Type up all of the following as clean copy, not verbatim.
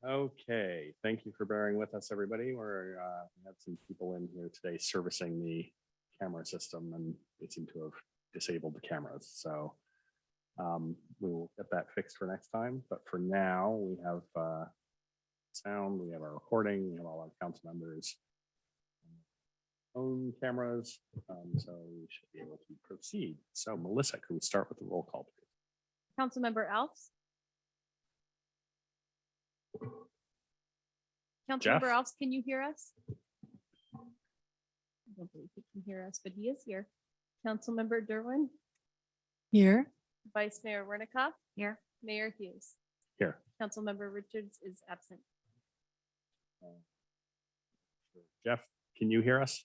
Okay, thank you for bearing with us, everybody. We have some people in here today servicing the camera system, and they seem to have disabled the cameras. So we will get that fixed for next time. But for now, we have sound, we have our recording, we have all our council members' own cameras, so we should be able to proceed. So Melissa, can we start with the roll call, please? Councilmember Alves. Councilmember Alves, can you hear us? I don't believe he can hear us, but he is here. Councilmember Derwin. Here. Vice Mayor Wernikoff. Here. Mayor Hughes. Here. Councilmember Richards is absent. Jeff, can you hear us?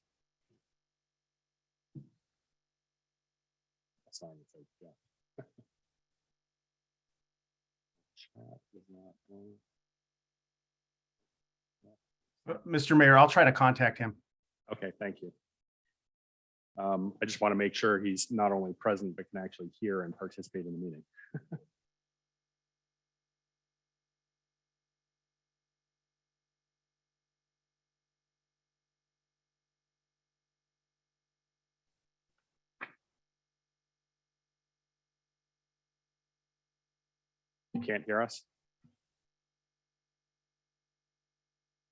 That's not anything, yeah. Chat is not on. Mr. Mayor, I'll try to contact him. Okay, thank you. I just want to make sure he's not only present, but can actually hear and participate in the meeting. You can't hear us?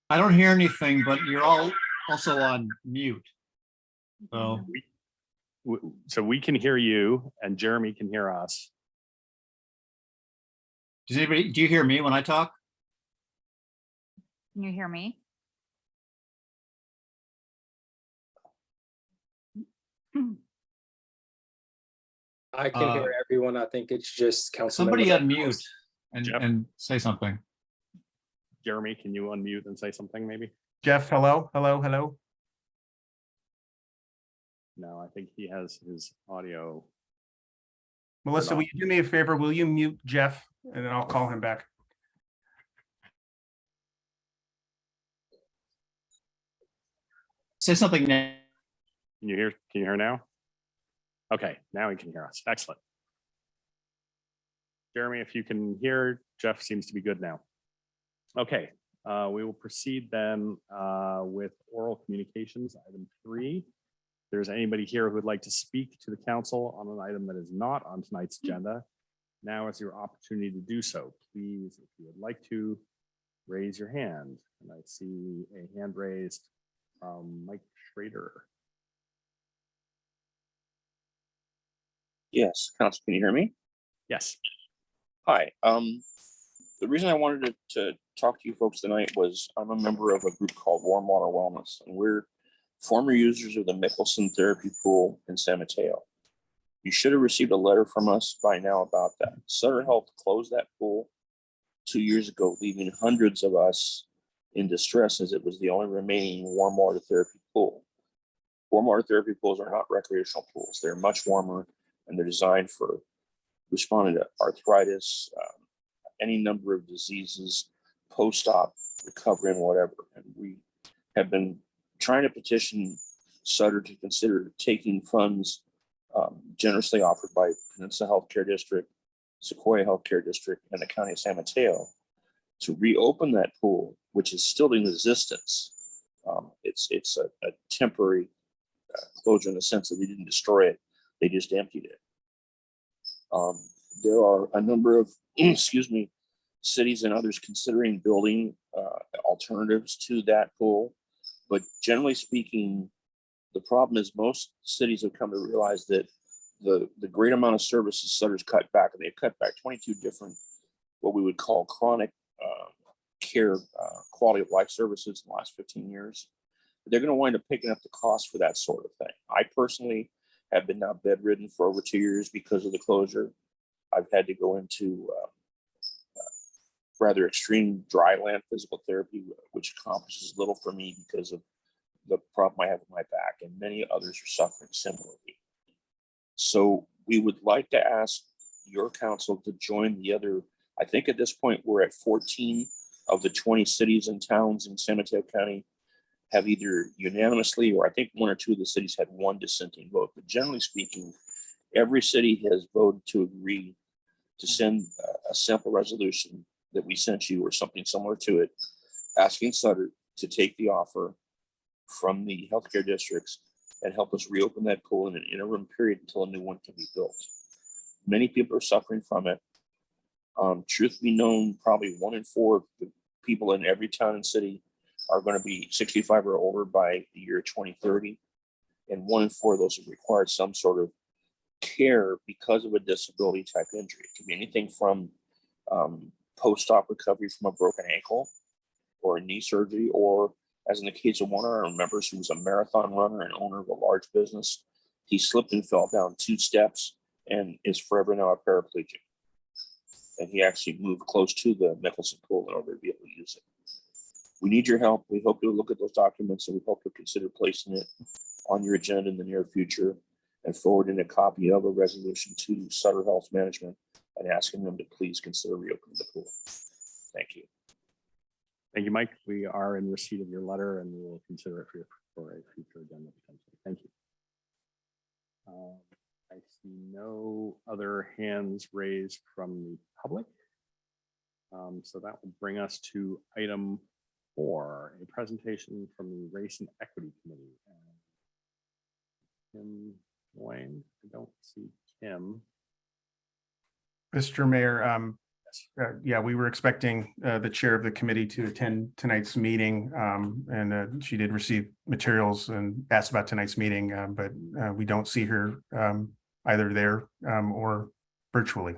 I don't hear anything, but you're all also on mute. So So we can hear you and Jeremy can hear us. do you hear me when I talk? Can you hear me? I can hear everyone. I think it's just council. Somebody unmute Jeff? and say something. Jeremy, can you unmute and say something maybe? Jeff, hello, hello, hello. No, I think he has his audio. Melissa, will you do me a favor? Will you mute Jeff and then I'll call him back? Say something now. Can you hear now? Okay, now he can hear us. Excellent. Jeremy, if you can hear, Jeff seems to be good now. Okay, we will proceed then with oral communications, item 3. If there's anybody here who would like to speak to the council on an item that is not on tonight's agenda, now is your opportunity to do so. Please, if you would like to, raise your hand. And I see a hand raised from Mike Schrader. Yes, Council, can you hear me? Yes. Hi. The reason I wanted to talk to you folks tonight was I'm a member of a group called Warm Water Wellness, and we're former users of the Mickelson Therapy Pool in San Mateo. You should have received a letter from us by now about that. Sutter Health closed that pool 2 years ago, leaving hundreds of us in distress as it was the only remaining warm water therapy pool. Warm water therapy pools are not recreational pools. They're much warmer and they're designed for responding to arthritis, any number of diseases, post-op recovery and whatever. And we have been trying to petition Sutter to consider taking funds generously offered by Peninsula Healthcare District, Sequoia Healthcare District, and the County of San Mateo to reopen that pool, which is still in existence. It's a temporary closure in the sense that they didn't destroy it, they just emptied it. There are a number of, cities and others considering building alternatives to that pool. But generally speaking, the problem is most cities have come to realize that the great amount of services Sutter's cut back, and they've cut back 22 different, what we would call chronic care, quality of life services in the last 15 years. They're going to wind up picking up the cost for that sort of thing. I personally have been now bedridden for over 2 years because of the closure. I've had to go into rather extreme dry land physical therapy, which accomplishes little for me because of the problem I have with my back, and many others are suffering similarly. So we would like to ask your council to join the other, I think at this point we're at 14 of the 20 cities and towns in San Mateo County have either unanimously, or I think 1 or 2 of the cities had one dissenting vote, but generally speaking, every city has voted to agree to send a simple resolution that we sent you or something similar to it, asking Sutter to take the offer from the healthcare districts and help us reopen that pool in an interim period until a new one can be built. Many people are suffering from it. Truth be known, probably 1 in 4 people in every town and city are going to be 65 or older by the year 2030. And 1 in 4 of those have required some sort of care because of a disability type injury. It could be anything from post-op recovery from a broken ankle or a knee surgery, or as in the case of one of our members who was a marathon runner and owner of a large business, he slipped and fell down 2 steps and is forever now a paraplegic. And he actually moved close to the Mickelson pool in order to be able to use it. We need your help. We hope you'll look at those documents, and we hope you'll consider placing it on your agenda in the near future and forwarding a copy of a resolution to Sutter Health Management and asking them to please consider reopening the pool. Thank you. Thank you, Mike. We are in receipt of your letter and we will consider it for a future agenda potentially. Thank you. I see no other hands raised from the public. So that will bring us to item 4, a presentation from the Race and Equity Committee. Kim Wayne, I don't see Kim. Mr. Mayor, yeah, we were expecting the chair of the committee to attend tonight's meeting, and she did receive materials and asked about tonight's meeting, but we don't see her either there or virtually.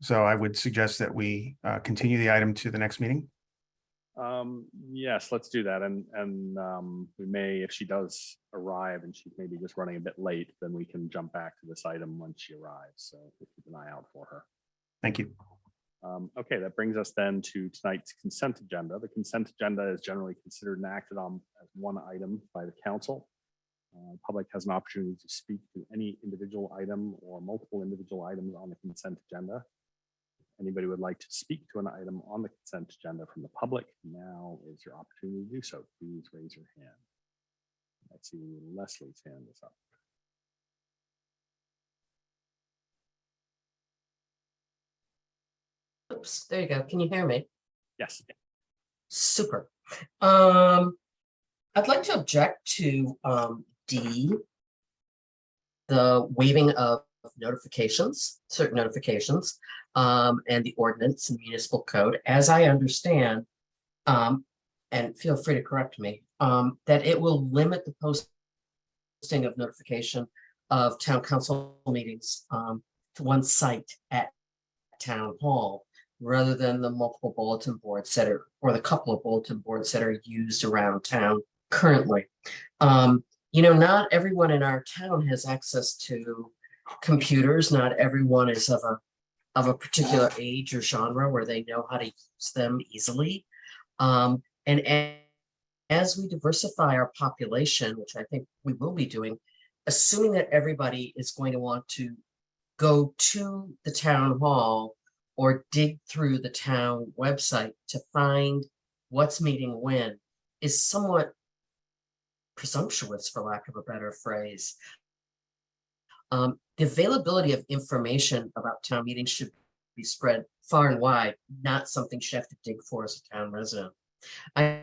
So I would suggest that we continue the item to the next meeting. Yes, let's do that. And we may, if she does arrive and she's maybe just running a bit late, then we can jump back to this item once she arrives. So we'll keep an eye out for her. Thank you. Okay, that brings us then to tonight's consent agenda. The consent agenda is generally considered and acted on as one item by the council. Public has an opportunity to speak to any individual item or multiple individual items on the consent agenda. Anybody would like to speak to an item on the consent agenda from the public, now is your opportunity to do so. Please raise your hand. I see Leslie's hand is up. Oops, there you go. Can you hear me? Yes. Super. I'd like to object to D, the waiving of notifications, certain notifications, and the ordinance and municipal code, as I understand, and feel free to correct me, that it will limit the posting of notification of town council meetings to one site at town hall, rather than the multiple bulletin boards that are, or the couple of bulletin boards that are used around town currently. You know, not everyone in our town has access to computers. Not everyone is of a particular age or genre where they know how to use them easily. And as we diversify our population, which I think we will be doing, assuming that everybody is going to want to go to the town hall or dig through the town website to find what's meeting when, is somewhat presumptuous, for lack of a better phrase. The availability of information about town meetings should be spread far and wide, not something you should have to dig for as a town resident. I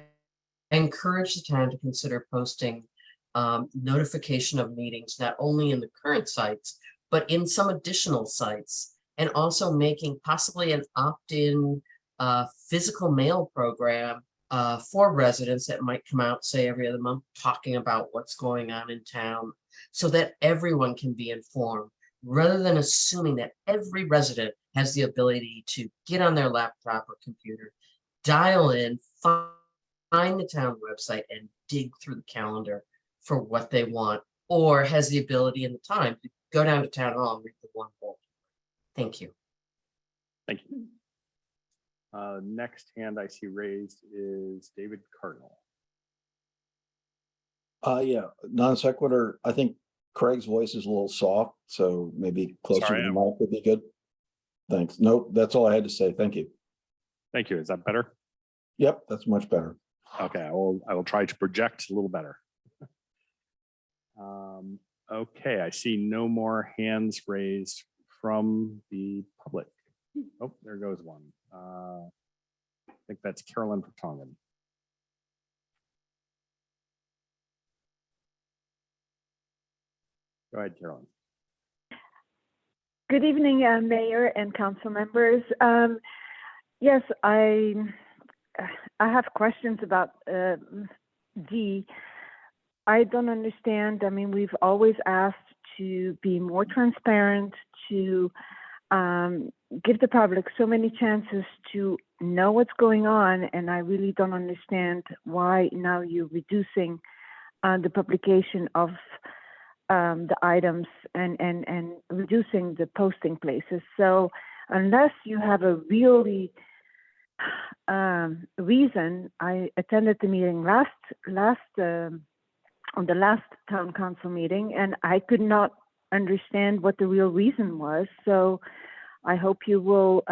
encourage the town to consider posting notification of meetings, not only in the current sites, but in some additional sites, and also making possibly an opt-in physical mail program for residents that might come out, say, every other month, talking about what's going on in town, so that everyone can be informed, rather than assuming that every resident has the ability to get on their laptop or computer, dial in, find the town website, and dig through the calendar for what they want, or has the ability and the time to go down to town hall and read the one book. Thank you. Thank you. Next hand I see raised is David Cardinal. Yeah, non sequitur. I think Craig's voice is a little soft, so maybe closer Sorry, to the mic would be good. Thanks. Nope, that's all I had to say. Thank you. Thank you. Is that better? Yep, that's much better. Okay, I will try to project a little better. Okay, I see no more hands raised from the public. Oh, there goes one. That's Carolyn Vertonghen. Go ahead, Carolyn. Good evening, Mayor and council members. Yes, I have questions about D. I don't understand. I mean, we've always asked to be more transparent, to give the public so many chances to know what's going on, and I really don't understand why now you're reducing the publication of the items and reducing the posting places. So unless you have a really reason, I attended the meeting on the last town council meeting, and I could not understand what the real reason was. So I hope you will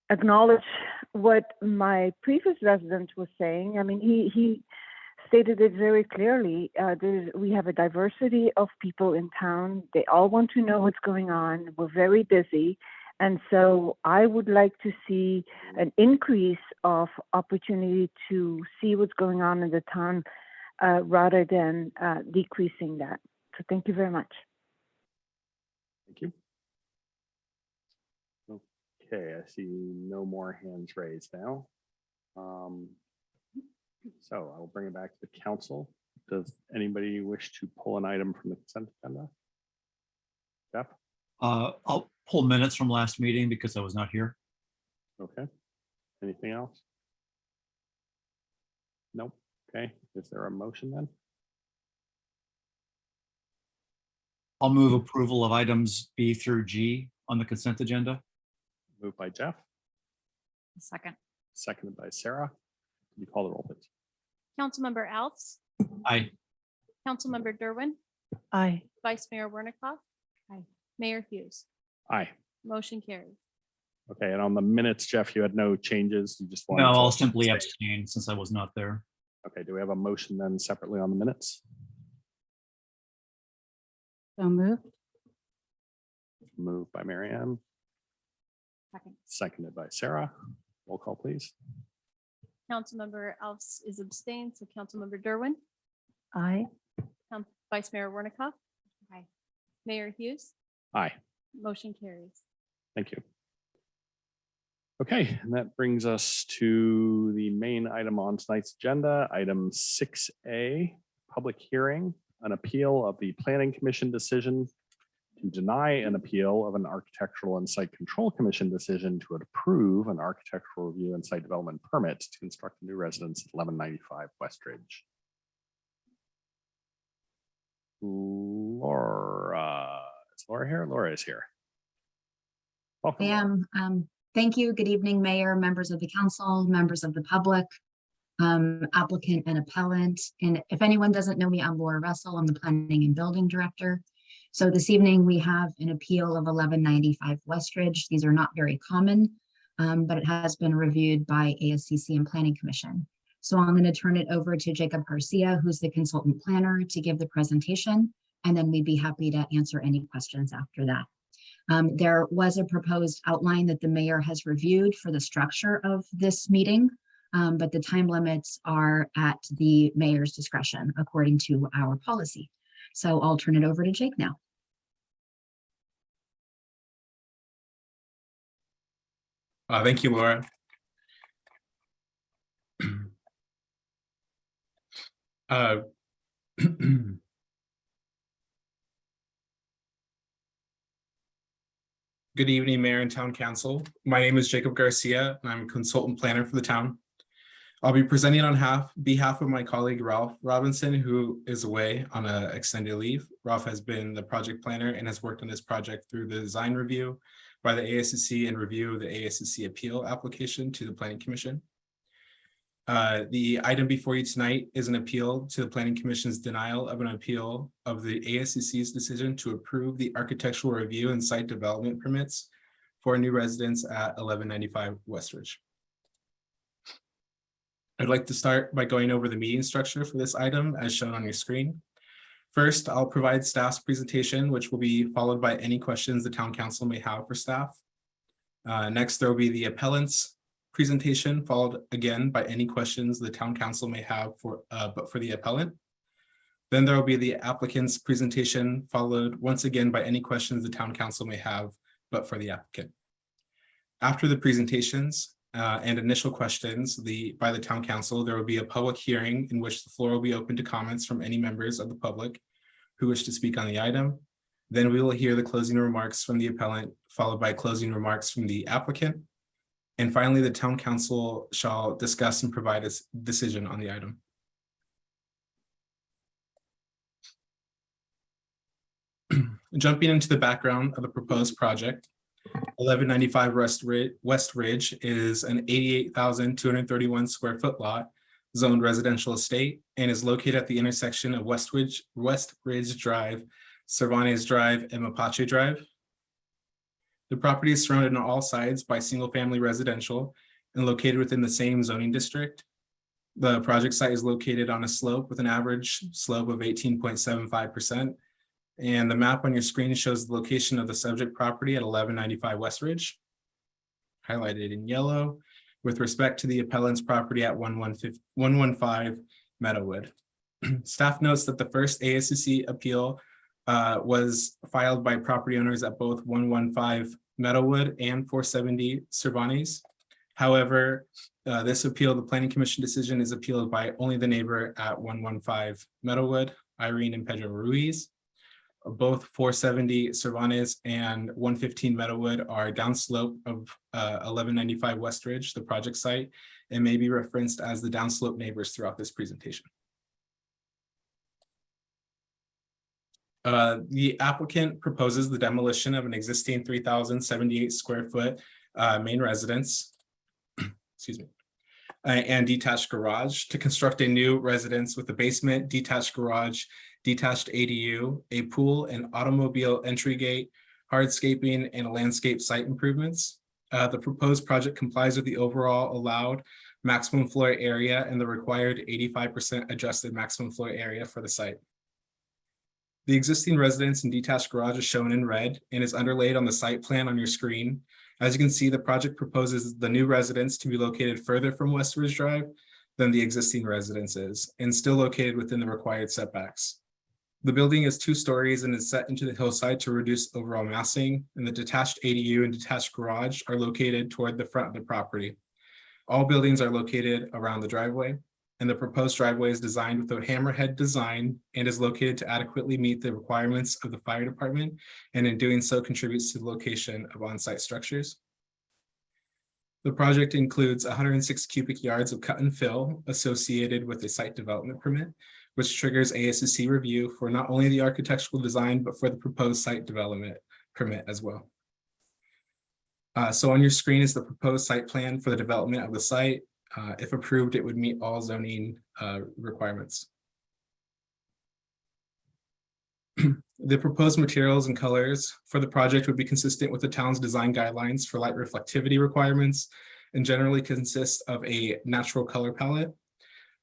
acknowledge what my previous resident was saying. I mean, he stated it very clearly. We have a diversity of people in town. They all want to know what's going on. We're very busy. And so I would like to see an increase of opportunity to see what's going on in the town rather than decreasing that. So thank you very much. Thank you. Okay, I see no more hands raised now. So I'll bring it back to the council. Does anybody wish to pull an item from the consent agenda? Jeff? I'll pull minutes from last meeting because I was not here. Okay. Anything else? Nope. Okay. Is there a motion then? I'll move approval of items B through G on the consent agenda. Moved by Jeff, Second. seconded by Sarah. Can you call the roll, please? Councilmember Alves, Aye. Councilmember Derwin, Aye. Vice Mayor Wernicott. Aye. Mayor Hughes. Aye. Motion carried. Okay, and on the minutes, Jeff, you had no changes. You just wanted No, to I'll simply stay. abstain since I was not there. Okay, do we have a motion then separately on the minutes? So moved. Moved by Marianne, Second. seconded by Sarah. Roll call, please. Councilmember Alves is abstained, so Councilmember Derwin, Aye. Vice Mayor Wernicott. Aye. Mayor Hughes. Aye. Motion carries. Thank you. Okay, and that brings us to the main item on tonight's agenda, item 6A, public hearing, an appeal of the Planning Commission decision to deny an appeal of an Architectural and Site Control Commission decision to approve an architectural review and site development permit to construct a new residence at 1195 Westridge. Laura, is Laura here? Laura is here. Welcome. I Laura. am. Thank you. Good evening, Mayor, members of the council, members of the public, applicant and appellant. And if anyone doesn't know me, I'm Laura Russell. I'm the Planning and Building Director. So this evening we have an appeal of 1195 Westridge. These are not very common, but it has been reviewed by ASCC and Planning Commission. So I'm going to turn it over to Jacob Garcia, who's the consultant planner, to give the presentation, and then we'd be happy to answer any questions after that. There was a proposed outline that the mayor has reviewed for the structure of this meeting, but the time limits are at the mayor's discretion according to our policy. So I'll turn it over to Jake now. Thank you, Laura. Good evening, Mayor and Town Council. My name is Jacob Garcia, and I'm a consultant planner for the town. I'll be presenting on behalf of my colleague, Ralph Robinson, who is away on an extended leave. Ralph has been the project planner and has worked on this project through the design review by the ASCC and review of the ASCC appeal application to the Planning Commission. The item before you tonight is an appeal to the Planning Commission's denial of an appeal of the ASCC's decision to approve the architectural review and site development permits for a new residence at 1195 Westridge. I'd like to start by going over the meeting structure for this item as shown on your screen. First, I'll provide staff's presentation, which will be followed by any questions the town council may have for staff. Next, there will be the appellant's presentation, followed again by any questions the town council may have for the appellant. Then there will be the applicant's presentation, followed once again by any questions the town council may have, but for the applicant. After the presentations and initial questions by the town council, there will be a public hearing in which the floor will be open to comments from any members of the public who wish to speak on the item. Then we will hear the closing remarks from the appellant, followed by closing remarks from the applicant. And finally, the town council shall discuss and provide a decision on the item. Jumping into the background of the proposed project, 1195 West Ridge is an 88,231 square foot lot, zoned residential estate, and is located at the intersection of West Ridge Drive, Cervantes Drive, and Mapache Drive. The property is surrounded on all sides by single-family residential and located within the same zoning district. The project site is located on a slope with an average slope of 18.75%. And the map on your screen shows the location of the subject property at 1195 West Ridge, highlighted in yellow, with respect to the appellant's property at 115 Meadowwood. Staff notes that the first ASCC appeal was filed by property owners at both 115 Meadowwood and 470 Cervantes. However, this appeal, the Planning Commission decision, is appealed by only the neighbor at 115 Meadowwood, Irene and Pedro Ruiz. Both 470 Cervantes and 115 Meadowwood are downslope of 1195 West Ridge, the project site, and may be referenced as the downslope neighbors throughout this presentation. The applicant proposes the demolition of an existing 3,078 square foot main residence, excuse me, and detached garage to construct a new residence with a basement, detached garage, detached ADU, a pool, and automobile entry gate, hardscaping, and landscape site improvements. The proposed project complies with the overall allowed maximum floor area and the required 85% adjusted maximum floor area for the site. The existing residence and detached garage is shown in red and is underlaid on the site plan on your screen. As you can see, the project proposes the new residence to be located further from West Ridge Drive than the existing residence is, and still located within the required setbacks. The building is 2 stories and is set into the hillside to reduce overall massing, and the detached ADU and detached garage are located toward the front of the property. All buildings are located around the driveway, and the proposed driveway is designed with a hammerhead design and is located to adequately meet the requirements of the fire department, and in doing so contributes to the location of on-site structures. The project includes 106 cubic yards of cut and fill associated with a site development permit, which triggers ASCC review for not only the architectural design, but for the proposed site development permit as well. So on your screen is the proposed site plan for the development of the site. If approved, it would meet all zoning requirements. The proposed materials and colors for the project would be consistent with the town's design guidelines for light reflectivity requirements and generally consist of a natural color palette.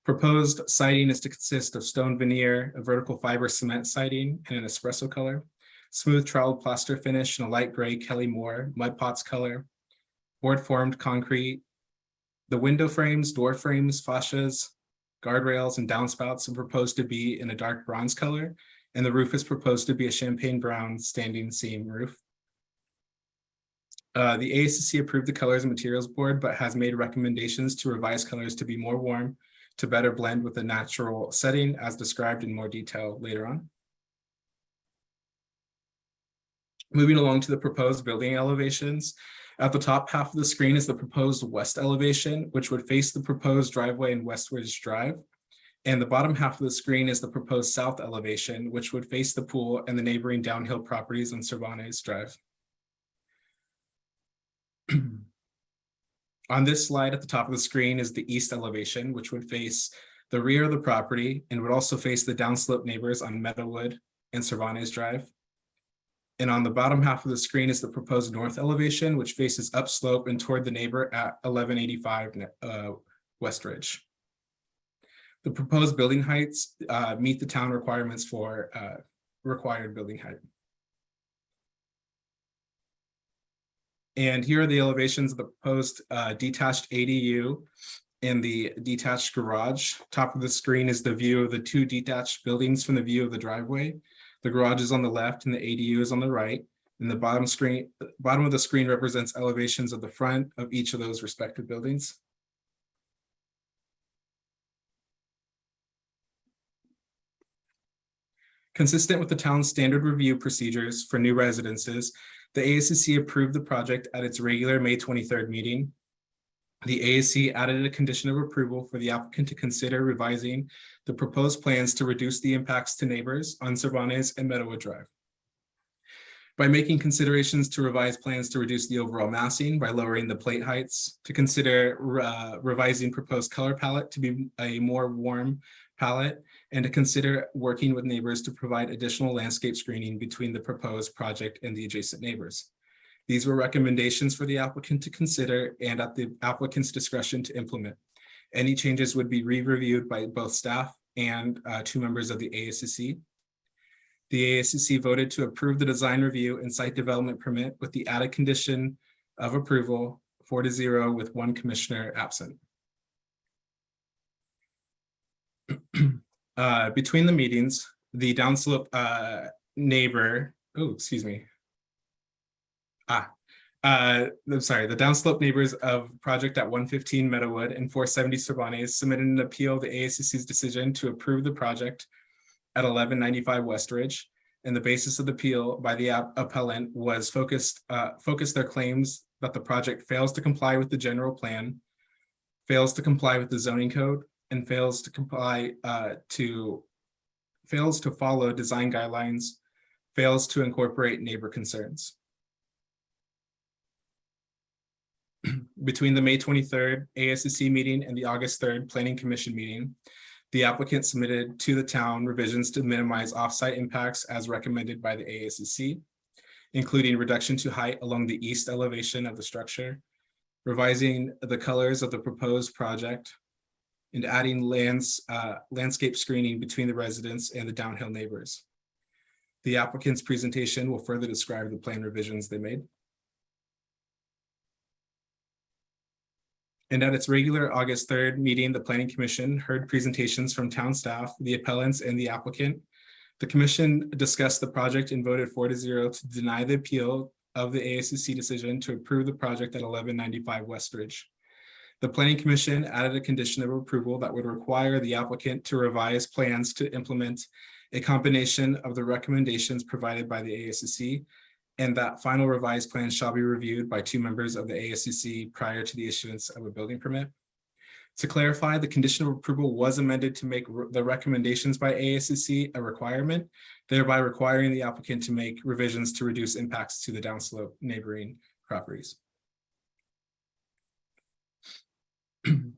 Proposed siding is to consist of stone veneer, a vertical fiber cement siding, and an espresso color, smooth troweled plaster finish in a light gray Kelly Moore mud pots color, board formed concrete. The window frames, door frames, fascias, guardrails, and downspouts are proposed to be in a dark bronze color, and the roof is proposed to be a champagne brown standing seam roof. The ASCC approved the colors and materials board, but has made recommendations to revise colors to be more warm, to better blend with the natural setting as described in more detail later on. Moving along to the proposed building elevations. At the top half of the screen is the proposed west elevation, which would face the proposed driveway in West Ridge Drive. And the bottom half of the screen is the proposed south elevation, which would face the pool and the neighboring downhill properties on Cervantes Drive. On this slide at the top of the screen is the east elevation, which would face the rear of the property and would also face the downslope neighbors on Meadowwood and Cervantes Drive. And on the bottom half of the screen is the proposed north elevation, which faces upslope and toward the neighbor at 1185 West Ridge. The proposed building heights meet the town requirements for required building height. And here are the elevations of the proposed detached ADU and the detached garage. Top of the screen is the view of the two detached buildings from the view of the driveway. The garage is on the left and the ADU is on the right. And the bottom of the screen represents elevations of the front of each of those respective buildings. Consistent with the town's standard review procedures for new residences, the ASCC approved the project at its regular May 23rd meeting. The ASC added a condition of approval for the applicant to consider revising the proposed plans to reduce the impacts to neighbors on Cervantes and Meadowood Drive. By making considerations to revise plans to reduce the overall massing by lowering the plate heights, to consider revising proposed color palette to be a more warm palette, and to consider working with neighbors to provide additional landscape screening between the proposed project and the adjacent neighbors. These were recommendations for the applicant to consider and at the applicant's discretion to implement. Any changes would be re-reviewed by both staff and 2 members of the ASCC. The ASCC voted to approve the design review and site development permit with the added condition of approval 4-0 with 1 commissioner absent. Between the meetings, the downslope neighbor, I'm sorry, the downslope neighbors of project at 115 Meadowood and 470 Cervantes submitted an appeal of the ASCC's decision to approve the project at 1195 Westridge. And the basis of the appeal by the appellant was focused their claims that the project fails to comply with the general plan, fails to comply with the zoning code, and fails to follow design guidelines, fails to incorporate neighbor concerns. Between the May 23rd ASCC meeting and the August 3rd Planning Commission meeting, the applicant submitted to the town revisions to minimize offsite impacts as recommended by the ASCC, including reduction to height along the east elevation of the structure, revising the colors of the proposed project, and adding landscape screening between the residents and the downhill neighbors. The applicant's presentation will further describe the plan revisions they made. And at its regular August 3rd meeting, the Planning Commission heard presentations from town staff, the appellants, and the applicant. The commission discussed the project and voted 4-0 to deny the appeal of the ASCC decision to approve the project at 1195 Westridge. The Planning Commission added a condition of approval that would require the applicant to revise plans to implement a combination of the recommendations provided by the ASCC, and that final revised plan shall be reviewed by 2 members of the ASCC prior to the issuance of a building permit. To clarify, the condition of approval was amended to make the recommendations by ASCC a requirement, thereby requiring the applicant to make revisions to reduce impacts to the downslope neighboring properties.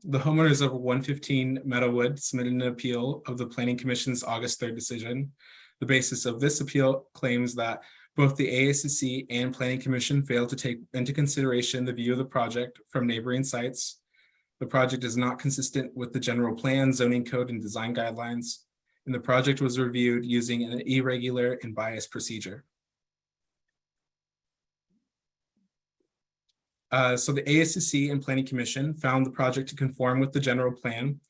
The homeowners of 115 Meadowood submitted an appeal of the Planning Commission's August 3rd decision. The basis of this appeal claims that both the ASCC and Planning Commission failed to take into consideration the view of the project from neighboring sites. The project is not consistent with the general plan, zoning code, and design guidelines, and the project was reviewed using an irregular and biased procedure. So the ASCC and Planning Commission found the project to conform with the general plan.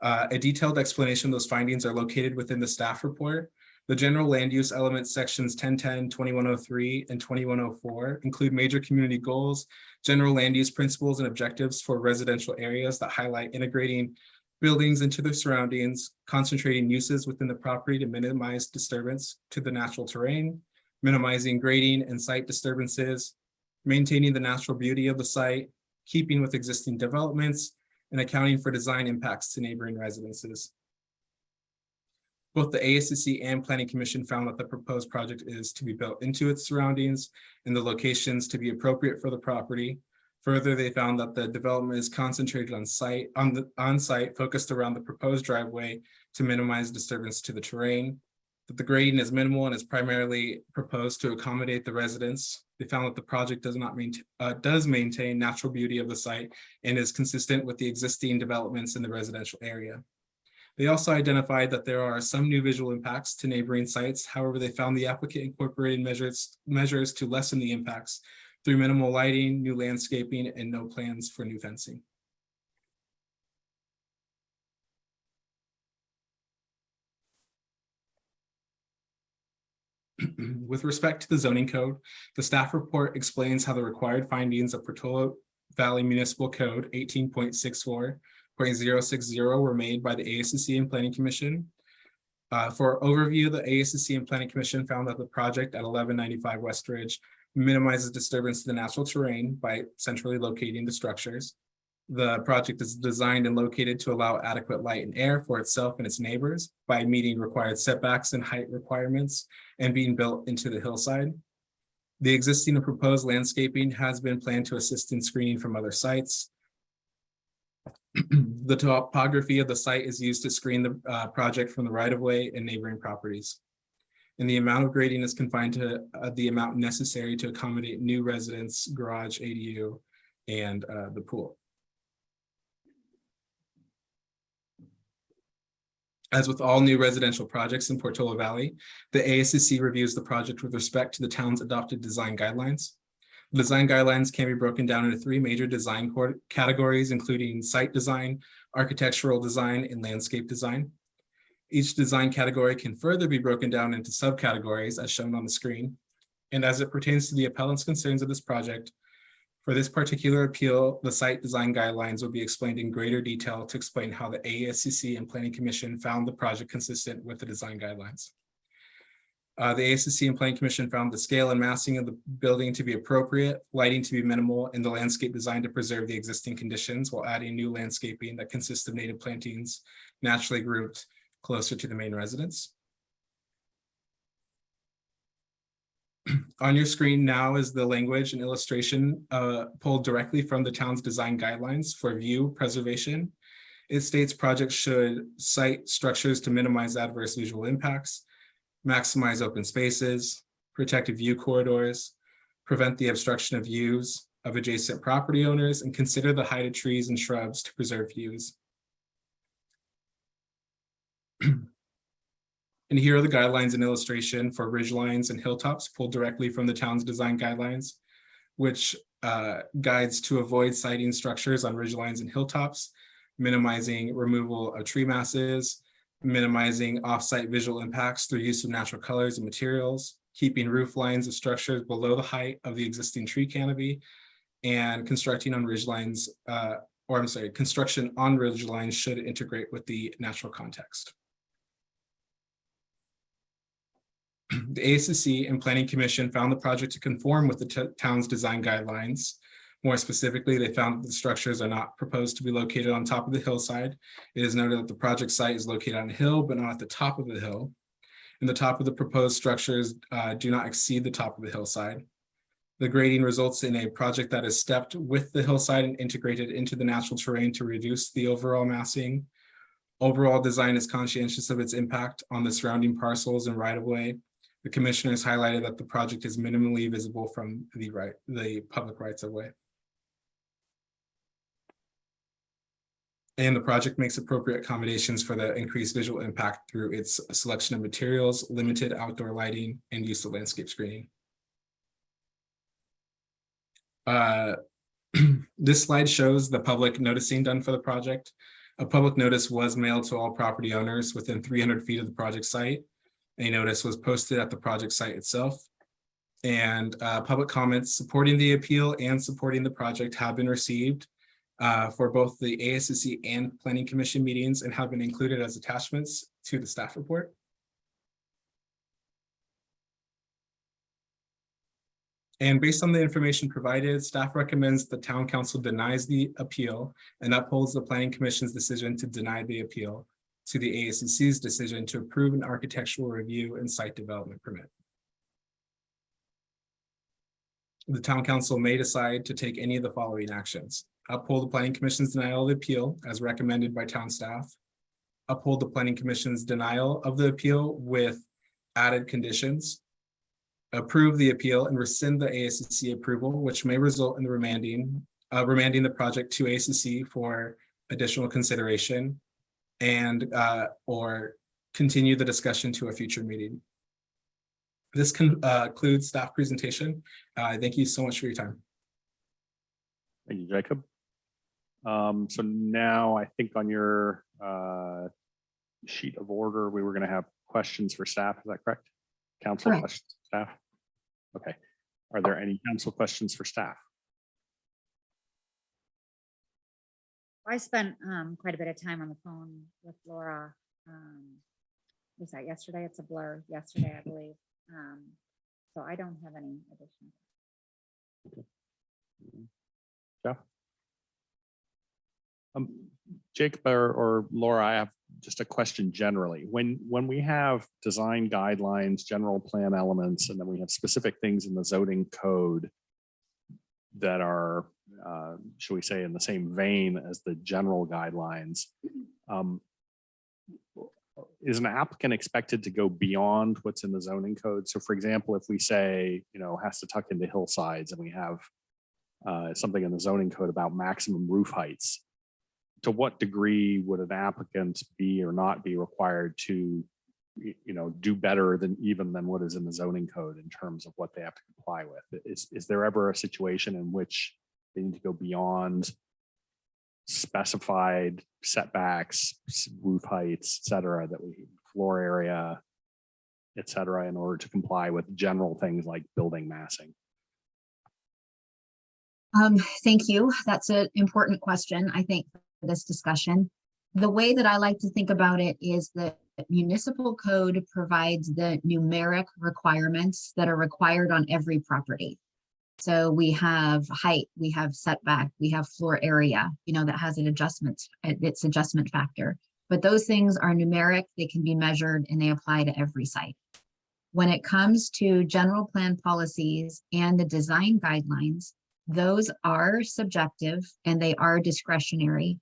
A detailed explanation of those findings are located within the staff report. The general land use elements sections 1010, 2103, and 2104 include major community goals, general land use principles and objectives for residential areas that highlight integrating buildings into their surroundings, concentrating uses within the property to minimize disturbance to the natural terrain, minimizing grading and site disturbances, maintaining the natural beauty of the site, keeping with existing developments, and accounting for design impacts to neighboring residences. Both the ASCC and Planning Commission found that the proposed project is to be built into its surroundings and the locations to be appropriate for the property. Further, they found that the development is concentrated on site, focused around the proposed driveway to minimize disturbance to the terrain, that the grading is minimal and is primarily proposed to accommodate the residents. They found that the project does maintain natural beauty of the site and is consistent with the existing developments in the residential area. They also identified that there are some new visual impacts to neighboring sites. However, they found the applicant incorporated measures to lessen the impacts through minimal lighting, new landscaping, and no plans for new fencing. With respect to the zoning code, the staff report explains how the required findings of Portola Valley Municipal Code 18.64.060 were made by the ASCC and Planning Commission. For overview, the ASCC and Planning Commission found that the project at 1195 West Ridge minimizes disturbance to the natural terrain by centrally locating the structures. The project is designed and located to allow adequate light and air for itself and its neighbors by meeting required setbacks and height requirements and being built into the hillside. The existing and proposed landscaping has been planned to assist in screening from other sites. The topography of the site is used to screen the project from the right-of-way and neighboring properties. And the amount of grading is confined to the amount necessary to accommodate new residents, garage, ADU, and the pool. As with all new residential projects in Portola Valley, the ASCC reviews the project with respect to the town's adopted design guidelines. The design guidelines can be broken down into three major design categories, including site design, architectural design, and landscape design. Each design category can further be broken down into subcategories as shown on the screen. And as it pertains to the appellant's concerns of this project, for this particular appeal, the site design guidelines will be explained in greater detail to explain how the ASCC and Planning Commission found the project consistent with the design guidelines. The ASCC and Planning Commission found the scale and massing of the building to be appropriate, lighting to be minimal, and the landscape design to preserve the existing conditions while adding new landscaping that consists of native plantings naturally grouped closer to the main residence. On your screen now is the language and illustration pulled directly from the town's design guidelines for view preservation. It states projects should site structures to minimize adverse visual impacts, maximize open spaces, protect view corridors, prevent the obstruction of views of adjacent property owners, and consider the height of trees and shrubs to preserve views. And here are the guidelines and illustration for ridgelines and hilltops pulled directly from the town's design guidelines, which guides to avoid siting structures on ridgelines and hilltops, minimizing removal of tree masses, minimizing off-site visual impacts through use of natural colors and materials, keeping roof lines of structures below the height of the existing tree canopy, and construction on ridgelines should integrate with the natural context. The ASCC and Planning Commission found the project to conform with the town's design guidelines. More specifically, they found that the structures are not proposed to be located on top of the hillside. It is noted that the project site is located on a hill, but not at the top of the hill. And the top of the proposed structures do not exceed the top of the hillside. The grading results in a project that is stepped with the hillside and integrated into the natural terrain to reduce the overall massing. Overall design is conscientious of its impact on the surrounding parcels and right-of-way. The commissioners highlighted that the project is minimally visible from the public rights of way. And the project makes appropriate accommodations for the increased visual impact through its selection of materials, limited outdoor lighting, and use of landscape screening. This slide shows the public noticing done for the project. A public notice was mailed to all property owners within 300 feet of the project site. A notice was posted at the project site itself. And public comments supporting the appeal and supporting the project have been received for both the ASCC and Planning Commission meetings and have been included as attachments to the staff report. And based on the information provided, staff recommends the town council denies the appeal and upholds the Planning Commission's decision to deny the appeal to the ASCC's decision to approve an architectural review and site development permit. The town council may decide to take any of the following actions: uphold the Planning Commission's denial of the appeal as recommended by town staff, uphold the Planning Commission's denial of the appeal with added conditions, approve the appeal and rescind the ASCC approval, which may result in the remanding the project to ASCC for additional consideration, and or continue the discussion to a future meeting. This concludes staff presentation. Thank you so much for your time. Thank you, Jacob. So now I think on your sheet of order, we were going to have questions for staff. Is that correct? Council Correct. questions, staff? Okay. Are there any council questions for staff? I spent quite a bit of time on the phone with Laura. Was that yesterday? It's a blur. Yesterday, I believe. So I don't have any additional. Jeff? Jacob or Laura, I have just a question generally. When we have design guidelines, general plan elements, and then we have specific things in the zoning code that are, shall we say, in the same vein as the general guidelines, is an applicant expected to go beyond what's in the zoning code? So for example, if we say, has to tuck into hillsides and we have something in the zoning code about maximum roof heights, to what degree would an applicant be or not be required to, do better than what is in the zoning code in terms of what they have to comply with? Is there ever a situation in which they need to go beyond specified setbacks, roof heights, et cetera, floor area, et cetera, in order to comply with general things like building massing? Thank you. That's an important question, I think, for this discussion. The way that I like to think about it is that municipal code provides the numeric requirements that are required on every property. So we have height, we have setback, we have floor area, that has an adjustment, its adjustment factor. But those things are numeric, they can be measured, and they apply to every site. When it comes to general plan policies and the design guidelines, those are subjective and they are discretionary,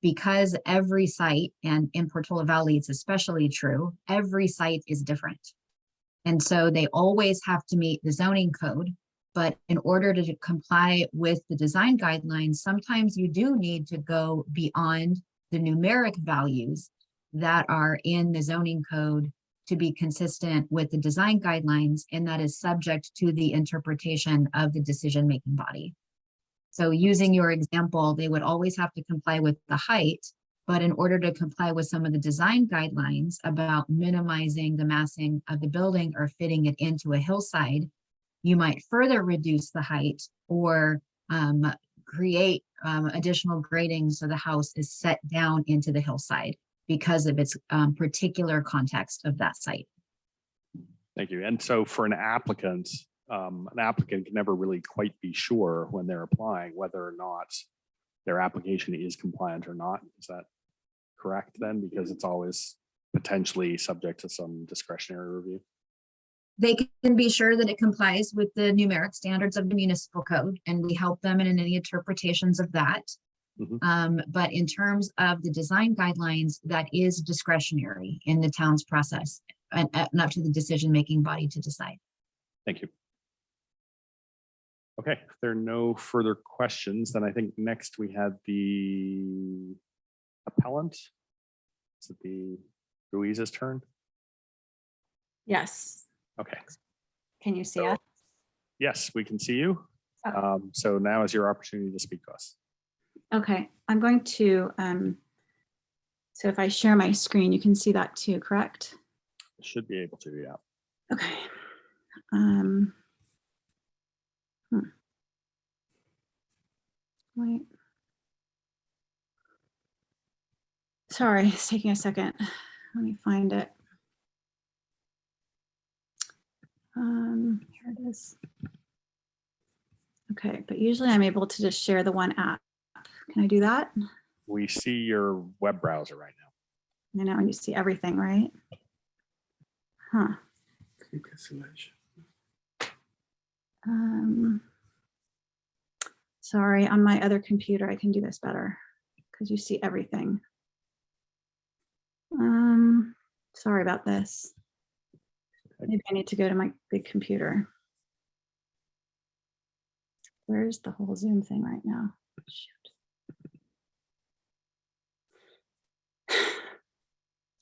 because every site, and in Portola Valley, it's especially true, every site is different. And so they always have to meet the zoning code. But in order to comply with the design guidelines, sometimes you do need to go beyond the numeric values that are in the zoning code to be consistent with the design guidelines, and that is subject to the interpretation of the decision-making body. So using your example, they would always have to comply with the height, but in order to comply with some of the design guidelines about minimizing the massing of the building or fitting it into a hillside, you might further reduce the height or create additional grading so the house is set down into the hillside because of its particular context of that site. Thank you. And so for an applicant can never really quite be sure when they're applying whether or not their application is compliant or not. Is that correct then? Because it's always potentially subject to some discretionary review. They can be sure that it complies with the numeric standards of the municipal code, and we help them in any interpretations of that. But in terms of the design guidelines, that is discretionary in the town's process and up to the decision-making body to decide. Thank you. Okay, if there are no further questions, then I think next we had the appellant. Is it the Louisa's turn? Yes. Okay. Can you see us? Yes, we can see you. So now is your opportunity to speak to us. Okay, I'm going to, so if I share my screen, you can see that too, correct? Should be able to, yeah. Okay. Wait. Sorry, it's taking a second. Let me find it. Here it is. Okay, but usually I'm able to just share the one app. Can I do that? We see your web browser right now. I know, and you see everything, right? Huh. Sorry, on my other computer, I can do this better because you see everything. Sorry about this. Maybe I need to go to my big computer. Where's the whole Zoom thing right now? Shoot.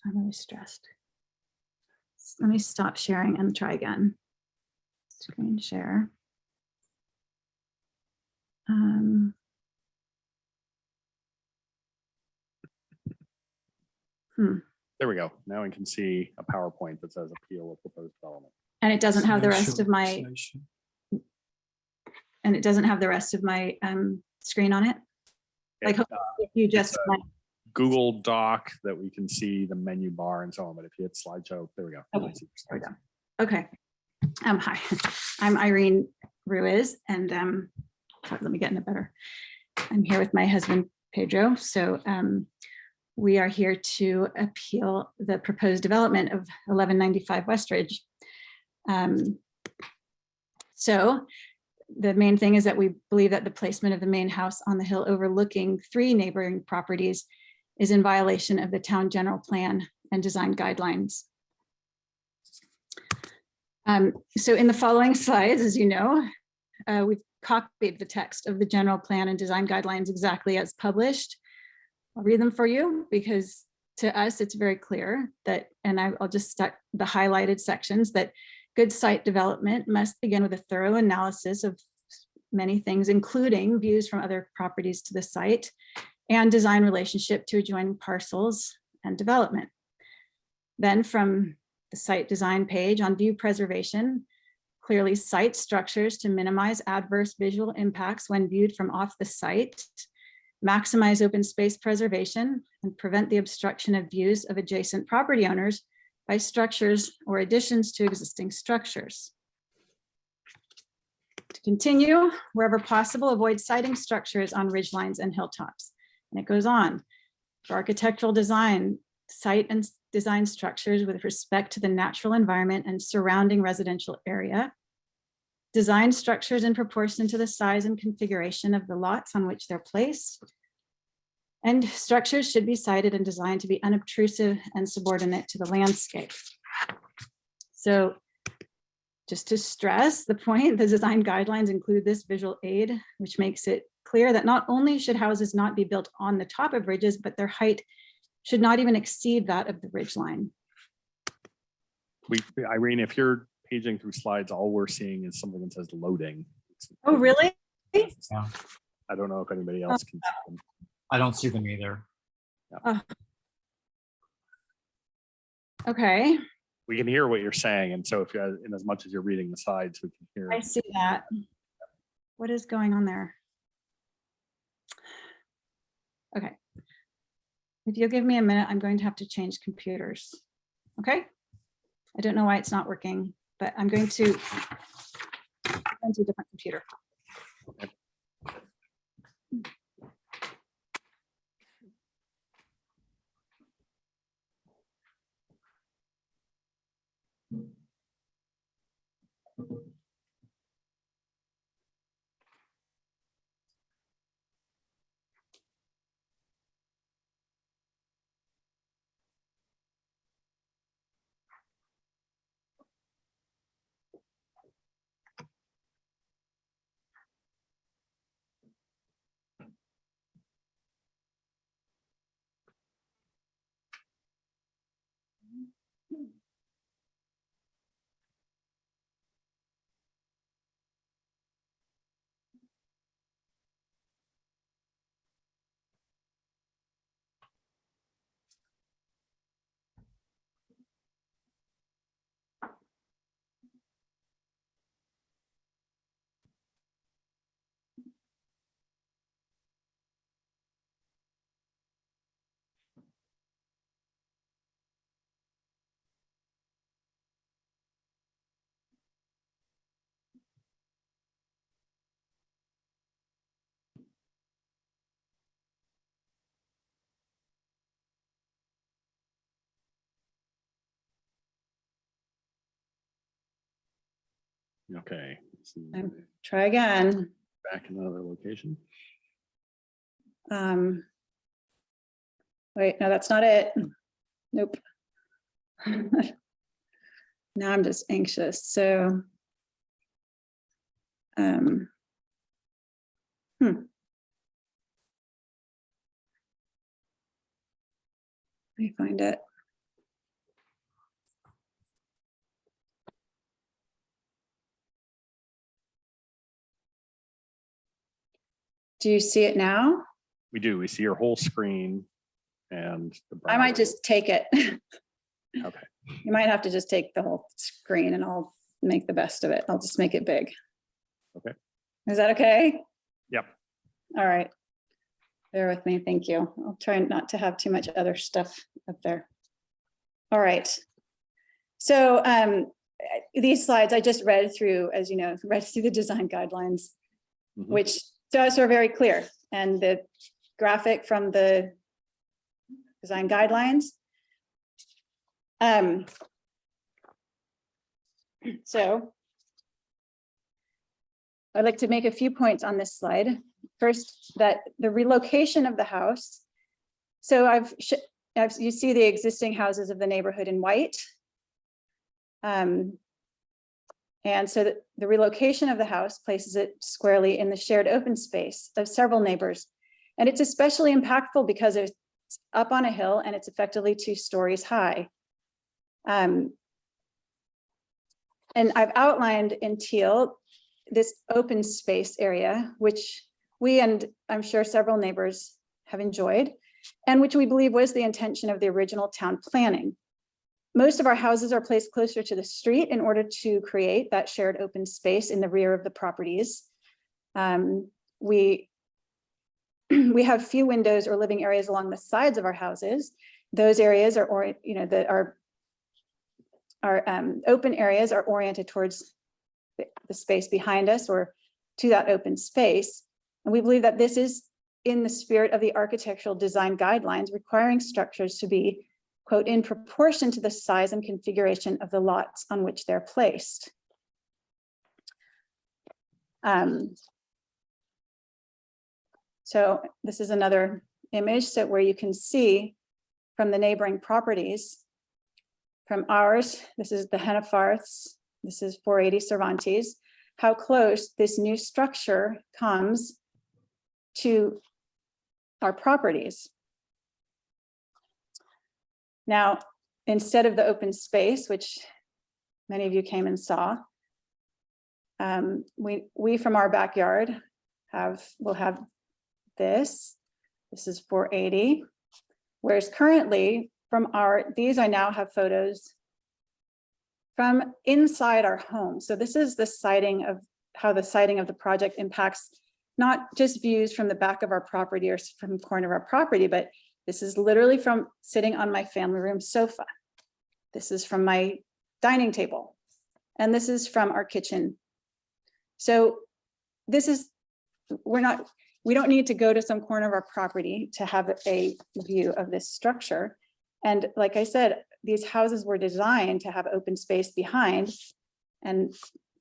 I'm really stressed. let me stop sharing and try again. Screen share. There we go. Now we can see a PowerPoint that says appeal of proposed development. And it doesn't have the rest of my, and it doesn't have the rest of my screen on it. Like if you just it's a Google Doc that we can see the menu bar and so on, but if you hit slideshow, there we go. Okay, there we go. Okay. Hi, I'm Irene Ruiz, and let me get in a better. I'm here with my husband Pedro. So we are here to appeal the proposed development of 1195 Westridge. So the main thing is that we believe that the placement of the main house on the hill overlooking 3 neighboring properties is in violation of the town general plan and design guidelines. So in the following slides, as you know, we've copied the text of the general plan and design guidelines exactly as published. I'll read them for you because to us, it's very clear that, and I'll just start the highlighted sections, that good site development must begin with a thorough analysis of many things, including views from other properties to the site and design relationship to adjoining parcels and development. Then from the site design page on view preservation, clearly site structures to minimize adverse visual impacts when viewed from off the site, maximize open space preservation, and prevent the obstruction of views of adjacent property owners by structures or additions to existing structures. To continue, wherever possible, avoid siting structures on ridgelines and hilltops. And it goes on. For architectural design, site and design structures with respect to the natural environment and surrounding residential area. Design structures in proportion to the size and configuration of the lots on which they're placed. And structures should be sited and designed to be unobtrusive and subordinate to the landscape. So just to stress the point, the design guidelines include this visual aid, which makes it clear that not only should houses not be built on the top of ridges, but their height should not even exceed that of the ridge line. Irene, if you're paging through slides, all we're seeing is something that says loading. Oh, really? Yeah, I don't know if anybody else can see them. I don't see them either. Okay, We can hear what you're saying, and so if you, in as much as you're reading the slides, we can hear. I see that. What is going on there? Okay. If you'll give me a minute, I'm going to have to change computers. Okay. I don't know why it's not working, but I'm going to go into a different computer. Okay. Okay. Try again. Back in another location. Wait, no, that's not it. Nope. Now I'm just anxious. So, Let me find it. Do you see it now? We do. We see your whole screen and the I might browser. just take it. Okay. You might have to just take the whole screen and I'll make the best of it. I'll just make it big. Okay. Is that okay? Yep. All right. Bear with me. Thank you. I'll try not to have too much other stuff up there. All right. So these slides I just read through, as you know, read through the design guidelines, which to us are very clear. And the graphic from the design guidelines. So I'd like to make a few points on this slide. First, that the relocation of the house. So you see the existing houses of the neighborhood in white. And so the relocation of the house places it squarely in the shared open space of several neighbors. And it's especially impactful because it's up on a hill and it's effectively 2 stories high. And I've outlined in teal this open space area, which we and I'm sure several neighbors have enjoyed, and which we believe was the intention of the original town planning. Most of our houses are placed closer to the street in order to create that shared open space in the rear of the properties. We have few windows or living areas along the sides of our houses. Those areas are, open areas are oriented towards the space behind us or to that open space. And we believe that this is in the spirit of the architectural design guidelines, requiring structures to be, quote, in proportion to the size and configuration of the lots on which they're placed. So this is another image so where you can see from the neighboring properties. From ours, this is the Hennefarths, this is 480 Cervantes, how close this new structure comes to our properties. Now, instead of the open space, which many of you came and saw, we from our backyard will have this. This is 480, whereas currently these I now have photos from inside our home. So this is the sighting of how the sighting of the project impacts not just views from the back of our property or from the corner of our property, but this is literally from sitting on my family room sofa. This is from my dining table. And this is from our kitchen. So this is, we don't need to go to some corner of our property to have a view of this structure. And like I said, these houses were designed to have open space behind. And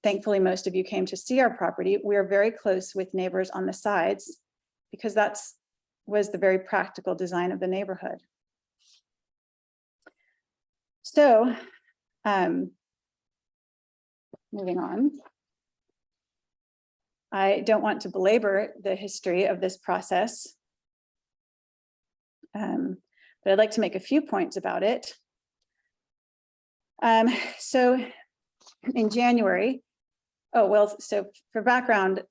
thankfully, most of you came to see our property. We are very close with neighbors on the sides because was the very practical design of the neighborhood. So, moving on. I don't want to belabor the history of this process, but I'd like to make a few points about it. So in January, so for background,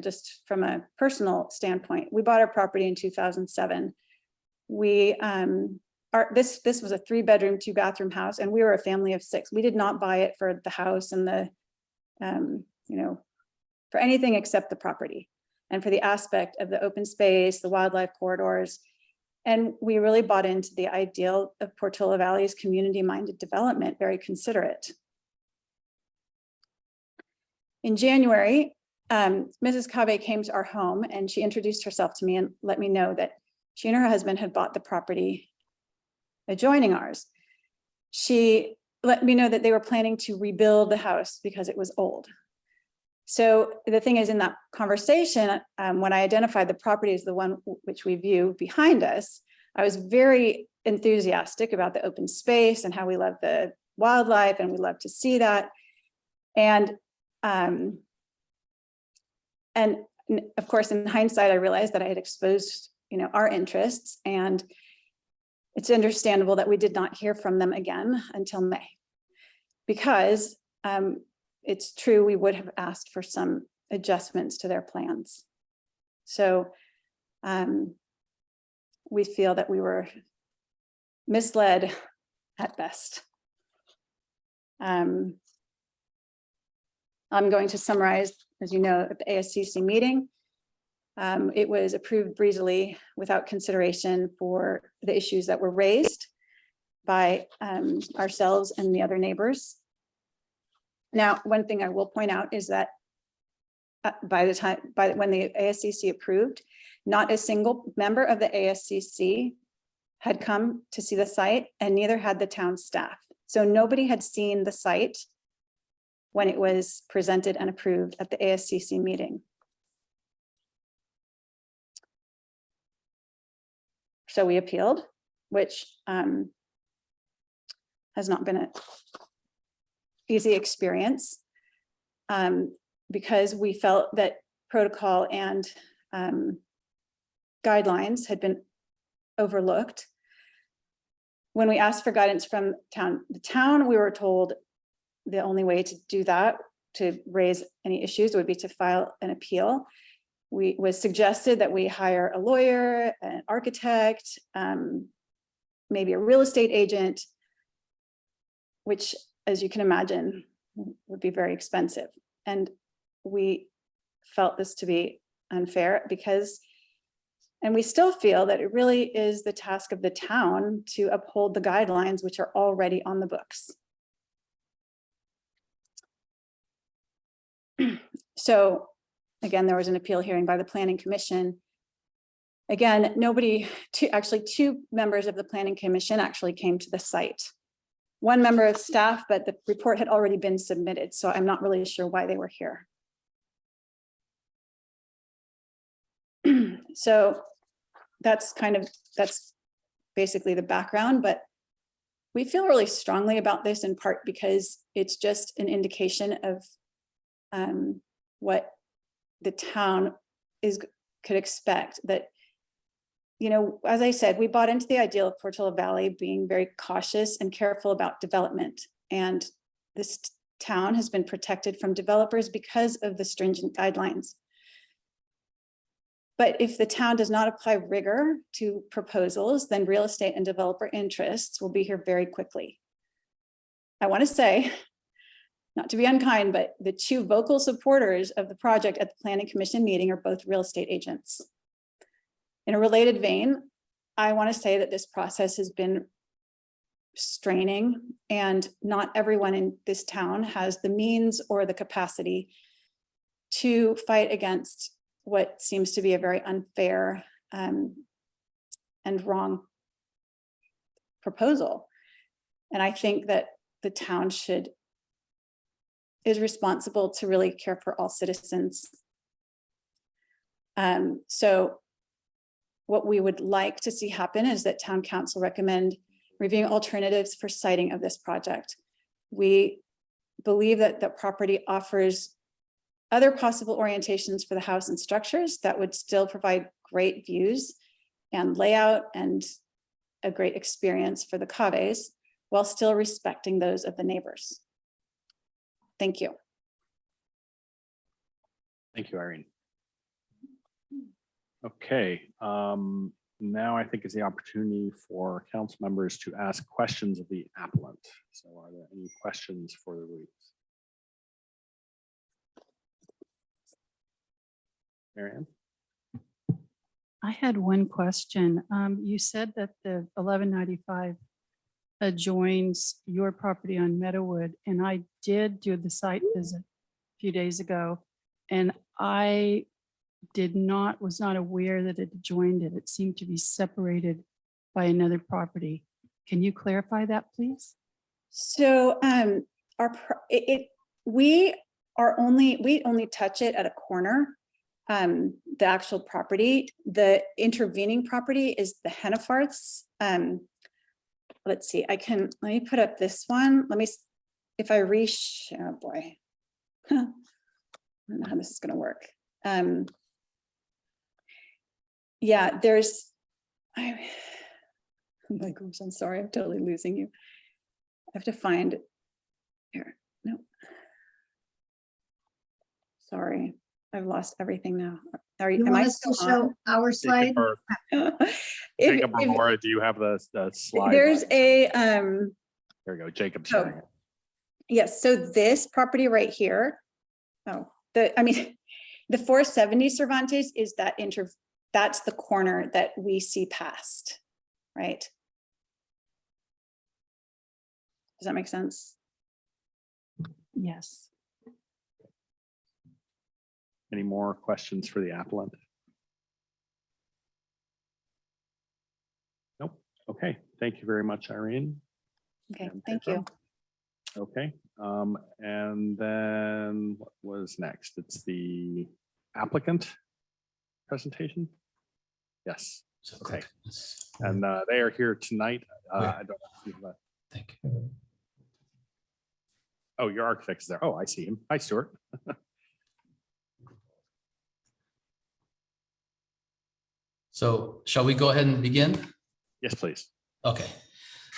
just from a personal standpoint, we bought our property in 2007. This was a 3-bedroom, 2-bathroom house, and we were a family of 6. We did not buy it for the house and the, for anything except the property and for the aspect of the open space, the wildlife corridors. And we really bought into the ideal of Portola Valley's community-minded development, very considerate. In January, Mrs. Cave came to our home and she introduced herself to me and let me know that she and her husband had bought the property adjoining ours. She let me know that they were planning to rebuild the house because it was old. So the thing is, in that conversation, when I identified the property as the one which we view behind us, I was very enthusiastic about the open space and how we love the wildlife and we love to see that. And of course, in hindsight, I realized that I had exposed, our interests, and it's understandable that we did not hear from them again until May, because it's true we would have asked for some adjustments to their plans. So we feel that we were misled at best. I'm going to summarize, as you know, at the ASCC meeting. It was approved breezily without consideration for the issues that were raised by ourselves and the other neighbors. Now, one thing I will point out is that when the ASCC approved, not a single member of the ASCC had come to see the site, and neither had the town staff. So nobody had seen the site when it was presented and approved at the ASCC meeting. So we appealed, which has not been an easy experience, because we felt that protocol and guidelines had been overlooked. When we asked for guidance from the town, we were told the only way to do that, to raise any issues, would be to file an appeal. We was suggested that we hire a lawyer, an architect, maybe a real estate agent, which, as you can imagine, would be very expensive. And we felt this to be unfair because, and we still feel that it really is the task of the town to uphold the guidelines which are already on the books. So again, there was an appeal hearing by the Planning Commission. Again, two members of the Planning Commission actually came to the site. One member of staff, but the report had already been submitted, so I'm not really sure why they were here. So that's basically the background, but we feel really strongly about this in part because it's just an indication of what the town could expect. That, you know, as I said, we bought into the ideal of Portola Valley being very cautious and careful about development. And this town has been protected from developers because of the stringent guidelines. But if the town does not apply rigor to proposals, then real estate and developer interests will be here very quickly. I want to say, not to be unkind, but the two vocal supporters of the project at the Planning Commission meeting are both real estate agents. In a related vein, I want to say that this process has been straining, and not everyone in this town has the means or the capacity to fight against what seems to be a very unfair and wrong proposal. And I think that the town is responsible to really care for all citizens. So what we would like to see happen is that town council recommend reviewing alternatives for siting of this project. We believe that the property offers other possible orientations for the house and structures that would still provide great views and layout and a great experience for the caves while still respecting those of the neighbors. Thank you. Thank you, Irene. Okay, now I think is the opportunity for council members to ask questions of the applicant. So are there any questions for the Ruths? Marianne? I had one question. You said that the 1195 adjoins your property on Meadowwood, and I did do the site visit a few days ago, and I was not aware that it adjoined it. It seemed to be separated by another property. Can you clarify that, please? So we only touch it at a corner. The actual property, the intervening property is the Hennefarths. Let's see, let me put up this one. If I oh boy. I don't know how this is gonna work. Yeah, oh my gosh, I'm sorry, I'm totally losing you. I have to find here. No. Sorry, I've lost everything now. You am want I us to still show on? our slide? Jacob or Laura, do you have the slide? There's a, There we go. Jacob's sharing it. yes, so this property right here, the 470 Cervantes is that's the corner that we see past, right? Does that make sense? Yes. Any more questions for the applicant? Nope. Okay. Thank you very much, Irene. Okay, And thank Pedro. you. Okay. And then what was next? It's the applicant presentation. Yes. Okay. And they are here tonight. I don't know. Thank you. Oh, your architect's there. Oh, I see him. Hi, Stuart. So shall we go ahead and begin? Yes, please. Okay.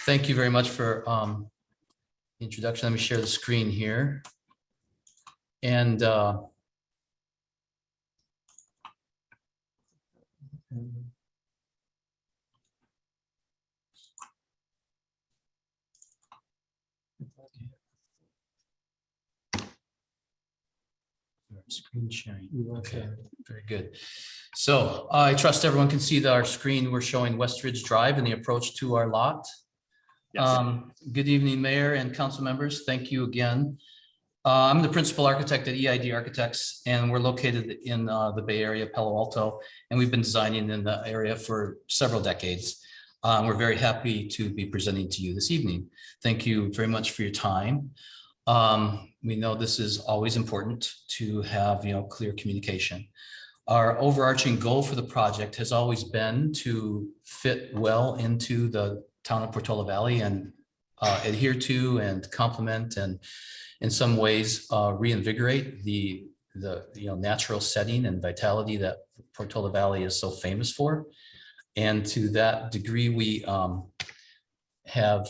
Thank you very much for the introduction. Let me share the screen here. And screen sharing. Okay, very good. So I trust everyone can see that our screen, we're showing Westridge Drive and the approach to our lot. Yes. Good evening, Mayor and council members. Thank you again. I'm the principal architect at EID Architects, and we're located in the Bay Area, Palo Alto, and we've been designing in the area for several decades. We're very happy to be presenting to you this evening. Thank you very much for your time. We know this is always important to have, clear communication. Our overarching goal for the project has always been to fit well into the town of Portola Valley and adhere to and complement and in some ways reinvigorate the natural setting and vitality that Portola Valley is so famous for. And to that degree, we have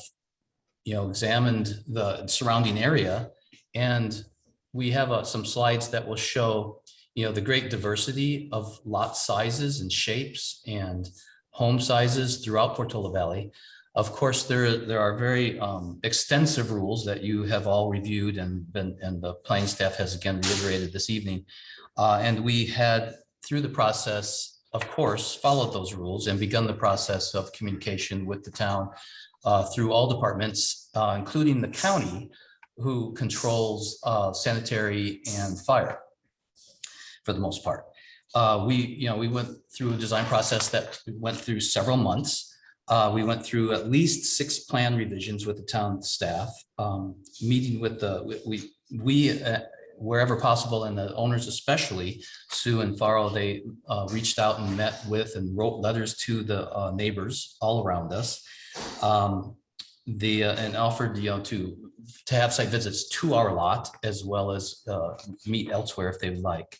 examined the surrounding area, and we have some slides that will show the great diversity of lot sizes and shapes and home sizes throughout Portola Valley. Of course, there are very extensive rules that you have all reviewed and the planning staff has again reiterated this evening. And we had, through the process, of course, followed those rules and begun the process of communication with the town through all departments, including the county, who controls sanitary and fire for the most part. We went through a design process that went through several months. We went through at least 6 plan revisions with the town staff, meeting with wherever possible, and the owners especially, Sue and Faro, they reached out and met with and wrote letters to the neighbors all around us. And offered to have site visits to our lot as well as meet elsewhere if they would like.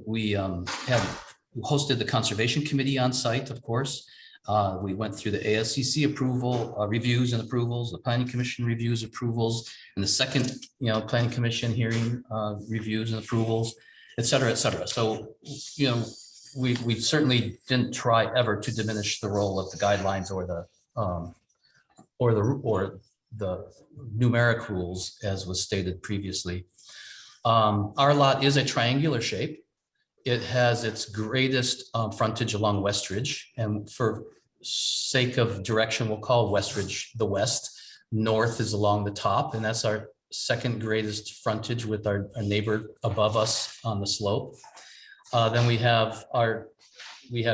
We have hosted the conservation committee on site, of course. We went through the ASCC approval reviews and approvals, the planning commission reviews, approvals, and the second planning commission hearing reviews and approvals, et cetera, et cetera. So we certainly didn't try ever to diminish the role of the guidelines or the numeric rules as was stated previously. Our lot is a triangular shape. It has its greatest frontage along Westridge, and for sake of direction, we'll call Westridge the west. North is along the top, and that's our second greatest frontage with our neighbor above us on the slope. Then we have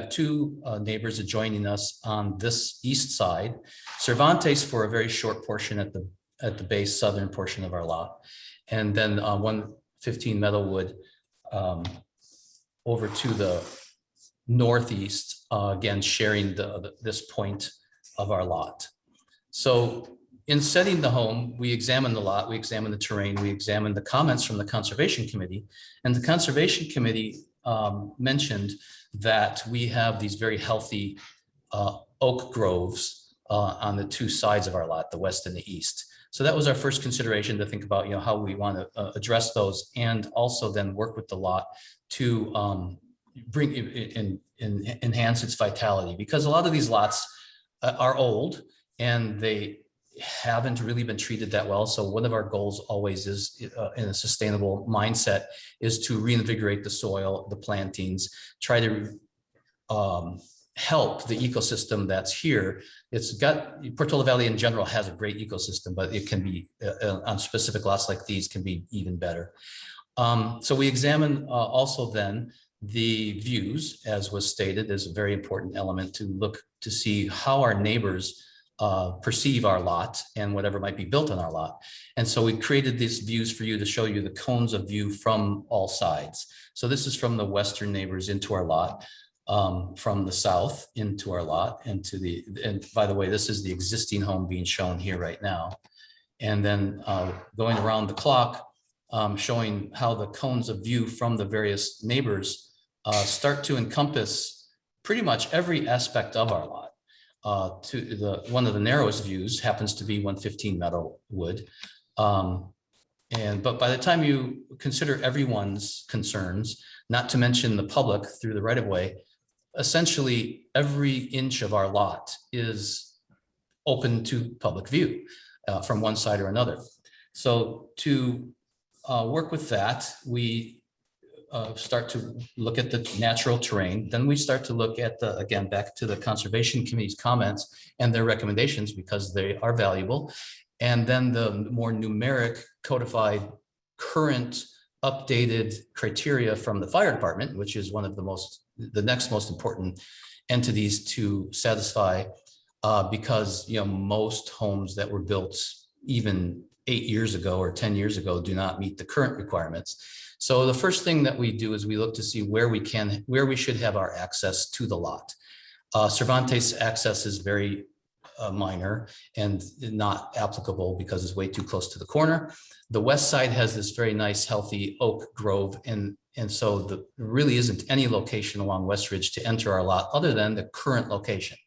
2 neighbors adjoining us on this east side. Cervantes for a very short portion at the base southern portion of our lot, and then 115 Meadowwood over to the northeast, again sharing this point of our lot. So in setting the home, we examined the lot, we examined the terrain, we examined the comments from the Conservation Committee, and the Conservation Committee mentioned that we have these very healthy oak groves on the 2 sides of our lot, the west and the east. So that was our first consideration, to think about how we want to address those, and also then work with the lot to enhance its vitality, because a lot of these lots are old and they haven't really been treated that well. So one of our goals always is in a sustainable mindset is to reinvigorate the soil, the plantings, try to help the ecosystem that's here. It's got, Portola Valley in general has a great ecosystem, but it can be on specific lots like these can be even better. So we examine also then the views, as was stated, is a very important element to look to see how our neighbors perceive our lot and whatever might be built on our lot. And so we created these views for you to show you the cones of view from all sides. So this is from the western neighbors into our lot, from the south into our lot, and to the, and by the way, this is the existing home being shown here right now. And then going around the clock, showing how the cones of view from the various neighbors start to encompass pretty much every aspect of our lot. To the one of the narrowest views happens to be 115 Meadowwood. But by the time you consider everyone's concerns, not to mention the public through the right of way, essentially every inch of our lot is open to public view from one side or another. So to work with that, we start to look at the natural terrain. Then we start to look at the, again, back to the Conservation Committee's comments and their recommendations, because they are valuable. And then the more numeric codified current updated criteria from the fire department, which is one of the next most important entities to satisfy, because, you know, most homes that were built even 8 years ago or 10 years ago do not meet the current requirements. So the first thing that we do is we look to see where we should have our access to the lot. Cervantes access is very minor and not applicable because it's way too close to the corner. The west side has this very nice, healthy oak grove, and so there really isn't any location along West Ridge to enter our lot other than the current location.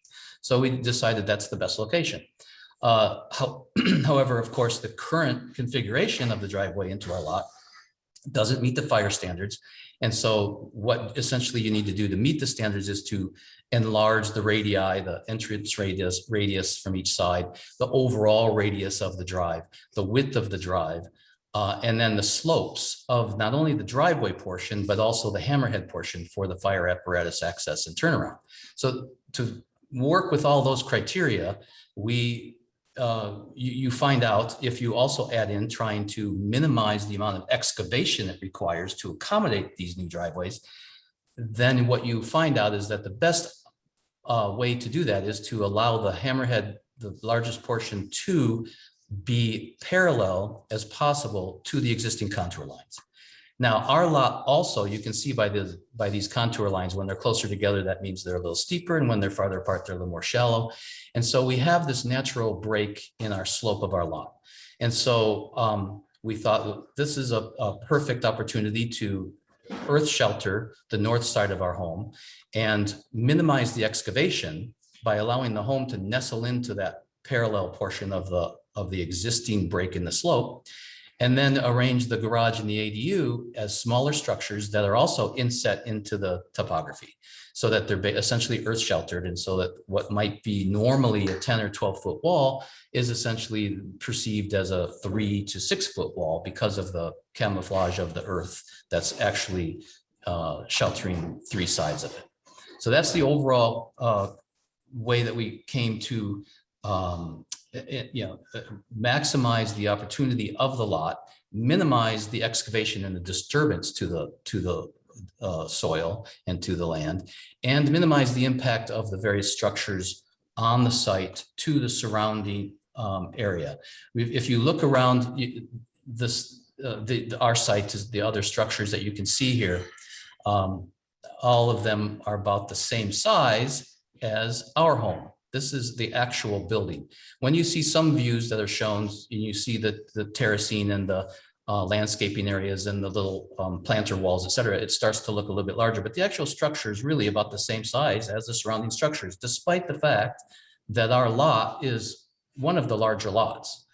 So we decided that's the best location. However, of course, the current configuration of the driveway into our lot doesn't meet the fire standards. And so what essentially you need to do to meet the standards is to enlarge the radii, the entrance radius from each side, the overall radius of the drive, the width of the drive, and then the slopes of not only the driveway portion, but also the hammerhead portion for the fire apparatus access and turnaround. So to work with all those criteria, you find out, if you also add in trying to minimize the amount of excavation it requires to accommodate these new driveways, then what you find out is that the best way to do that is to allow the hammerhead, the largest portion, to be parallel as possible to the existing contour lines. Now, our lot also, you can see by these contour lines, when they're closer together, that means they're a little steeper, and when they're farther apart, they're a little more shallow. And so we have this natural break in our slope of our lot. And so we thought this is a perfect opportunity to earth shelter the north side of our home and minimize the excavation by allowing the home to nestle into that parallel portion of the existing break in the slope, and then arrange the garage and the ADU as smaller structures that are also inset into the topography, so that they're essentially earth sheltered, and so that what might be normally a 10 or 12 foot wall is essentially perceived as a 3 to 6 foot wall because of the camouflage of the earth that's actually sheltering 3 sides of it. So that's the overall way that we came to maximize the opportunity of the lot, minimize the excavation and the disturbance to the soil and to the land, and minimize the impact of the various structures on the site to the surrounding area. If you look around our site, is the other structures that you can see here, all of them are about the same size as our home. This is the actual building. When you see some views that are shown, and you see the terracing and the landscaping areas and the little planter walls, et cetera, it starts to look a little bit larger, but the actual structure is really about the same size as the surrounding structures, despite the fact that our lot is one of the larger lots.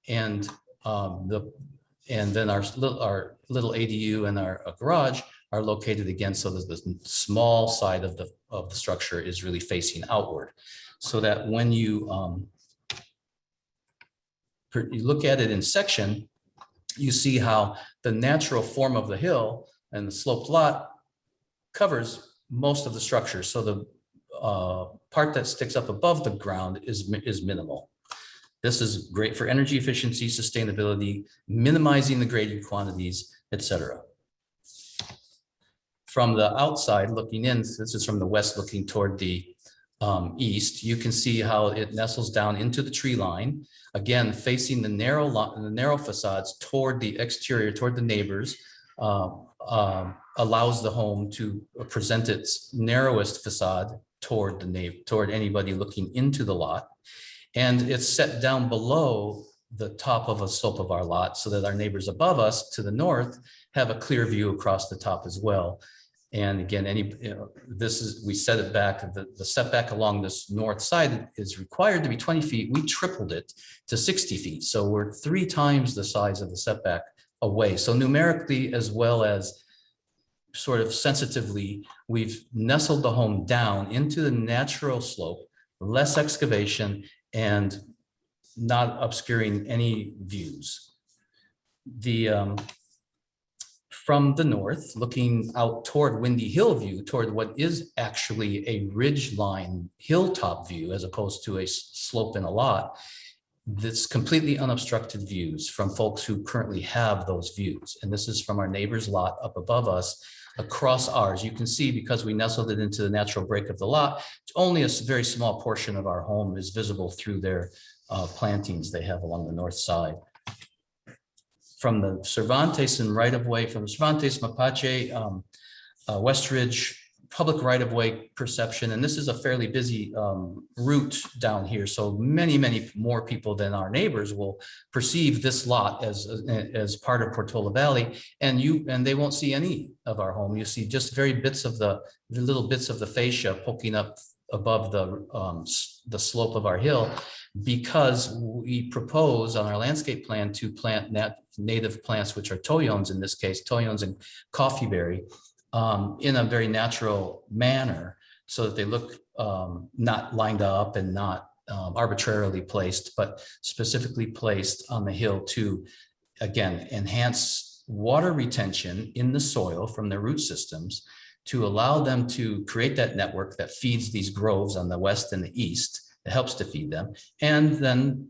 And then our little ADU and our garage are located again, so that the small side of the structure is really facing outward. So that when you look at it in section, you see how the natural form of the hill and the sloped lot covers most of the structure. So the part that sticks up above the ground is minimal. This is great for energy efficiency, sustainability, minimizing the grading quantities, etc. From the outside looking in, this is from the west looking toward the east, you can see how it nestles down into the tree line, again facing the narrow facades toward the exterior, toward the neighbors, allows the home to present its narrowest facade toward toward anybody looking into the lot. And it's set down below the top of a slope of our lot so that our neighbors above us to the north have a clear view across the top as well. And again, we set it back, the setback along this north side is required to be 20 feet. We tripled it to 60 feet. So we're 3 times the size of the setback away. So numerically, as well as sort of sensitively, we've nestled the home down into the natural slope, less excavation, and not obscuring any views. From the north, looking out toward Windy Hill view, toward what is actually a ridgeline hilltop view, as opposed to a slope in a lot, that's completely unobstructed views from folks who currently have those views. And this is from our neighbor's lot up above us, across ours. You can see, because we nestled it into the natural break of the lot, only a very small portion of our home is visible through their plantings they have along the north side. From the Cervantes and right-of-way, from the Cervantes, Mapache, Westridge, public right-of-way perception, and this is a fairly busy route down here, so many more people than our neighbors will perceive this lot as part of Portola Valley, and they won't see any of our home. You see just very bits of the little bits of the fascia poking up above the slope of our hill, because we propose on our landscape plan to plant native plants, which are toyones in this case, toyones and coffeeberry, in a very natural manner, so that they look not lined up and not arbitrarily placed, but specifically placed on the hill to, again, enhance water retention in the soil from their root systems, to allow them to create that network that feeds these groves on the west and the east, that helps to feed them, and then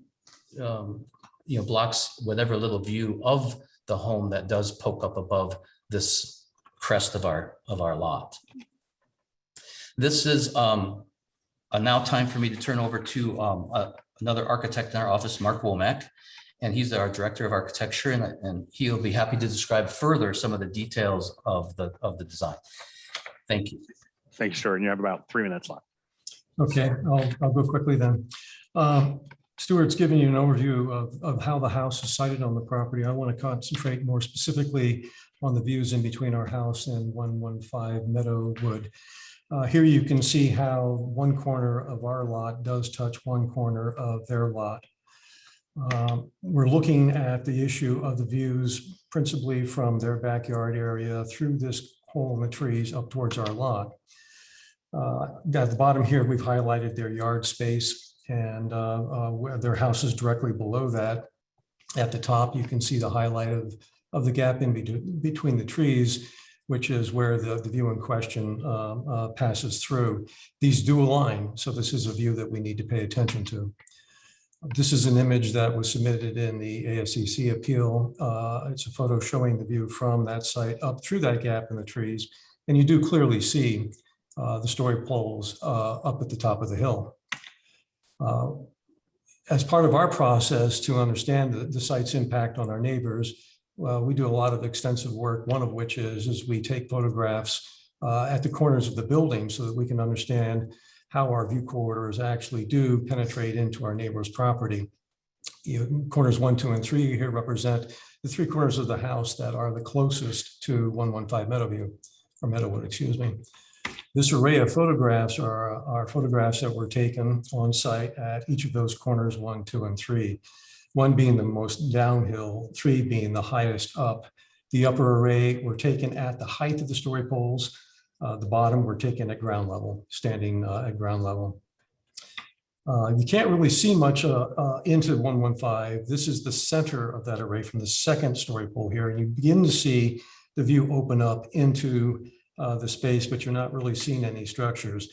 blocks whatever little view of the home that does poke up above this crest of our lot. This is now time for me to turn over to another architect in our office, Mark Womack, and he's our director of architecture, and he'll be happy to describe further some of the details of the design. Thank you. Thanks, Stuart. And you have about 3 minutes left. Okay, I'll go quickly then. Stuart's given you an overview of how the house is sited on the property. I want to concentrate more specifically on the views in between our house and 115 Meadowwood. Here you can see how one corner of our lot does touch one corner of their lot. We're looking at the issue of the views principally from their backyard area through this hole in the trees up towards our lot. At the bottom here, we've highlighted their yard space, and their house is directly below that. At the top, you can see the highlight of the gap in between the trees, which is where the view in question passes through. These do align, so this is a view that we need to pay attention to. This is an image that was submitted in the AFCC appeal. It's a photo showing the view from that site up through that gap in the trees, and you do clearly see the story poles up at the top of the hill. As part of our process to understand the site's impact on our neighbors, we do a lot of extensive work, one of which is we take photographs at the corners of the building so that we can understand how our view corridors actually do penetrate into our neighbor's property. Corners 1, 2, and 3 here represent the 3 corners of the house that are the closest to 115 Meadowwood, excuse me. This array of photographs are photographs that were taken on site at each of those corners 1, 2, and 3. 1 being the most downhill, 3 being the highest up. The upper array were taken at the height of the story poles. The bottom were taken at ground level, standing at ground level. You can't really see much into 115. This is the center of that array from the second story pole here. And you begin to see the view open up into the space, but you're not really seeing any structures.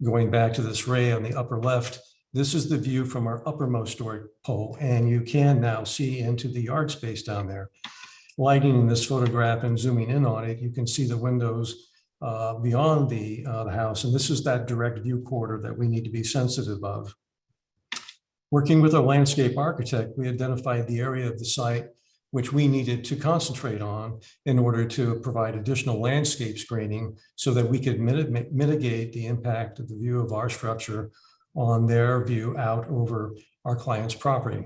Going back to this ray on the upper left, this is the view from our uppermost story pole. And you can now see into the yard space down there. Lighting this photograph and zooming in on it, you can see the windows beyond the house. And this is that direct view corridor that we need to be sensitive of. Working with our landscape architect, we identified the area of the site which we needed to concentrate on in order to provide additional landscape screening so that we could mitigate the impact of the view of our structure on their view out over our client's property.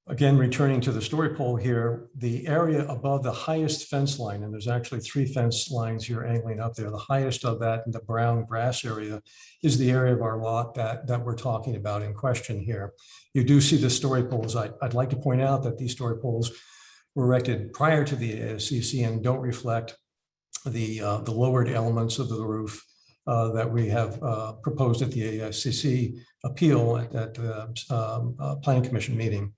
Again, returning to the story pole here, the area above the highest fence line, and there's actually 3 fence lines here angling up there. The highest of that in the brown grass area is the area of our lot that we're talking about in question here. You do see the story poles. I'd like to point out that these story poles were erected prior to the ASCC and don't reflect the lowered elements of the roof that we have proposed at the ASCC appeal at that Planning Commission meeting.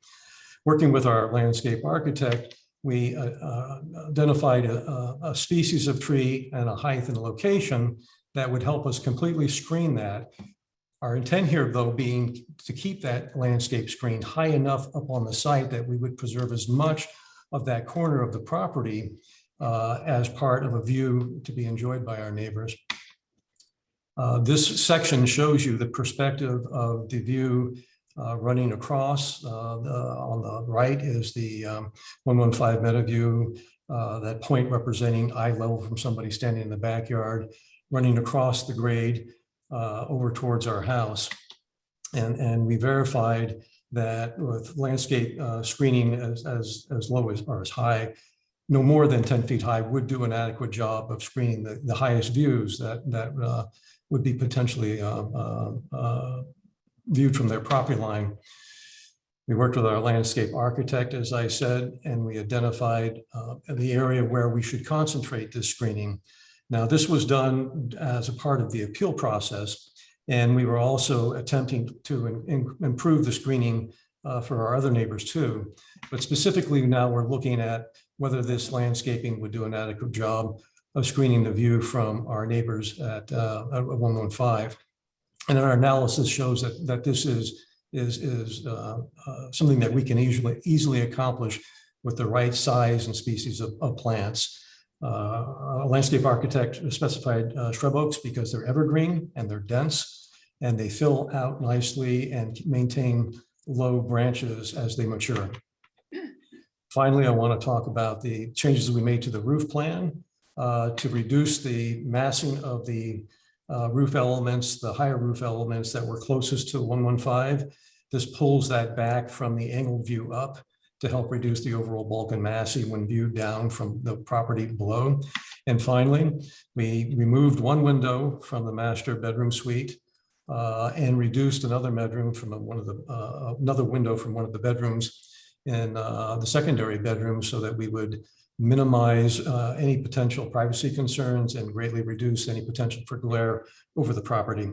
Working with our landscape architect, we identified a species of tree and a height and a location that would help us completely screen that. Our intent here, though, being to keep that landscape screen high enough up on the site that we would preserve as much of that corner of the property as part of a view to be enjoyed by our neighbors. This section shows you the perspective of the view running across. On the right is the 115 meta view, that point representing eye level from somebody standing in the backyard, running across the grade over towards our house. And we verified that with landscape screening as low as or as high, no more than 10 feet high, would do an adequate job of screening the highest views that would be potentially viewed from their property line. We worked with our landscape architect, as I said, and we identified the area where we should concentrate this screening. Now, this was done as a part of the appeal process, and we were also attempting to improve the screening for our other neighbors too. But specifically now we're looking at whether this landscaping would do an adequate job of screening the view from our neighbors at 115. And our analysis shows that this is something that we can easily accomplish with the right size and species of plants. A landscape architect specified shrub oaks because they're evergreen and they're dense and they fill out nicely and maintain low branches as they mature. Finally, I want to talk about the changes we made to the roof plan to reduce the massing of the roof elements, the higher roof elements that were closest to 115. This pulls that back from the angled view up to help reduce the overall bulk and massing when viewed down from the property below. And finally, we removed one window from the master bedroom suite and reduced another bedroom from another window from one of the bedrooms in the secondary bedroom so that we would minimize any potential privacy concerns and greatly reduce any potential for glare over the property.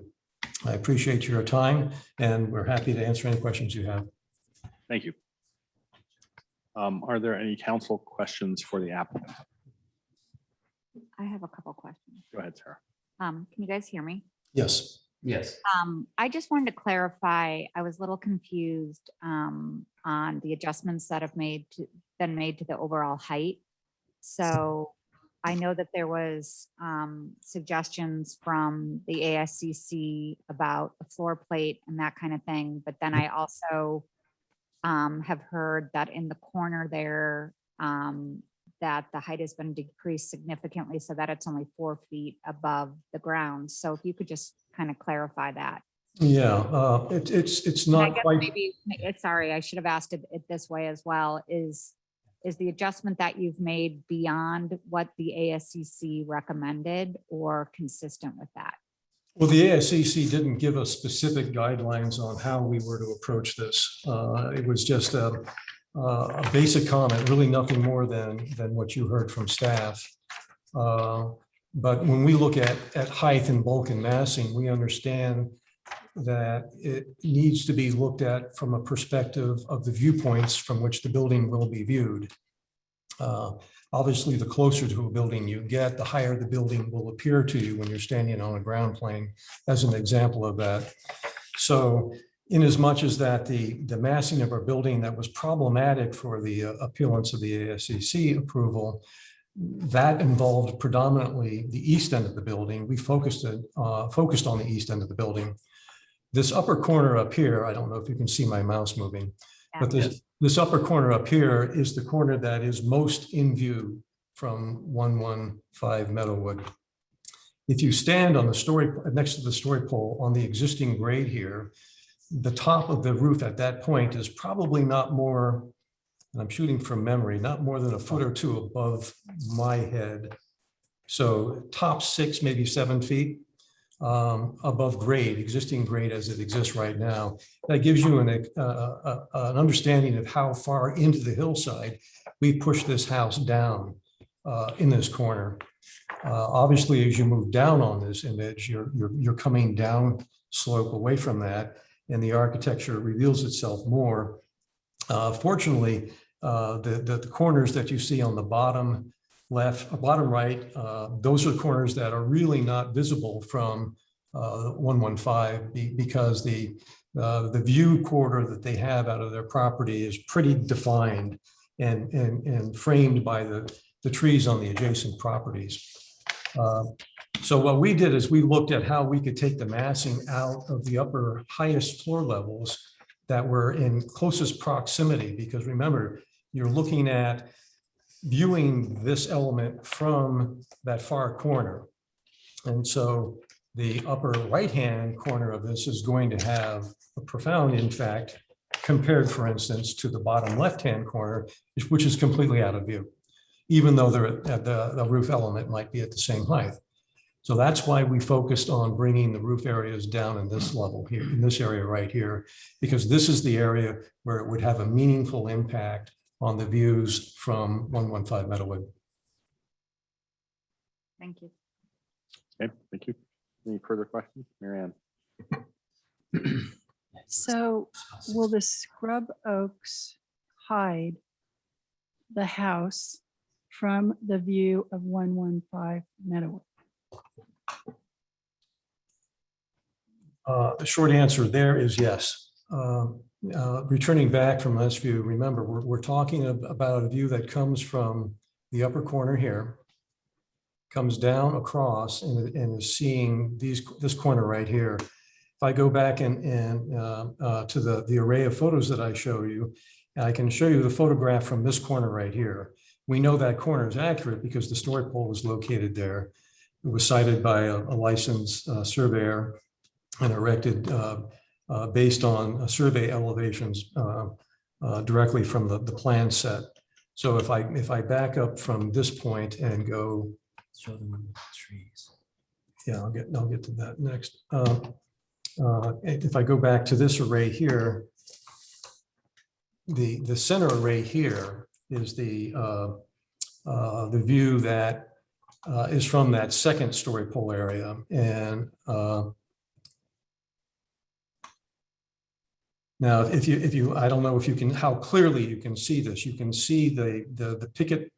I appreciate your time and we're happy to answer any questions you have. Thank you. Are there any council questions for the applicant? I have a couple questions. Go ahead, Sarah. Can you guys hear me? Yes. Yes. I just wanted to clarify, I was a little confused on the adjustments that have been made to the overall height. So I know that there was suggestions from the ASCC about a floor plate and that kind of thing. But then I also have heard that in the corner there, that the height has been decreased significantly so that it's only 4 feet above the ground. So if you could just kind of clarify that. Yeah, it's And I not guess quite. maybe, sorry, I should have asked it this way as well. Is the adjustment that you've made beyond what the ASCC recommended or consistent with that? Well, the ASCC didn't give us specific guidelines on how we were to approach this. It was just a basic comment, really nothing more than what you heard from staff. But when we look at height and bulk and massing, we understand that it needs to be looked at from a perspective of the viewpoints from which the building will be viewed. Obviously, the closer to a building you get, the higher the building will appear to you when you're standing on a ground plane, as an example of that. So in as much as that the massing of our building that was problematic for the appearance of the ASCC approval, that involved predominantly the east end of the building. We focused on the east end of the building. This upper corner up here, I don't know if you can see my mouse moving, but this upper corner up here is the corner that is most in view from 115 Meadowwood. If you stand on the story next to the story pole on the existing grade here, the top of the roof at that point is probably not more, and I'm shooting from memory, not more than a foot or two above my head. So top 6, maybe 7 feet above grade, existing grade as it exists right now. That gives you an understanding of how far into the hillside we push this house down in this corner. Obviously, as you move down on this image, you're coming down slope away from that, and the architecture reveals itself more. Fortunately, the corners that you see on the bottom left, bottom right, those are corners that are really not visible from 115 because the view corridor that they have out of their property is pretty defined and framed by the trees on the adjacent properties. So what we did is we looked at how we could take the massing out of the upper highest floor levels that were in closest proximity, because remember, you're looking at viewing this element from that far corner. And so the upper right-hand corner of this is going to have a profound impact compared, for instance, to the bottom left-hand corner, which is completely out of view, even though the roof element might be at the same height. So that's why we focused on bringing the roof areas down in this level here, in this area right here, because this is the area where it would have a meaningful impact on the views from 115 Meadowwood. Thank you. Okay, thank you. Any further questions, Mary Ann? So will the scrub oaks hide the house from the view of 115 Meadowwood? The short answer there is yes. Returning back from this view, remember, we're talking about a view that comes from the upper corner here, comes down across and is seeing this corner right here. If I go back and to the array of photos that I show you, I can show you the photograph from this corner right here. We know that corner is accurate because the story pole is located there. It was cited by a licensed surveyor and erected based on survey elevations directly from the plan set. So if I back up from this point and go, show them the trees. Yeah, I'll get to that next. If I go back to this array here, the center array here is the view that is from that second story pole area, and now, if you, I don't know if you can, how clearly you can see this. You can see the picket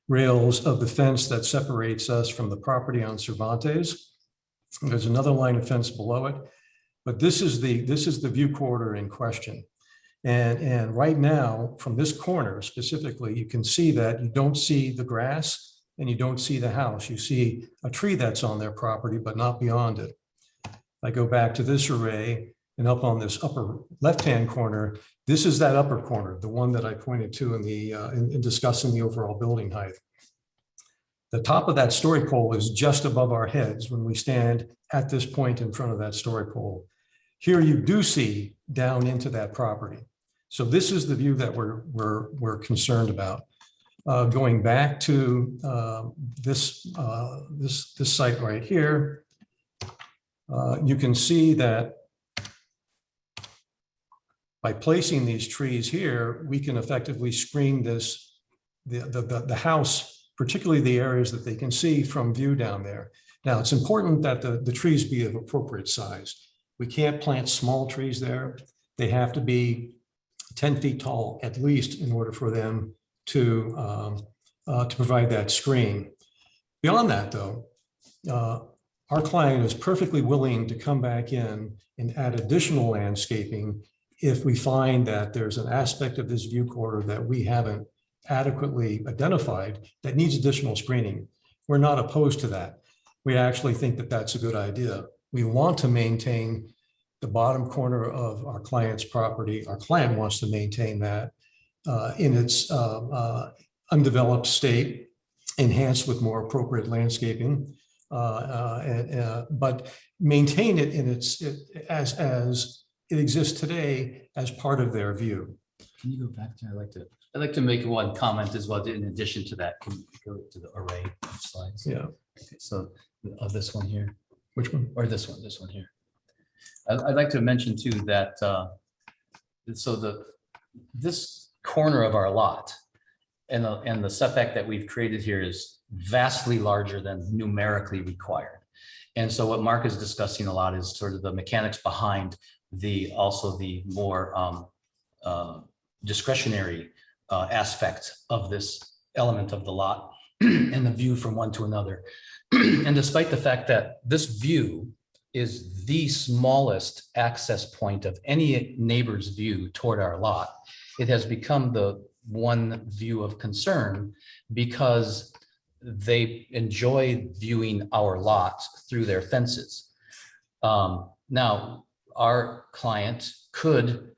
rails of the fence that separates us from the property on Cervantes. There's another line of fence below it, but this is the view corridor in question. And right now, from this corner specifically, you can see that you don't see the grass and you don't see the house. You see a tree that's on their property, but not beyond it. I go back to this array. And up on this upper left-hand corner, this is that upper corner, the one that I pointed to in discussing the overall building height. The top of that story pole is just above our heads when we stand at this point in front of that story pole. Here you do see down into that property. So this is the view that we're concerned about. Going back to this site right here, you can see that By placing these trees here, we can effectively screen this, the house, particularly the areas that they can see from view down there. Now, it's important that the trees be of appropriate size. We can't plant small trees there. They have to be 10 feet tall at least in order for them to provide that screen. Beyond that, though, our client is perfectly willing to come back in and add additional landscaping if we find that there's an aspect of this view corridor that we haven't adequately identified that needs additional screening. We're not opposed to that. We actually think that that's a good idea. We want to maintain the bottom corner of our client's property. Our client wants to maintain that in its undeveloped state, enhanced with more appropriate landscaping, but maintain it in its as it exists today as part of their view. Can you go back to, I'd like to make one comment as well, in addition to that. Can you go to the array of slides? Yeah. Okay, so this one here. Which one? Or this one here. I'd like to mention too that this corner of our lot and the setback that we've created here is vastly larger than numerically required. And so what Mark is discussing a lot is sort of the mechanics behind also the more discretionary aspect of this element of the lot and the view from one to another. And despite the fact that this view is the smallest access point of any neighbor's view toward our lot, it has become the one view of concern because they enjoy viewing our lot through their fences. Now, our client could,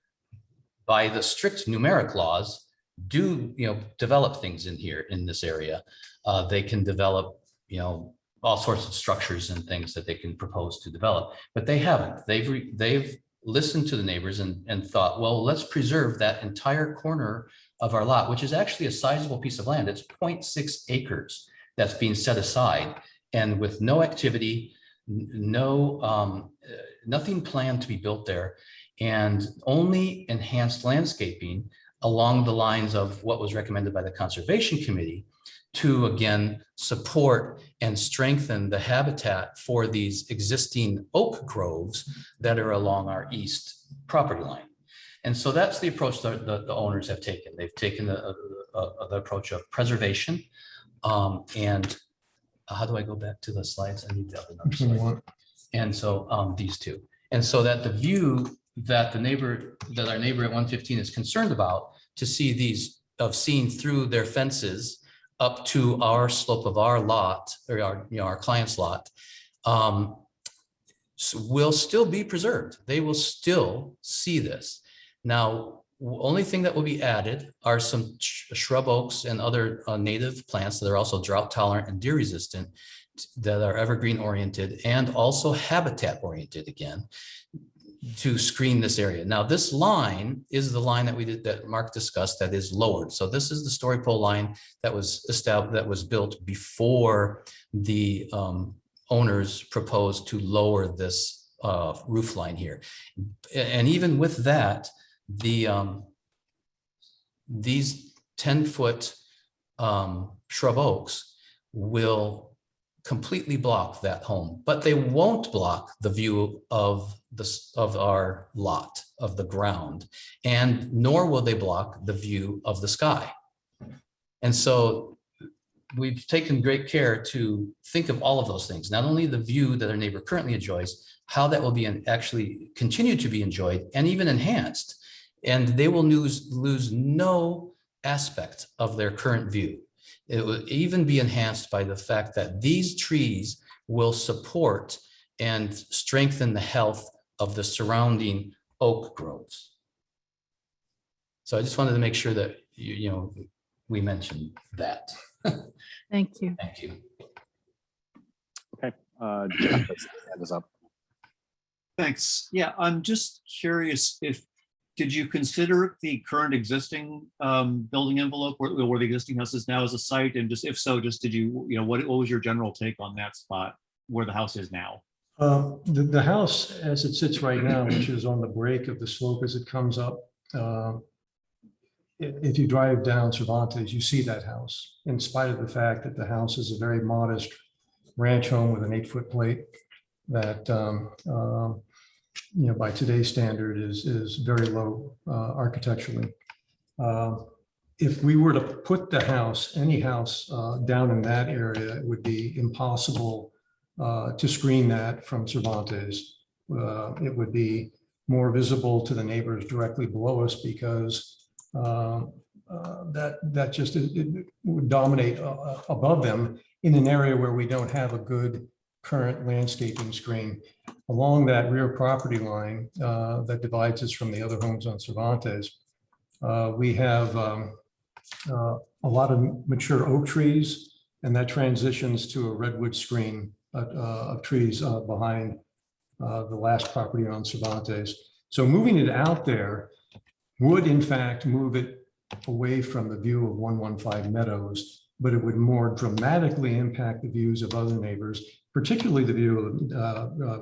by the strict numeric laws, develop things in here in this area. They can develop, all sorts of structures and things that they can propose to develop, but they haven't. They've listened to the neighbors and thought, well, let's preserve that entire corner of our lot, which is actually a sizable piece of land. It's 0.6 acres that's being set aside, and with no activity, nothing planned to be built there, and only enhanced landscaping along the lines of what was recommended by the Conservation Committee to, again, support and strengthen the habitat for these existing oak groves that are along our east property line. And so that's the approach that the owners have taken. They've taken the approach of preservation. And how do I go back to the slides? I need the other slide. And so these two. And so that the view that our neighbor at 115 is concerned about, to see seeing through their fences up to our slope of our lot, or our client's lot, will still be preserved. They will still see this. Now, only thing that will be added are some shrub oaks and other native plants that are also drought tolerant and deer resistant, that are evergreen oriented and also habitat oriented again, to screen this area. Now, this line is the line that Mark discussed that is lowered. So this is the story pole line that was established, that was built before the owners proposed to lower this roof line here. And even with that, these 10-foot shrub oaks will completely block that home, but they won't block the view of our lot, of the ground, and nor will they block the view of the sky. And so we've taken great care to think of all of those things, not only the view that our neighbor currently enjoys, how that will be actually continue to be enjoyed and even enhanced, and they will lose no aspect of their current view. It will even be enhanced by the fact that these trees will support and strengthen the health of the surrounding oak groves. So I just wanted to make sure that we mentioned that. Thank you. Thank you. Okay, Jeff, his hand is up. Thanks. Yeah, I'm just curious did you consider the current existing building envelope where the existing house is now as a site? And just, if so, just did what was your general take on that spot where the house is now? The house as it sits right now, which is on the break of the slope as it comes up, if you drive down Cervantes, you see that house, in spite of the fact that the house is a very modest ranch home with an 8-foot plate that, by today's standard is very low architecturally. If we were to put the house, any house down in that area, it would be impossible to screen that from Cervantes. It would be more visible to the neighbors directly below us because that just it would dominate above them in an area where we don't have a good current landscaping screen. Along that rear property line that divides us from the other homes on Cervantes, we have a lot of mature oak trees, and that transitions to a redwood screen of trees behind the last property on Cervantes. So moving it out there would in fact move it away from the view of 115 Meadows, but it would more dramatically impact the views of other neighbors, particularly the view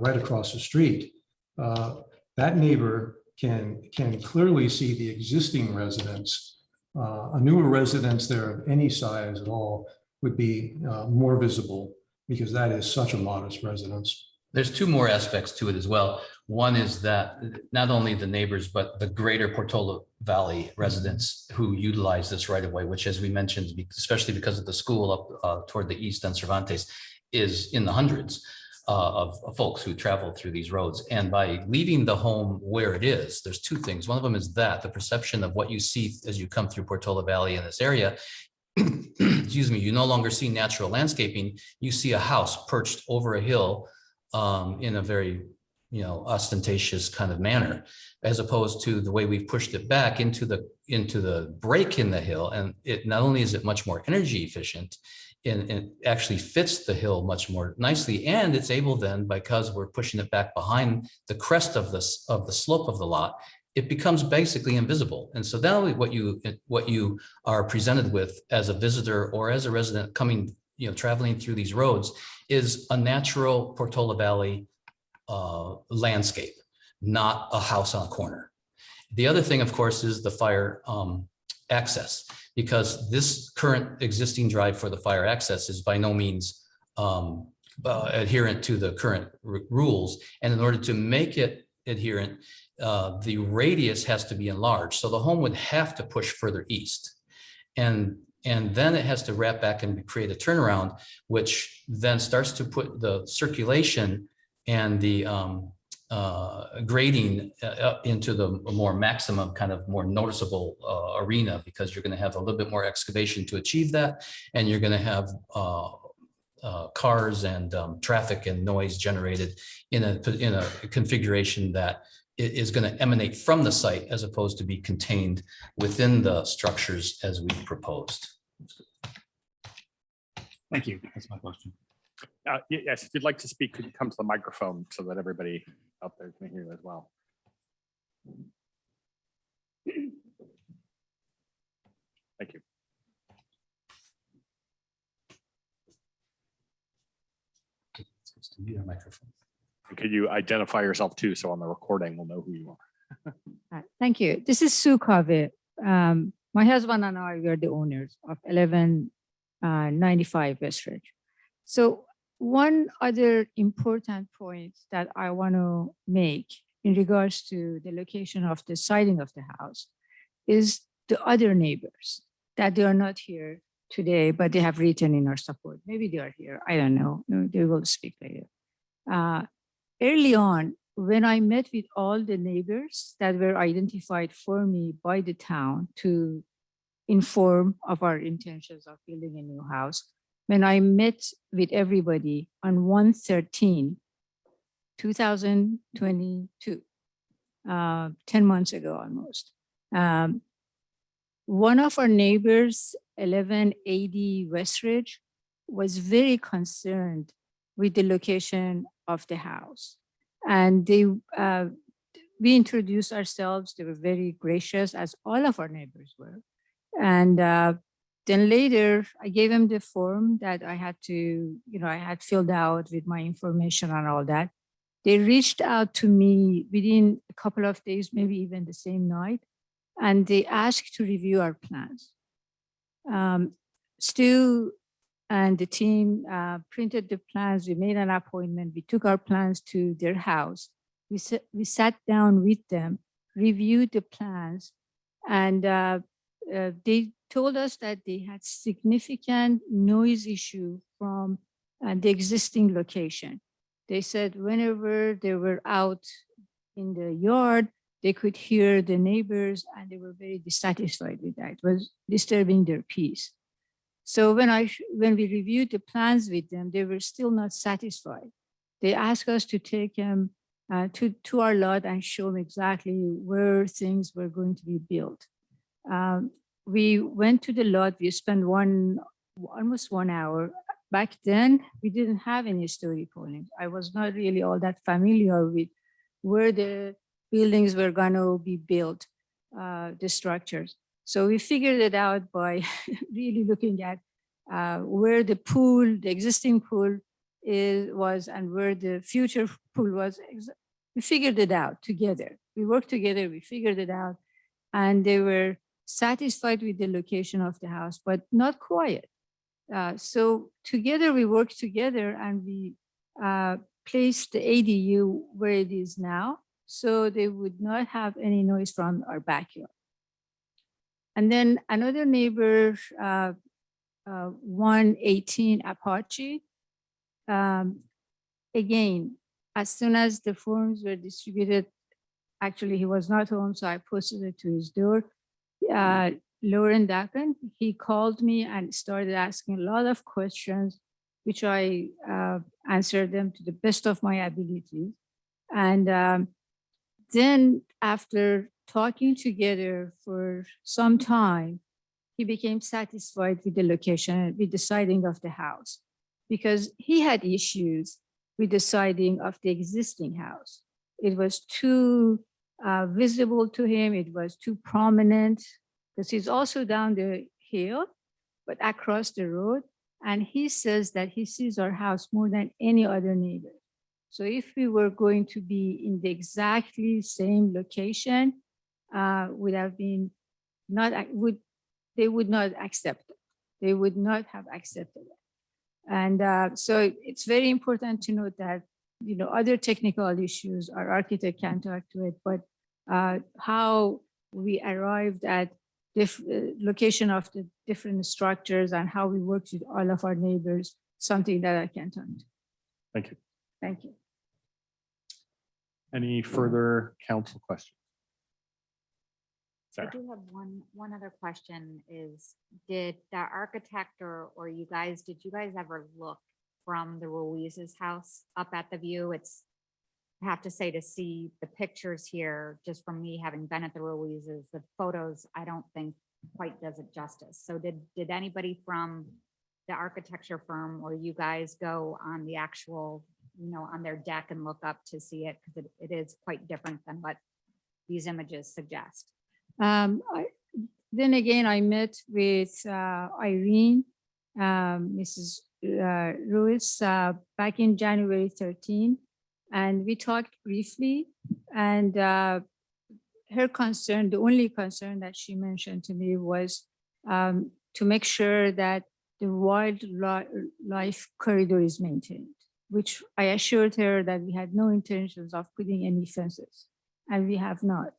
right across the street. That neighbor can clearly see the existing residence. A newer residence there of any size at all would be more visible because that is such a modest residence. There's two more aspects to it as well. One is that not only the neighbors, but the greater Portola Valley residents who utilize this right of way, which, as we mentioned, especially because of the school up toward the east on Cervantes, is in the hundreds of folks who travel through these roads. And by leaving the home where it is, there's two things. One of them is that the perception of what you see as you come through Portola Valley in this area, excuse me, you no longer see natural landscaping. You see a house perched over a hill in a very, ostentatious kind of manner, as opposed to the way we've pushed it back into the break in the hill. And it not only is it much more energy efficient, and it actually fits the hill much more nicely, and it's able then, because we're pushing it back behind the crest of the slope of the lot, it becomes basically invisible. And so not only what you are presented with as a visitor or as a resident coming, traveling through these roads, is a natural Portola Valley landscape, not a house on a corner. The other thing, of course, is the fire access, because this current existing drive for the fire access is by no means adherent to the current rules. And in order to make it adherent, the radius has to be enlarged. So the home would have to push further east. And then it has to wrap back and create a turnaround, which then starts to put the circulation and the grading up into the more maximum, kind of more noticeable arena, because you're going to have a little bit more excavation to achieve that. And you're going to have cars and traffic and noise generated in a configuration that is going to emanate from the site as opposed to be contained within the structures as we've proposed. Thank you. That's my question. Yes, if you'd like to speak, could you come to the microphone so that everybody out there can hear you as well? Thank you. Microphone. Could you identify yourself too, so on the recording we'll know who you are? Thank you. This is Sue Covey. My husband and I were the owners of 1195 Westridge. So one other important point that I want to make in regards to the location of the siding of the house is the other neighbors that they are not here today, but they have written in our support. Maybe they are here. I don't know. They will speak later. Early on, when I met with all the neighbors that were identified for me by the town to inform of our intentions of building a new house, when I met with everybody on 1/13/2022, 10 months ago almost, one of our neighbors, 1180 Westridge, was very concerned with the location of the house. And we introduced ourselves. They were very gracious, as all of our neighbors were. And then later, I gave them the form that I had to, I had filled out with my information and all that. They reached out to me within a couple of days, maybe even the same night, and they asked to review our plans. Stu and the team printed the plans. We made an appointment. We took our plans to their house. We sat down with them, reviewed the plans, and they told us that they had significant noise issue from the existing location. They said whenever they were out in the yard, they could hear the neighbors, and they were very dissatisfied with that. It was disturbing their peace. So when we reviewed the plans with them, they were still not satisfied. They asked us to take them to our lot and show them exactly where things were going to be built. We went to the lot. We spent almost 1 hour. Back then, we didn't have any story polling. I was not really all that familiar with where the buildings were going to be built, the structures. So we figured it out by really looking at where the pool, the existing pool was, and where the future pool was. We figured it out together. We worked together, we figured it out, and they were satisfied with the location of the house, but not quiet. So together we worked together, and we placed the ADU where it is now, so they would not have any noise from our backyard. And then another neighbor, 118 Apache, again, as soon as the forms were distributed, actually he was not home, so I posted it to his door. Lauren Dacken, he called me and started asking a lot of questions, which I answered them to the best of my ability. And then after talking together for some time, he became satisfied with the location, with the siding of the house, because he had issues with the siding of the existing house. It was too visible to him. It was too prominent, because he's also down the hill, but across the road. And he says that he sees our house more than any other neighbor. So if we were going to be in the exactly same location, would have been they would not accept it. They would not have accepted it. And so it's very important to note that, other technical issues, our architect can talk to it, but how we arrived at location of the different structures and how we worked with all of our neighbors, something that I can talk to. Thank you. Thank you. Any further council questions? I Sarah. do have one other question is, did the architect or you guys, did you guys ever look from the Ruiz's house up at the view? I have to say, to see the pictures here, just from me having been at the Ruiz's, the photos, I don't think quite does it justice. So did anybody from the architecture firm or you guys go on the actual, on their deck and look up to see it? Because it is quite different than what these images suggest. Then again, I met with Irene, Mrs. Ruiz, back in January 13, and we talked briefly. And her concern, the only concern that she mentioned to me was to make sure that the wildlife corridor is maintained, which I assured her that we had no intentions of putting any fences, and we have not.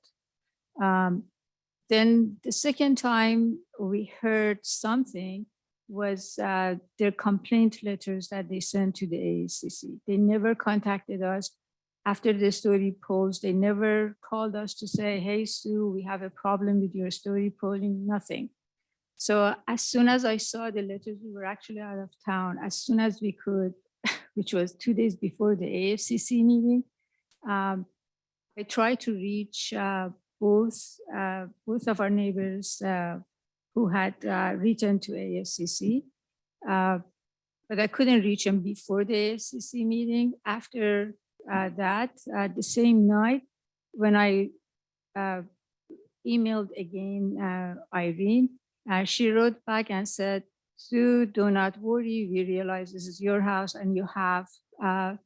Then the second time we heard something was their complaint letters that they sent to the AACC. They never contacted us after the story polls. They never called us to say, hey, Sue, we have a problem with your story polling, nothing. So as soon as I saw the letters, we were actually out of town. As soon as we could, which was 2 days before the AFCC meeting, I tried to reach both of our neighbors who had written to AFCC, but I couldn't reach them before the AFCC meeting. After that, the same night, when I emailed again Irene, she wrote back and said, Sue, do not worry. We realize this is your house and you have all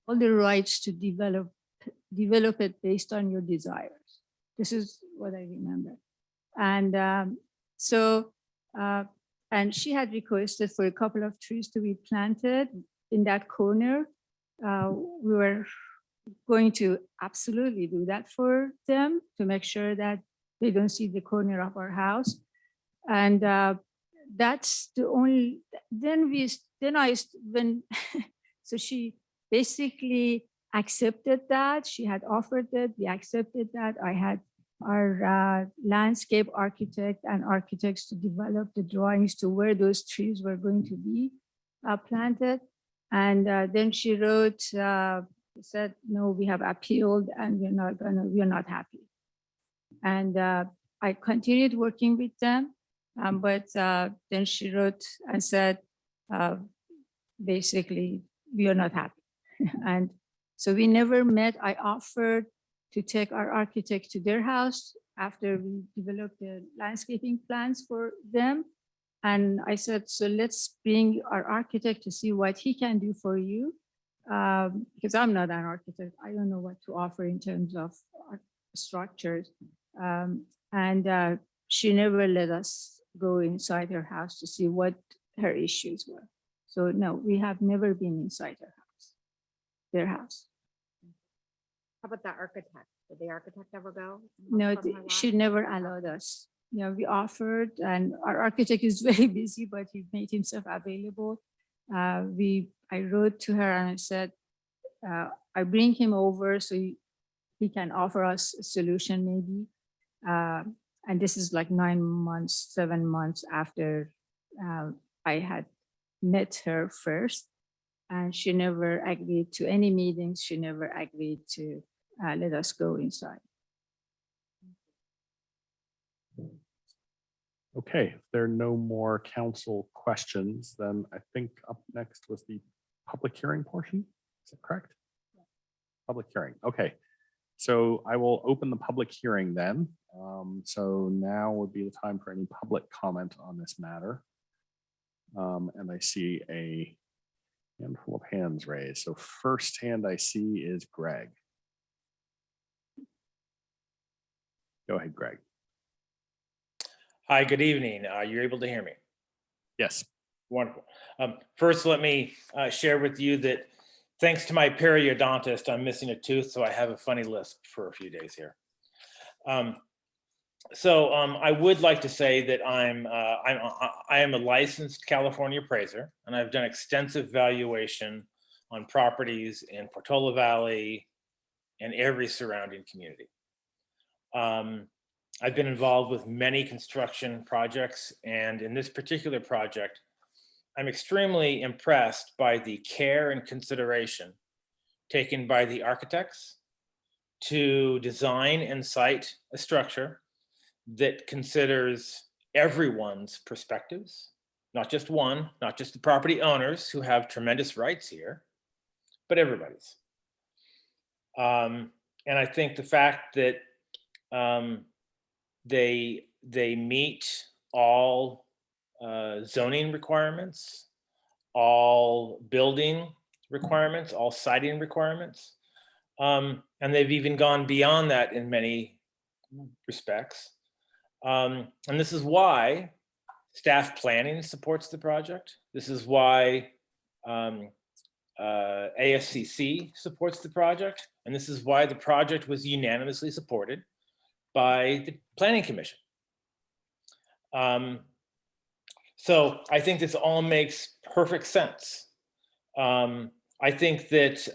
the rights to develop it based on your desires. This is what I remember. And and she had requested for a couple of trees to be planted in that corner. We were going to absolutely do that for them to make sure that they don't see the corner of our house. And that's the only, so she basically accepted that. She had offered it, we accepted that. I had our landscape architect and architects to develop the drawings to where those trees were going to be planted. And then she wrote, said, no, we have appealed and we're not happy. And I continued working with them, but then she wrote and said, basically, we are not happy. And so we never met. I offered to take our architect to their house after we developed the landscaping plans for them. And I said, so let's bring our architect to see what he can do for you. Because I'm not an architect. I don't know what to offer in terms of structures. And she never let us go inside her house to see what her issues were. So no, we have never been inside her house, their house. How about the architect? Did the architect ever go? No, she never allowed us. You know, we offered, and our architect is very busy, but he made himself available. I wrote to her and I said, I bring him over so he can offer us a solution maybe. And this is like 9 months, 7 months after I had met her first. And she never agreed to any meetings. She never agreed to let us go inside. Okay, if there are no more council questions, then I think up next was the public hearing portion. Is that correct? Yeah. Public hearing. Okay, so I will open the public hearing then. So now would be the time for any public comment on this matter. And I see a handful of hands raised. So first hand I see is Greg. Go ahead, Greg. Hi, good evening. You're able to hear me? Yes. Wonderful. First, let me share with you that thanks to my periodontist, I'm missing a tooth, so I have a funny lisp for a few days here. I would like to say that I am a licensed California appraiser, and I've done extensive valuation on properties in Portola Valley and every surrounding community. I've been involved with many construction projects, and in this particular project, I'm extremely impressed by the care and consideration taken by the architects to design and site a structure that considers everyone's perspectives, not just one, not just the property owners who have tremendous rights here, but everybody's. And I think the fact that they meet all zoning requirements, all building requirements, all siding requirements, and they've even gone beyond that in many respects. And this is why staff planning supports the project. This is why ASCC supports the project. And this is why the project was unanimously supported by the Planning Commission. So I think this all makes perfect sense. I think that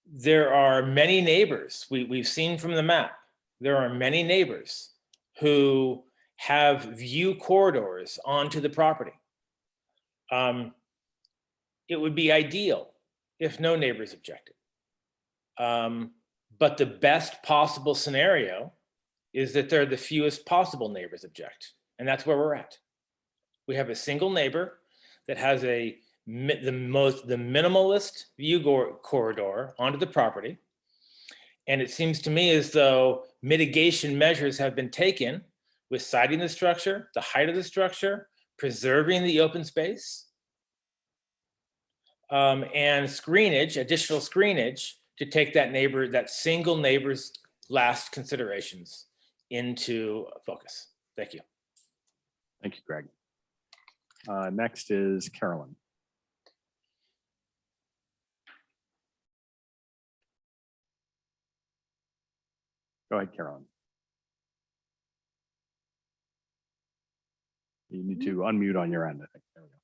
there are many neighbors, we've seen from the map, there are many neighbors who have view corridors onto the property. It would be ideal if no neighbors objected. But the best possible scenario is that there are the fewest possible neighbors object. And that's where we're at. We have a single neighbor that has the minimalist view corridor onto the property. And it seems to me as though mitigation measures have been taken with siding the structure, the height of the structure, preserving the open space, and screenage, additional screenage to take that neighbor, that single neighbor's last considerations into focus. Thank you. Thank you, Greg. Next is Carolyn. Go ahead, Carolyn. You need to unmute on your end, I think. There we go.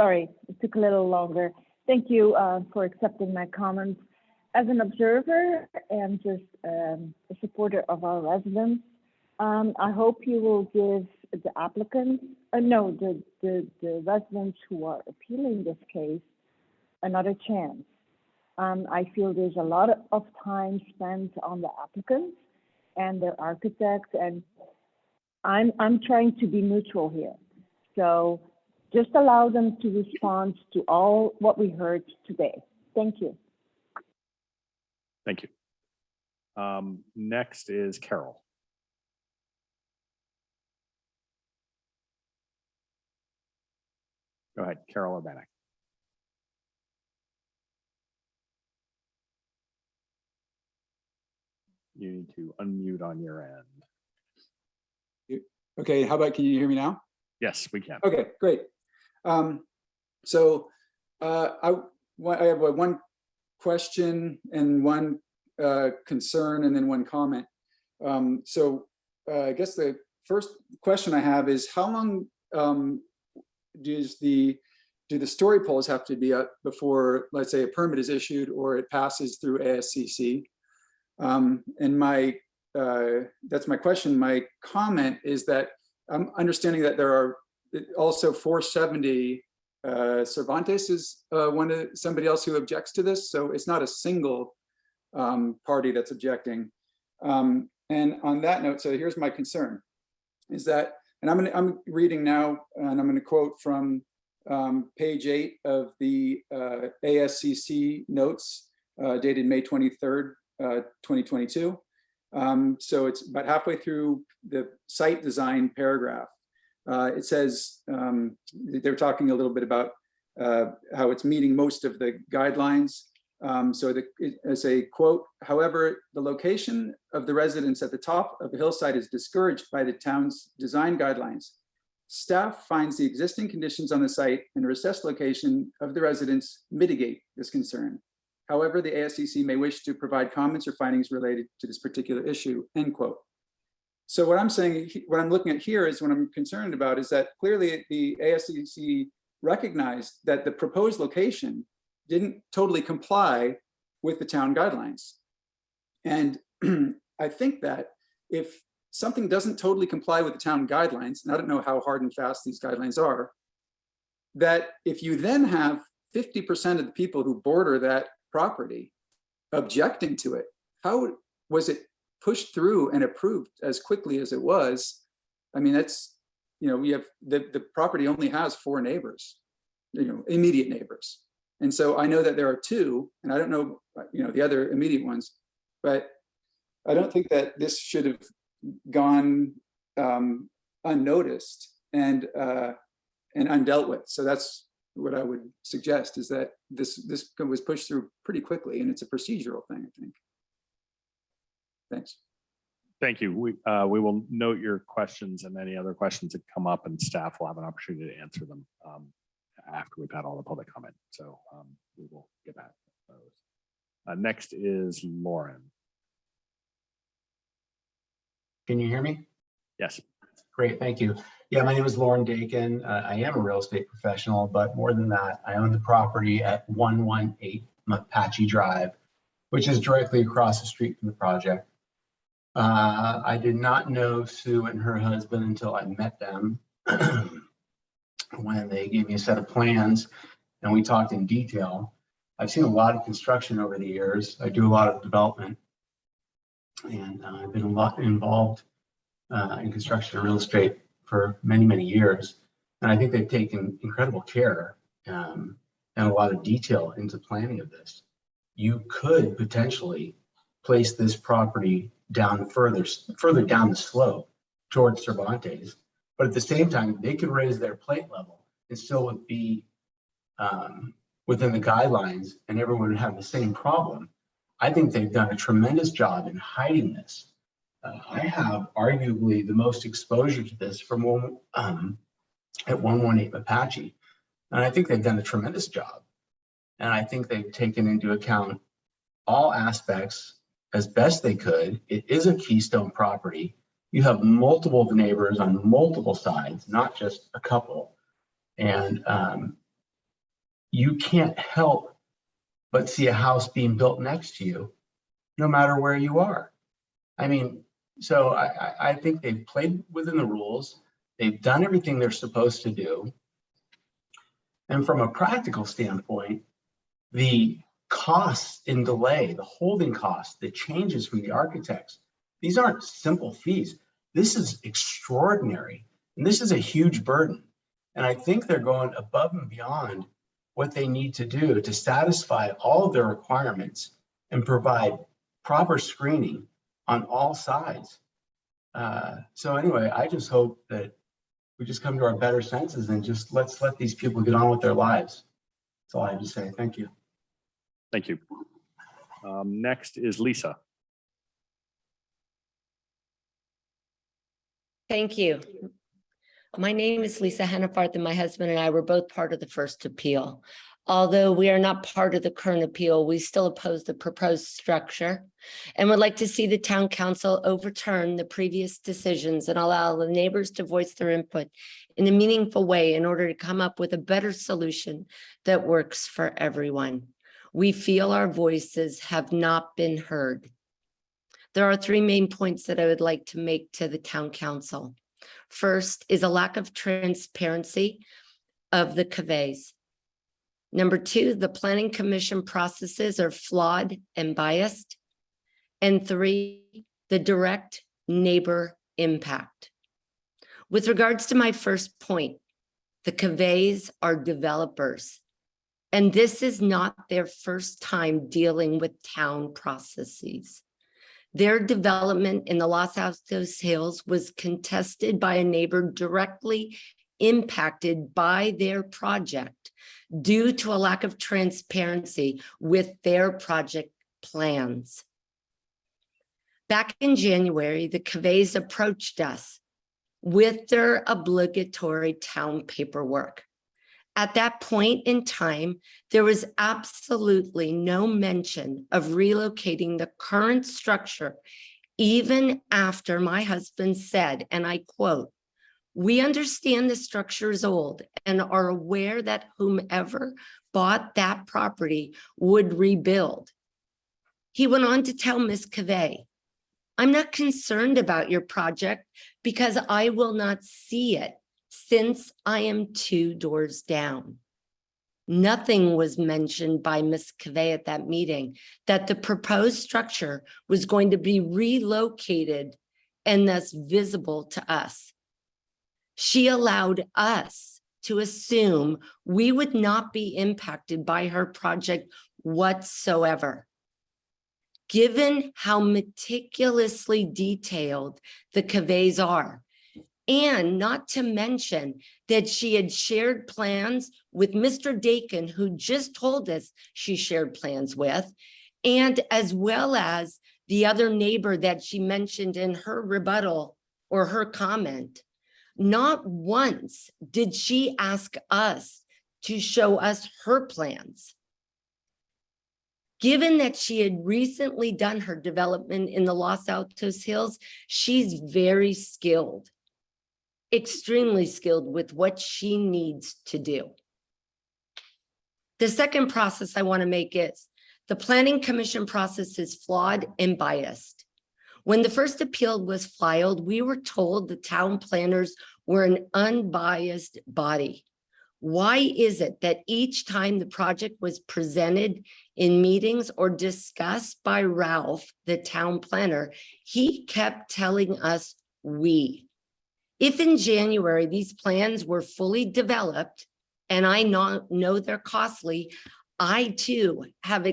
Sorry, it took a little longer. Thank you for accepting my comments. As an observer and just a supporter of our residents, I hope you will give the applicants, the residents who are appealing this case another chance. I feel there's a lot of time spent on the applicants and their architects, and I'm trying to be neutral here. So just allow them to respond to all what we heard today. Thank you. Thank you. Next is Carol. Go ahead, Carol Urbanek. You need to unmute on your end. Okay, how about, can you hear me now? Yes, we can. Okay, great. So I have one question and one concern and then one comment. I guess the first question I have is, how long do the story poles have to be up before, let's say, a permit is issued or it passes through ASCC? And that's my question. My comment is that I'm understanding that there are also 470 Cervantes is somebody else who objects to this. So it's not a single party that's objecting. And on that note, so here's my concern is that, and I'm reading now, and I'm going to quote from page 8 of the ASCC notes dated May 23rd, 2022. So it's about halfway through the site design paragraph. It says, they're talking a little bit about how it's meeting most of the guidelines. As a quote, however, the location of the residence at the top of the hillside is discouraged by the town's design guidelines. Staff finds the existing conditions on the site and the recessed location of the residence mitigate this concern. However, the ASCC may wish to provide comments or findings related to this particular issue, end quote. So what I'm saying, what I'm looking at here is what I'm concerned about is that clearly the ASCC recognized that the proposed location didn't totally comply with the town guidelines. And I think that if something doesn't totally comply with the town guidelines, and I don't know how hard and fast these guidelines are, that if you then have 50% of the people who border that property objecting to it, how was it pushed through and approved as quickly as it was? I mean, that's, we have, the property only has 4 neighbors, immediate neighbors. And so I know that there are 2, and I don't know, the other immediate ones, but I don't think that this should have gone unnoticed and undealt with. So that's what I would suggest, is that this was pushed through pretty quickly, and it's a procedural thing, I think. Thanks. Thank you. We will note your questions and any other questions that come up, and staff will have an opportunity to answer them after we've had all the public comment. So we will get back to those. Next is Lauren. Can you hear me? Yes. Great, thank you. Yeah, my name is Lauren Dakin. I am a real estate professional, but more than that, I own the property at 118 Apache Drive, which is directly across the street from the project. I did not know Sue and her husband until I met them when they gave me a set of plans and we talked in detail. I've seen a lot of construction over the years. I do a lot of development, and I've been a lot involved in construction and real estate for many, many years. And I think they've taken incredible care and a lot of detail into planning of this. You could potentially place this property down further down the slope towards Cervantes, but at the same time, they could raise their plate level and still would be within the guidelines and everyone would have the same problem. I think they've done a tremendous job in hiding this. I have arguably the most exposure to this from at 118 Apache. And I think they've done a tremendous job. And I think they've taken into account all aspects as best they could. It is a keystone property. You have multiple neighbors on multiple sides, not just a couple. And you can't help but see a house being built next to you, no matter where you are. I mean, so I think they've played within the rules. They've done everything they're supposed to do. And from a practical standpoint, the costs in delay, the holding costs, the changes from the architects, these aren't simple fees. This is extraordinary. And this is a huge burden. And I think they're going above and beyond what they need to do to satisfy all of their requirements and provide proper screening on all sides. So anyway, I just hope that we just come to our better senses and just let's let these people get on with their lives. That's all I have to say. Thank you. Thank you. Next is Lisa. Thank you. My name is Lisa Hennefarth, and my husband and I were both part of the first appeal. Although we are not part of the current appeal, we still oppose the proposed structure and would like to see the town council overturn the previous decisions and allow the neighbors to voice their input in a meaningful way in order to come up with a better solution that works for everyone. We feel our voices have not been heard. There are three main points that I would like to make to the town council. First is a lack of transparency of the cuvées. Number two, the planning commission processes are flawed and biased. And three, the direct neighbor impact. With regards to my first point, the cuvées are developers. And this is not their first time dealing with town processes. Their development in the Los Altos Hills was contested by a neighbor directly impacted by their project due to a lack of transparency with their project plans. Back in January, the cuvées approached us with their obligatory town paperwork. At that point in time, there was absolutely no mention of relocating the current structure, even after my husband said, and I quote, "We understand the structure is old and are aware that whomever bought that property would rebuild." He went on to tell Ms. Cuvée, "I'm not concerned about your project because I will not see it since I am 2 doors down." Nothing was mentioned by Ms. Cuvée at that meeting that the proposed structure was going to be relocated and thus visible to us. She allowed us to assume we would not be impacted by her project whatsoever. Given how meticulously detailed the cuvées are, and not to mention that she had shared plans with Mr. Dakin, who just told us she shared plans with, and as well as the other neighbor that she mentioned in her rebuttal or her comment, not once did she ask us to show us her plans. Given that she had recently done her development in the Los Altos Hills, she's very skilled, extremely skilled with what she needs to do. The second process I want to make is the planning commission process is flawed and biased. When the first appeal was filed, we were told the town planners were an unbiased body. Why is it that each time the project was presented in meetings or discussed by Ralph, the town planner, he kept telling us we? If in January these plans were fully developed, and I know they're costly, I too have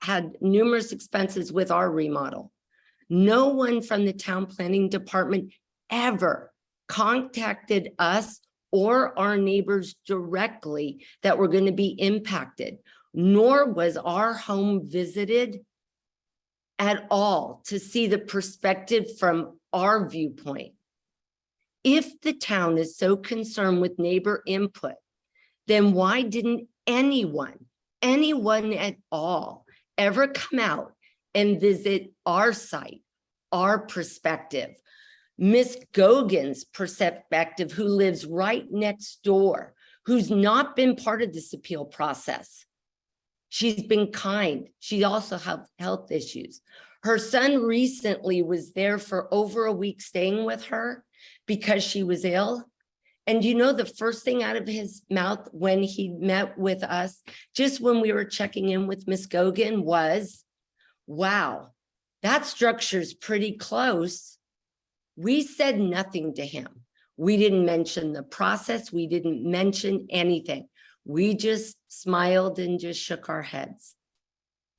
had numerous expenses with our remodel. No one from the town planning department ever contacted us or our neighbors directly that were going to be impacted, nor was our home visited at all to see the perspective from our viewpoint. If the town is so concerned with neighbor input, then why didn't anyone at all ever come out and visit our site, our perspective? Miss Gogan's perspective, who lives right next door, who's not been part of this appeal process. She's been kind. She also has health issues. Her son recently was there for over a week staying with her because she was ill. And you know, the first thing out of his mouth when he met with us, just when we were checking in with Miss Gogan, was, wow, that structure's pretty close. We said nothing to him. We didn't mention the process. We didn't mention anything. We just smiled and just shook our heads.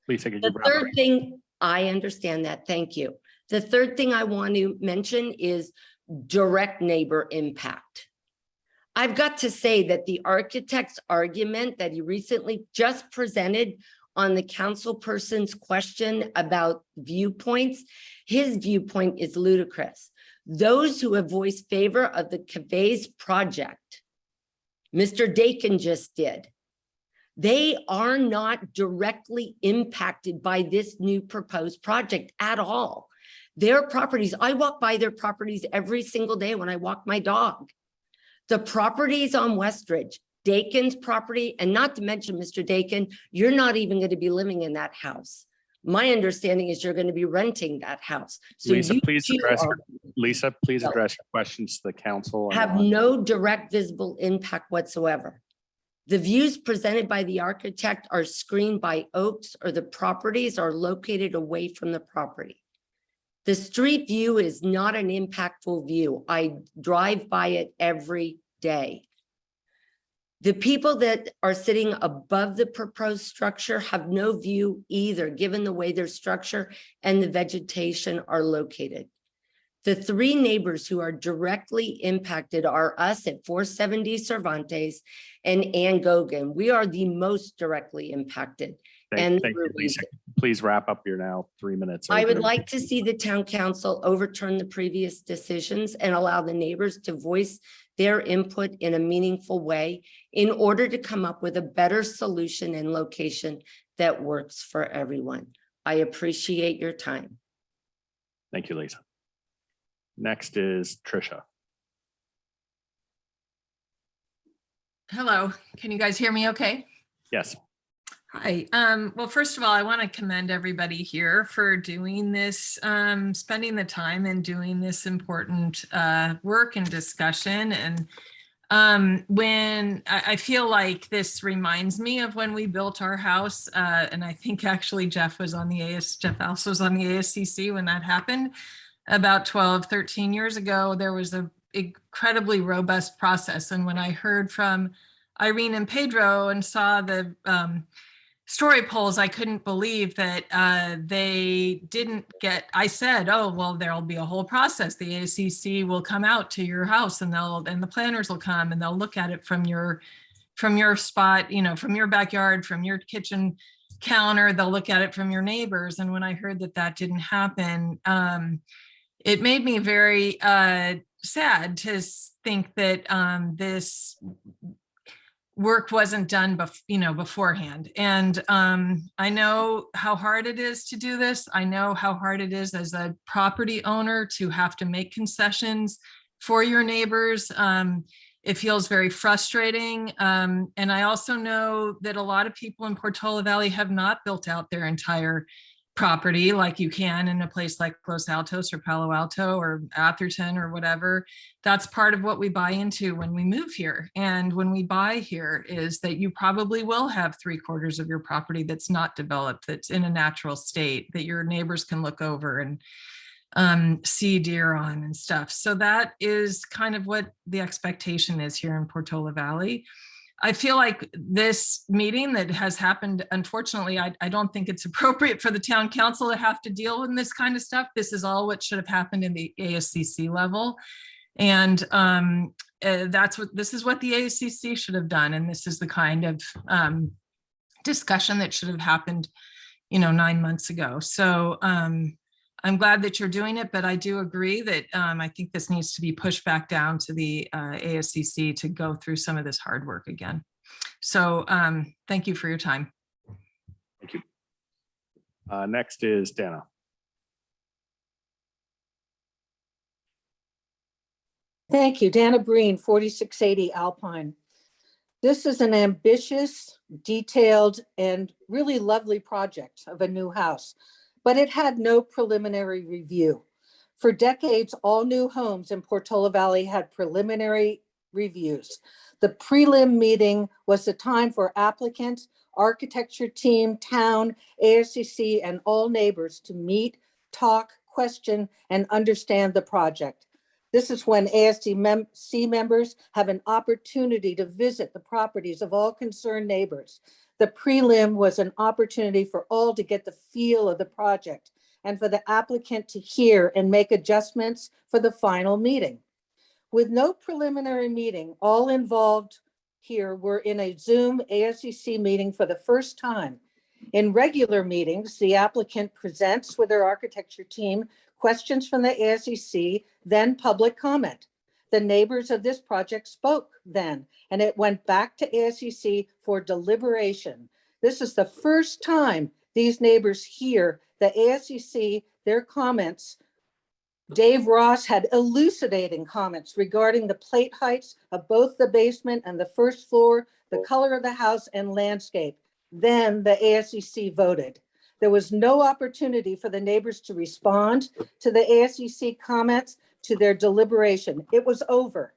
Please take The third thing, I understand that. Thank you. The third thing I want to mention is direct neighbor impact. I've got to say that the architect's argument that he recently just presented on the council person's question about viewpoints, his viewpoint is ludicrous. Those who have voiced favor of the Cavay's project, Mr. Dakin just did, they are not directly impacted by this new proposed project at all. Their properties, I walk by their properties every single day when I walk my dog. The properties on Westridge, Dakin's property, and not to mention Mr. Dakin, you're not even going to be living in that house. My understanding is you're going to be renting that house. So Lisa, you please too address are- Lisa, please address your questions to the council. and have allow- no direct visible impact whatsoever. The views presented by the architect are screened by oaks, or the properties are located away from the property. The street view is not an impactful view. I drive by it every day. The people that are sitting above the proposed structure have no view either, given the way their structure and the vegetation are located. The three neighbors who are directly impacted are us at 470 Cervantes and Ann Gogan. We are the most directly impacted. Thank you, Lisa. Please wrap up your now 3 minutes. I would over. like to see the town council overturn the previous decisions and allow the neighbors to voice their input in a meaningful way in order to come up with a better solution and location that works for everyone. I appreciate your time. Thank you, Lisa. Next is Tricia. Hello, can you guys hear me okay? Yes. Hi, well, first of all, I want to commend everybody here for doing this, spending the time and doing this important work and discussion. And when I feel like this reminds me of when we built our house, and I think actually Jeff also was on the ASCC when that happened about 12, 13 years ago. There was an incredibly robust process. And when I heard from Irene and Pedro and saw the story polls, I couldn't believe that they didn't get, I said, oh, well, there'll be a whole process. The ACC will come out to your house and the planners will come and they'll look at it from your spot, you know, from your backyard, from your kitchen counter, they'll look at it from your neighbors. And when I heard that that didn't happen, it made me very sad to think that this work wasn't done beforehand. And I know how hard it is to do this. I know how hard it is as a property owner to have to make concessions for your neighbors. It feels very frustrating. And I also know that a lot of people in Portola Valley have not built out their entire property like you can in a place like Los Altos or Palo Alto or Atherton or whatever. That's part of what we buy into when we move here. And when we buy here is that you probably will have 3/4 of your property that's not developed, that's in a natural state, that your neighbors can look over and see deer on and stuff. So that is kind of what the expectation is here in Portola Valley. I feel like this meeting that has happened, unfortunately, I don't think it's appropriate for the town council to have to deal with this kind of stuff. This is all what should have happened in the ASCC level. And this is what the ACC should have done. And this is the kind of discussion that should have happened, 9 months ago. So I'm glad that you're doing it, but I do agree that I think this needs to be pushed back down to the ASCC to go through some of this hard work again. So thank you for your time. Thank you. Next is Dana. Thank you. Dana Breen, 4680 Alpine. This is an ambitious, detailed, and really lovely project of a new house, but it had no preliminary review. For decades, all new homes in Portola Valley had preliminary reviews. The prelim meeting was the time for applicants, architecture team, town, ASCC, and all neighbors to meet, talk, question, and understand the project. This is when ASCC members have an opportunity to visit the properties of all concerned neighbors. The prelim was an opportunity for all to get the feel of the project and for the applicant to hear and make adjustments for the final meeting. With no preliminary meeting, all involved here were in a Zoom ASCC meeting for the first time. In regular meetings, the applicant presents with their architecture team questions from the ASCC, then public comment. The neighbors of this project spoke then, and it went back to ASCC for deliberation. This is the first time these neighbors hear the ASCC, their comments. Dave Ross had elucidating comments regarding the plate heights of both the basement and the first floor, the color of the house and landscape. Then the ASCC voted. There was no opportunity for the neighbors to respond to the ASCC comments, to their deliberation. It was over.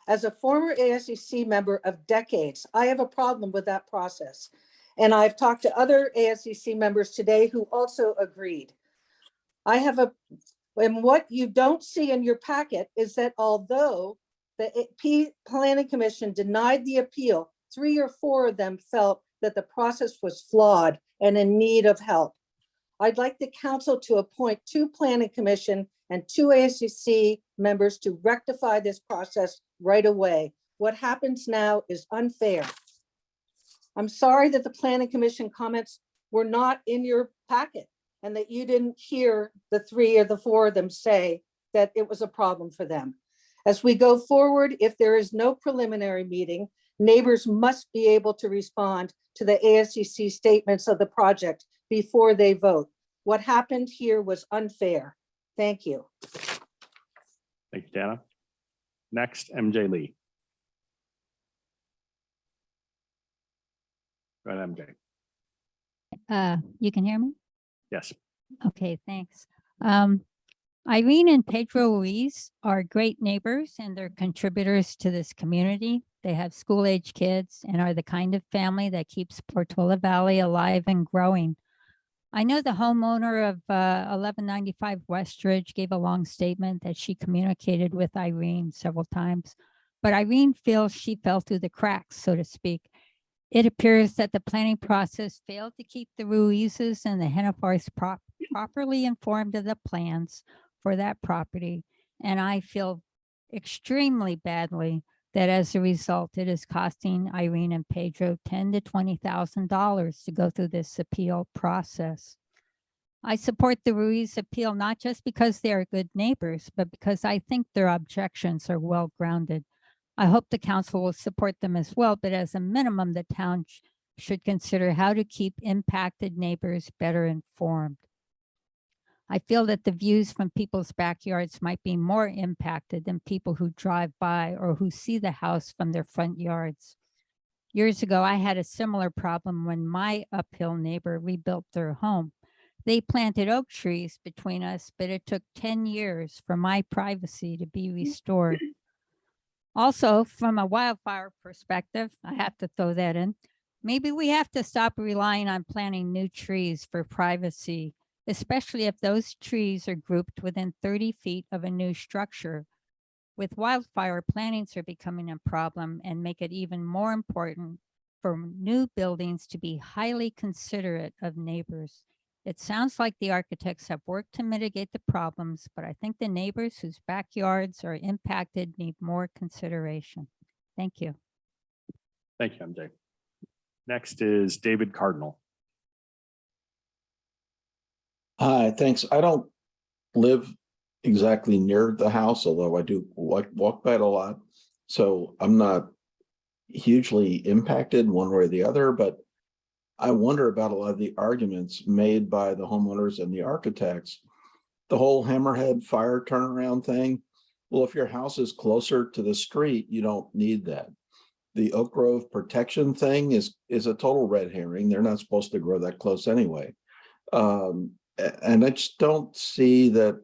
As a former ASCC member of decades, I have a problem with that process. And I've talked to other ASCC members today who also agreed. And what you don't see in your packet is that although the Planning Commission denied the appeal, 3 or 4 of them felt that the process was flawed and in need of help. I'd like the council to appoint 2 Planning Commission and 2 ASCC members to rectify this process right away. What happens now is unfair. I'm sorry that the Planning Commission comments were not in your packet and that you didn't hear the 3 or the 4 of them say that it was a problem for them. As we go forward, if there is no preliminary meeting, neighbors must be able to respond to the ASCC statements of the project before they vote. What happened here was unfair. Thank you. Thank you, Dana. Next, MJ Lee. Go ahead, MJ. You can hear me? Yes. Okay, thanks. Irene and Pedro Ruiz are great neighbors and they're contributors to this community. They have school-age kids and are the kind of family that keeps Portola Valley alive and growing. I know the homeowner of 1195 Westridge gave a long statement that she communicated with Irene several times, but Irene feels she fell through the cracks, so to speak. It appears that the planning process failed to keep the Ruizes and the Hennepars properly informed of the plans for that property. And I feel extremely badly that as a result, it is costing Irene and Pedro $10,000 to $20,000 to go through this appeal process. I support the Ruiz appeal, not just because they are good neighbors, but because I think their objections are well grounded. I hope the council will support them as well, but as a minimum, the town should consider how to keep impacted neighbors better informed. I feel that the views from people's backyards might be more impacted than people who drive by or who see the house from their front yards. Years ago, I had a similar problem when my uphill neighbor rebuilt their home. They planted oak trees between us, but it took 10 years for my privacy to be restored. Also, from a wildfire perspective, I have to throw that in. Maybe we have to stop relying on planting new trees for privacy, especially if those trees are grouped within 30 feet of a new structure. With wildfire, plantings are becoming a problem and make it even more important for new buildings to be highly considerate of neighbors. It sounds like the architects have worked to mitigate the problems, but I think the neighbors whose backyards are impacted need more consideration. Thank you. Thank you, MJ. Next is David Cardinal. Hi, thanks. I don't live exactly near the house, although I do walk by it a lot. So I'm not hugely impacted one way or the other, but I wonder about a lot of the arguments made by the homeowners and the architects. The whole hammerhead fire turnaround thing. Well, if your house is closer to the street, you don't need that. The oak grove protection thing is a total red herring. They're not supposed to grow that close anyway. And I just don't see that.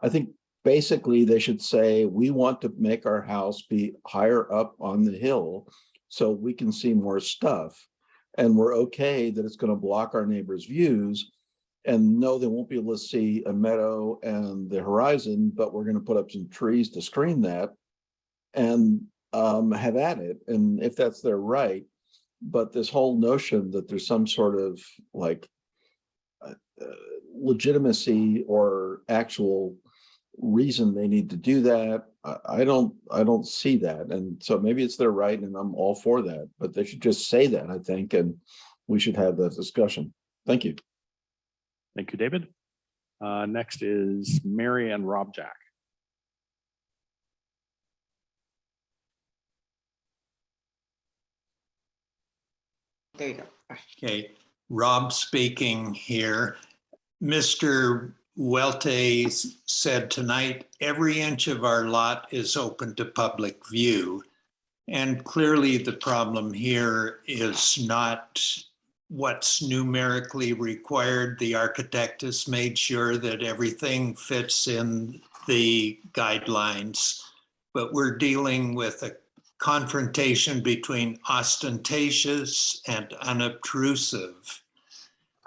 I think basically they should say, we want to make our house be higher up on the hill so we can see more stuff. And we're okay that it's going to block our neighbors' views. And no, they won't be able to see a meadow and the horizon, but we're going to put up some trees to screen that and have at it. And if that's their right, but this whole notion that there's some sort of like legitimacy or actual reason they need to do that, I don't see that. And so maybe it's their right and I'm all for that, but they should just say that, I think, and we should have that discussion. Thank you. Thank you, David. Next is Mary and Rob Jack. There you go. Okay, Rob speaking here. Mr. Welte said tonight, every inch of our lot is open to public view. And clearly the problem here is not what's numerically required. The architect has made sure that everything fits in the guidelines, but we're dealing with a confrontation between ostentatious and unobtrusive.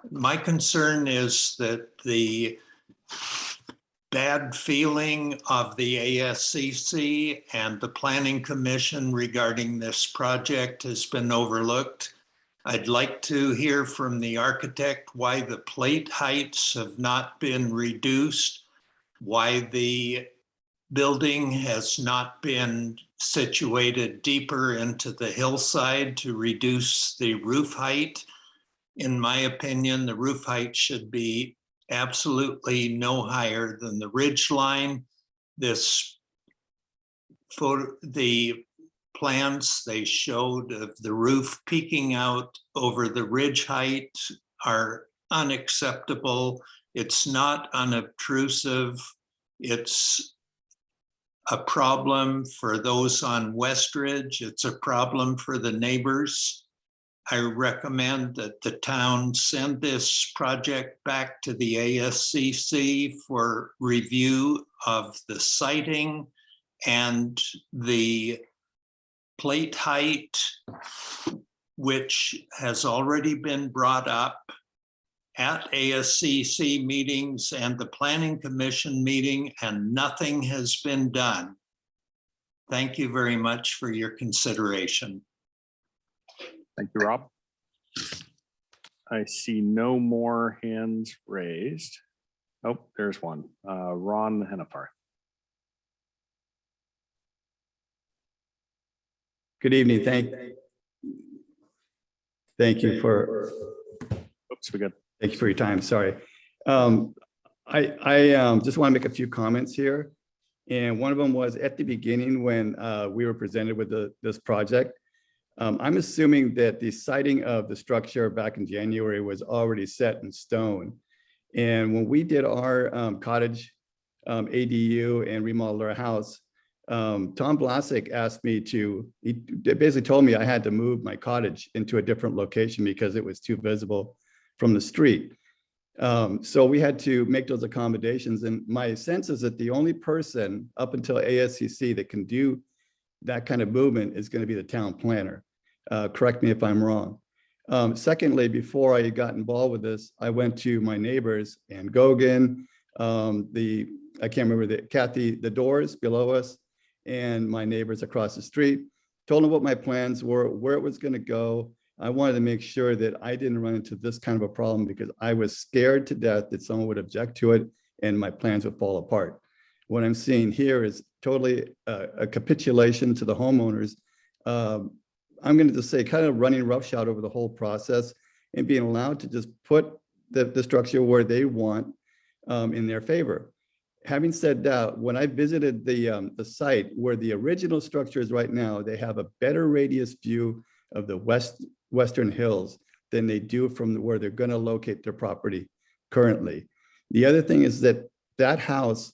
My concern is that the bad feeling of the ASCC and the Planning Commission regarding this project has been overlooked. I'd like to hear from the architect why the plate heights have not been reduced, why the building has not been situated deeper into the hillside to reduce the roof height. In my opinion, the roof height should be absolutely no higher than the ridge line. This photo, the plans they showed of the roof peeking out over the ridge height are unacceptable. It's not unobtrusive. It's a problem for those on Westridge. It's a problem for the neighbors. I recommend that the town send this project back to the ASCC for review of the siting and the plate height, which has already been brought up at ASCC meetings and the Planning Commission meeting, and nothing has been done. Thank you very much for your consideration. Thank you, Rob. I see no more hands raised. Oh, there's one. Ron Hennepar. Good evening. Thank you for. Oops, we good. Thank you for your time. Sorry. I just want to make a few comments here. And one of them was at the beginning when we were presented with this project. I'm assuming that the siting of the structure back in January was already set in stone. And when we did our cottage ADU and remodeled our house, Tom Blasek asked me he basically told me I had to move my cottage into a different location because it was too visible from the street. So we had to make those accommodations. And my sense is that the only person up until ASCC that can do that kind of movement is going to be the town planner. Correct me if I'm wrong. Secondly, before I got involved with this, I went to my neighbors and Gogan, I can't remember Kathy, the doors below us, and my neighbors across the street, told them what my plans were, where it was going to go. I wanted to make sure that I didn't run into this kind of a problem because I was scared to death that someone would object to it and my plans would fall apart. What I'm seeing here is totally a capitulation to the homeowners. I'm going to just say kind of running roughshod over the whole process and being allowed to just put the structure where they want in their favor. Having said that, when I visited the site where the original structure is right now, they have a better radius view of the western hills than they do from where they're going to locate their property currently. The other thing is that that house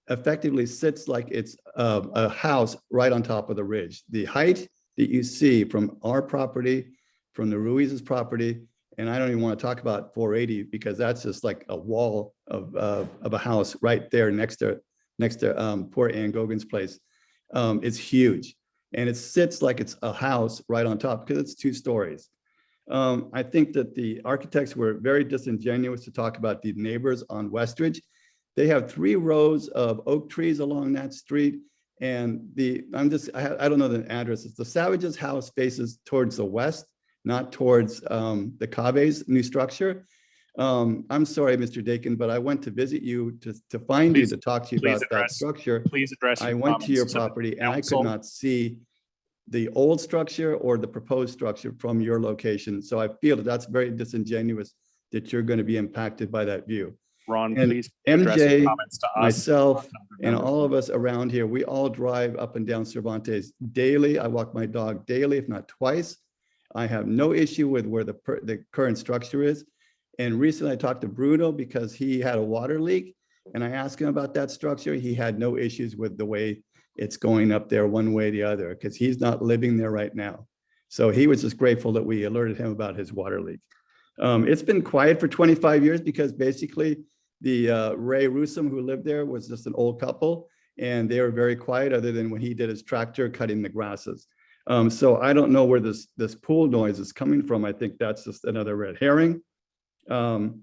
effectively sits like it's a house right on top of the ridge. The height that you see from our property, from the Ruiz's property, and I don't even want to talk about 480 because that's just like a wall of a house right there next to poor Ann Gogan's place. It's huge, and it sits like it's a house right on top because it's 2 stories. I think that the architects were very disingenuous to talk about the neighbors on Westridge. They have 3 rows of oak trees along that street. And I don't know the address. It's the Savage's house faces towards the west, not towards the Cave's new structure. I'm sorry, Mr. Dakin, but I went to visit you to find you to talk to you about that structure. Please address. I went to your property and I could not see the old structure or the proposed structure from your location. So I feel that that's very disingenuous that you're going to be impacted by that view. Ron, And please address your MJ, comments to us. myself, and all of us around here, we all drive up and down Cervantes daily. I walk my dog daily, if not twice. I have no issue with where the current structure is. And recently I talked to Bruno because he had a water leak and I asked him about that structure. He had no issues with the way it's going up there one way or the other because he's not living there right now. So he was just grateful that we alerted him about his water leak. It's been quiet for 25 years because basically the Ray Rusum who lived there was just an old couple and they were very quiet other than when he did his tractor cutting the grasses. So I don't know where this pool noise is coming from. I think that's just another red herring. The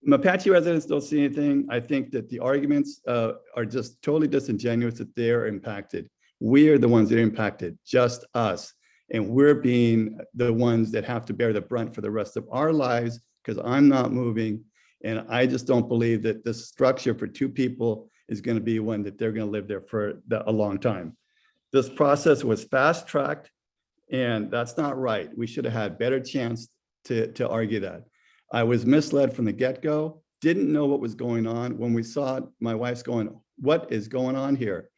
Mapache residents don't see anything. I think that the arguments are just totally disingenuous that they're impacted. We are the ones that are impacted, just us. And we're being the ones that have to bear the brunt for the rest of our lives because I'm not moving. And I just don't believe that this structure for 2 people is going to be one that they're going to live there for a long time. This process was fast tracked and that's not right. We should have had better chance to argue that. I was misled from the get-go, didn't know what was going on. When we saw it, my wife's going, what is going on here?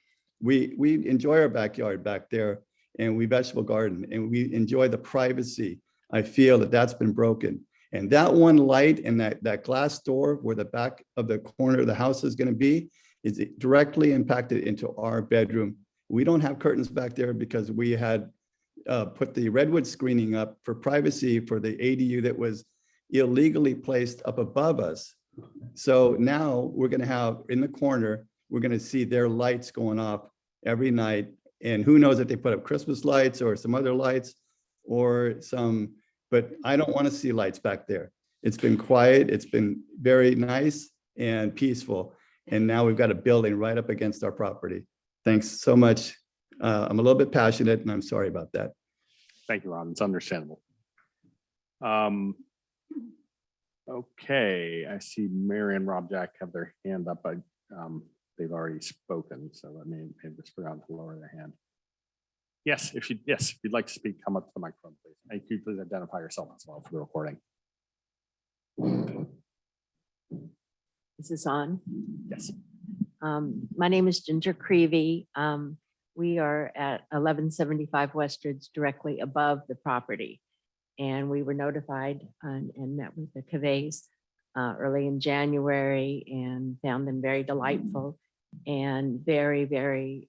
We enjoy our backyard back there and we vegetable garden and we enjoy the privacy. I feel that that's been broken. And that one light and that glass door where the back of the corner of the house is going to be is directly impacted into our bedroom. We don't have curtains back there because we had put the redwood screening up for privacy for the ADU that was illegally placed up above us. So now we're going to have in the corner, we're going to see their lights going off every night. And who knows if they put up Christmas lights or some other lights or some, but I don't want to see lights back there. It's been quiet. It's been very nice and peaceful. And now we've got a building right up against our property. Thanks so much. I'm a little bit passionate and I'm sorry about that. Thank you, Ron. It's understandable. Okay, I see Mary and Rob Jack have their hand up, but they've already spoken, so let me just forgot to lower their hand. Yes, if you'd like to speak, come up to the microphone, please. And could you please identify yourself as well for the recording? Is this on? Yes. My name is Ginger Creevy. We are at 1175 Westridge, directly above the property. And we were notified and met with the Caveys early in January and found them very delightful and very, very,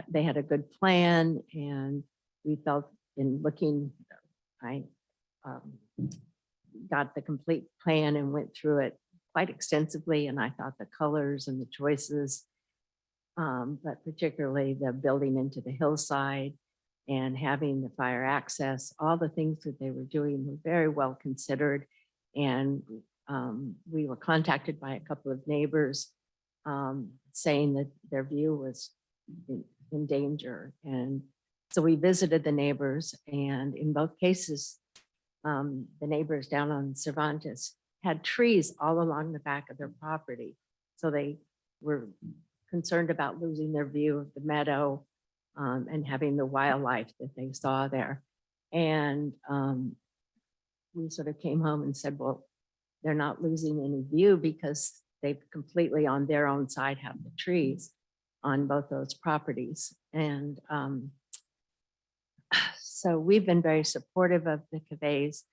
they had a good plan. And we felt in looking, I got the complete plan and went through it quite extensively. And I thought the colors and the choices, but particularly the building into the hillside and having the fire access, all the things that they were doing were very well considered. And we were contacted by a couple of neighbors saying that their view was in danger. And So we visited the neighbors, and in both cases, the neighbors down on Cervantes had trees all along the back of their property. So they were concerned about losing their view of the meadow and having the wildlife that they saw there. And we sort of came home and said, well, they're not losing any view because they've completely on their own side have the trees on both those properties. And so we've been very supportive of the Cave's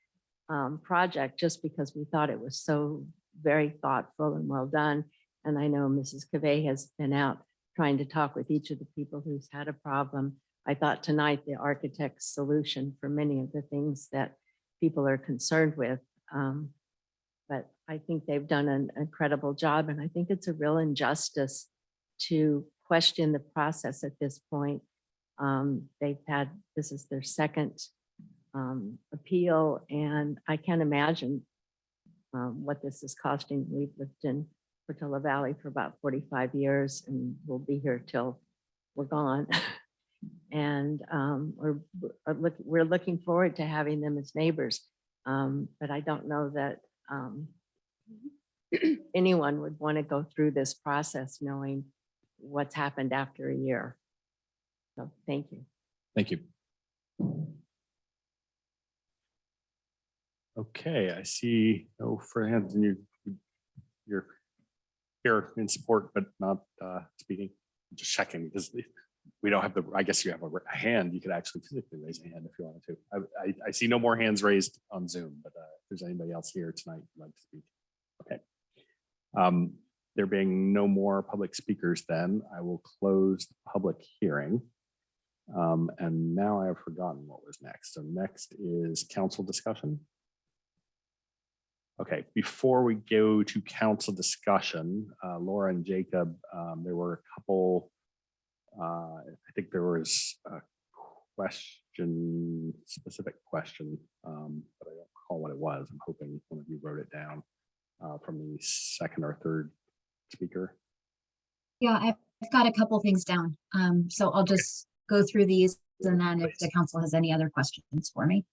project just because we thought it was so very thoughtful and well done. And I know Mrs. Cave has been out trying to talk with each of the people who's had a problem. I thought tonight the architect's solution for many of the things that people are concerned with. But I think they've done an incredible job, and I think it's a real injustice to question the process at this point. This is their second appeal, and I can't imagine what this is costing. We've lived in Portola Valley for about 45 years, and we'll be here till we're gone. And we're looking forward to having them as neighbors. But I don't know that anyone would want to go through this process knowing what's happened after a year. So thank you. Thank you. Okay, I see no further hands, and you're here in support, but not speaking. Just checking because we don't have the. I guess you have a hand. You could actually physically raise a hand if you wanted to. I see no more hands raised on Zoom, but if there's anybody else here tonight who'd like to speak. Okay. There being no more public speakers, then I will close the public hearing. And now I have forgotten what was next. So next is council discussion. Okay, before we go to council discussion, Laura and Jacob, there were a couple, I think there was a question, specific question, but I don't recall what it was. I'm hoping one of you wrote it down from the second or third speaker. Yeah, I've got a couple things down. So I'll just go through these, and then if the council has any other questions for me.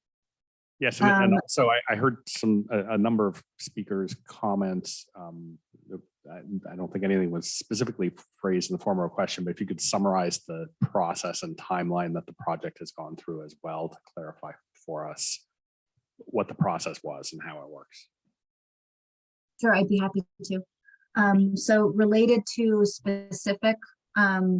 Yes, and also I heard a number of speakers' comments. I don't think anything was specifically phrased in the form of a question, but if you could summarize the process and timeline that the project has gone through as well to clarify for us what the process was and how it works. Sure, I'd be happy to. So related to specific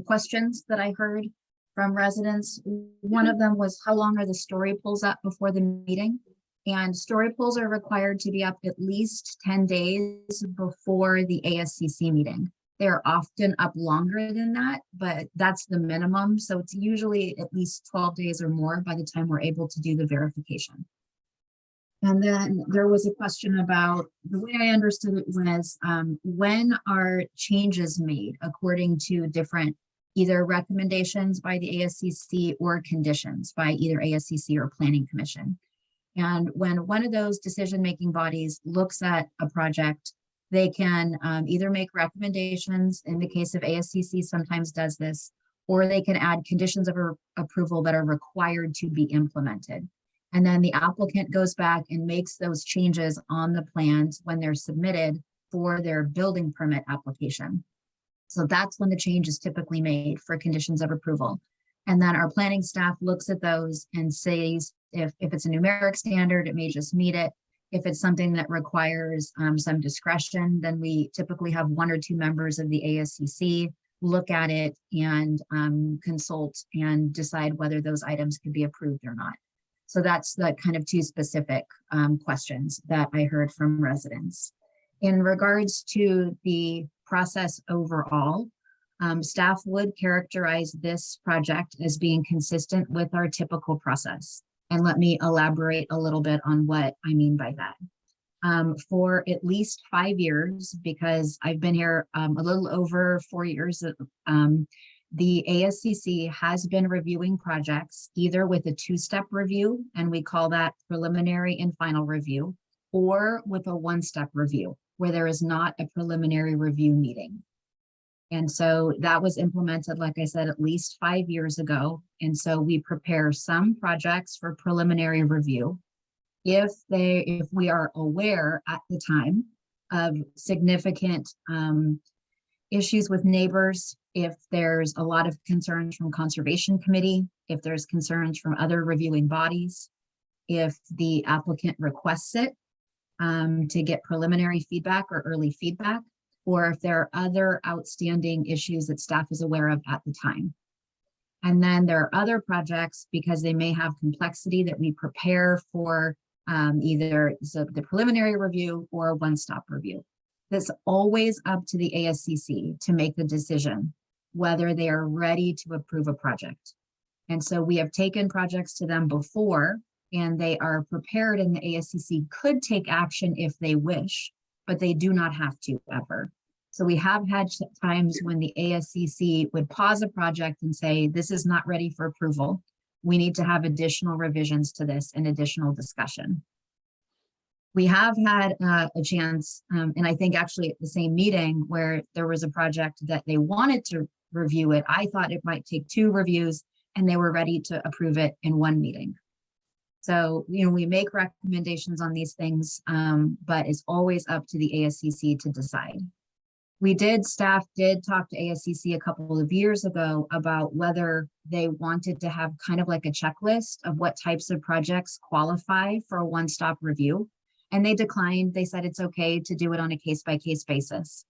questions that I heard from residents, one of them was how long are the story poles up before the meeting? And story poles are required to be up at least 10 days before the ASCC meeting. They're often up longer than that, but that's the minimum. So it's usually at least 12 days or more by the time we're able to do the verification. And then there was a question about, the way I understood it was, when are changes made according to different either recommendations by the ASCC or conditions by either ASCC or Planning Commission. And when one of those decision-making bodies looks at a project, they can either make recommendations. In the case of ASCC, sometimes does this, or they can add conditions of approval that are required to be implemented. And then the applicant goes back and makes those changes on the plans when they're submitted for their building permit application. So that's when the change is typically made for conditions of approval. And then our planning staff looks at those and says, if it's a numeric standard, it may just meet it. If it's something that requires some discretion, then we typically have one or two members of the ASCC look at it and consult and decide whether those items could be approved or not. So that's the kind of two specific questions that I heard from residents. In regards to the process overall, staff would characterize this project as being consistent with our typical process. And let me elaborate a little bit on what I mean by that. For at least 5 years, because I've been here a little over 4 years, the ASCC has been reviewing projects either with a two-step review, and we call that preliminary and final review, or with a one-step review, where there is not a preliminary review meeting. And so that was implemented, like I said, at least 5 years ago. And so we prepare some projects for preliminary review. If we are aware at the time of significant issues with neighbors, if there's a lot of concerns from Conservation Committee, if there's concerns from other reviewing bodies, if the applicant requests it to get preliminary feedback or early feedback, or if there are other outstanding issues that staff is aware of at the time. And then there are other projects, because they may have complexity, that we prepare for either the preliminary review or a one-stop review. That's always up to the ASCC to make the decision whether they are ready to approve a project. And so we have taken projects to them before, and they are prepared, and the ASCC could take action if they wish, but they do not have to ever. So we have had times when the ASCC would pause a project and say, this is not ready for approval. We need to have additional revisions to this and additional discussion. We have had a chance, and I think actually at the same meeting, where there was a project that they wanted to review it. I thought it might take 2 reviews, and they were ready to approve it in 1 meeting. So, we make recommendations on these things, but it's always up to the ASCC to decide. Staff did talk to ASCC a couple of years ago about whether they wanted to have kind of like a checklist of what types of projects qualify for a one-stop review. And they declined. They said it's okay to do it on a case-by-case basis.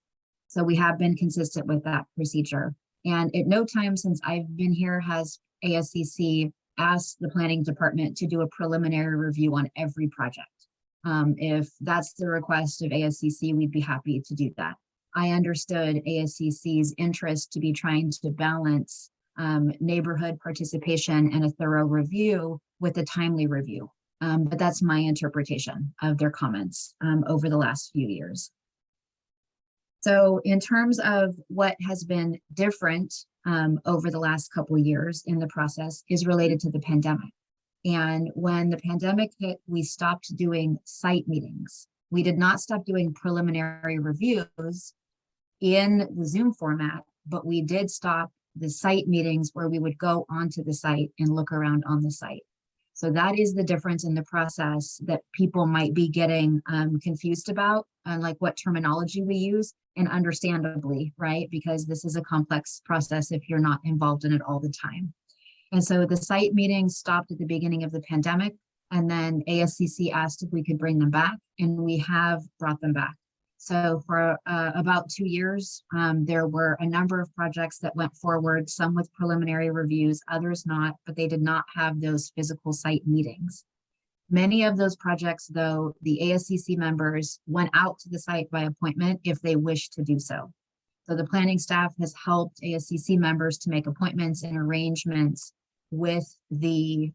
So we have been consistent with that procedure. And at no time since I've been here has ASCC asked the planning department to do a preliminary review on every project. If that's the request of ASCC, we'd be happy to do that. I understood ASCC's interest to be trying to balance neighborhood participation and a thorough review with a timely review. But that's my interpretation of their comments over the last few years. So in terms of what has been different over the last couple of years in the process is related to the pandemic. And when the pandemic hit, we stopped doing site meetings. We did not stop doing preliminary reviews in the Zoom format, but we did stop the site meetings where we would go onto the site and look around on the site. So that is the difference in the process that people might be getting confused about, like what terminology we use, and understandably, right? Because this is a complex process if you're not involved in it all the time. And so the site meetings stopped at the beginning of the pandemic, and then ASCC asked if we could bring them back, and we have brought them back. So for about 2 years, there were a number of projects that went forward, some with preliminary reviews, others not, but they did not have those physical site meetings. Many of those projects, though, the ASCC members went out to the site by appointment if they wish to do so. So the planning staff has helped ASCC members to make appointments and arrangements with the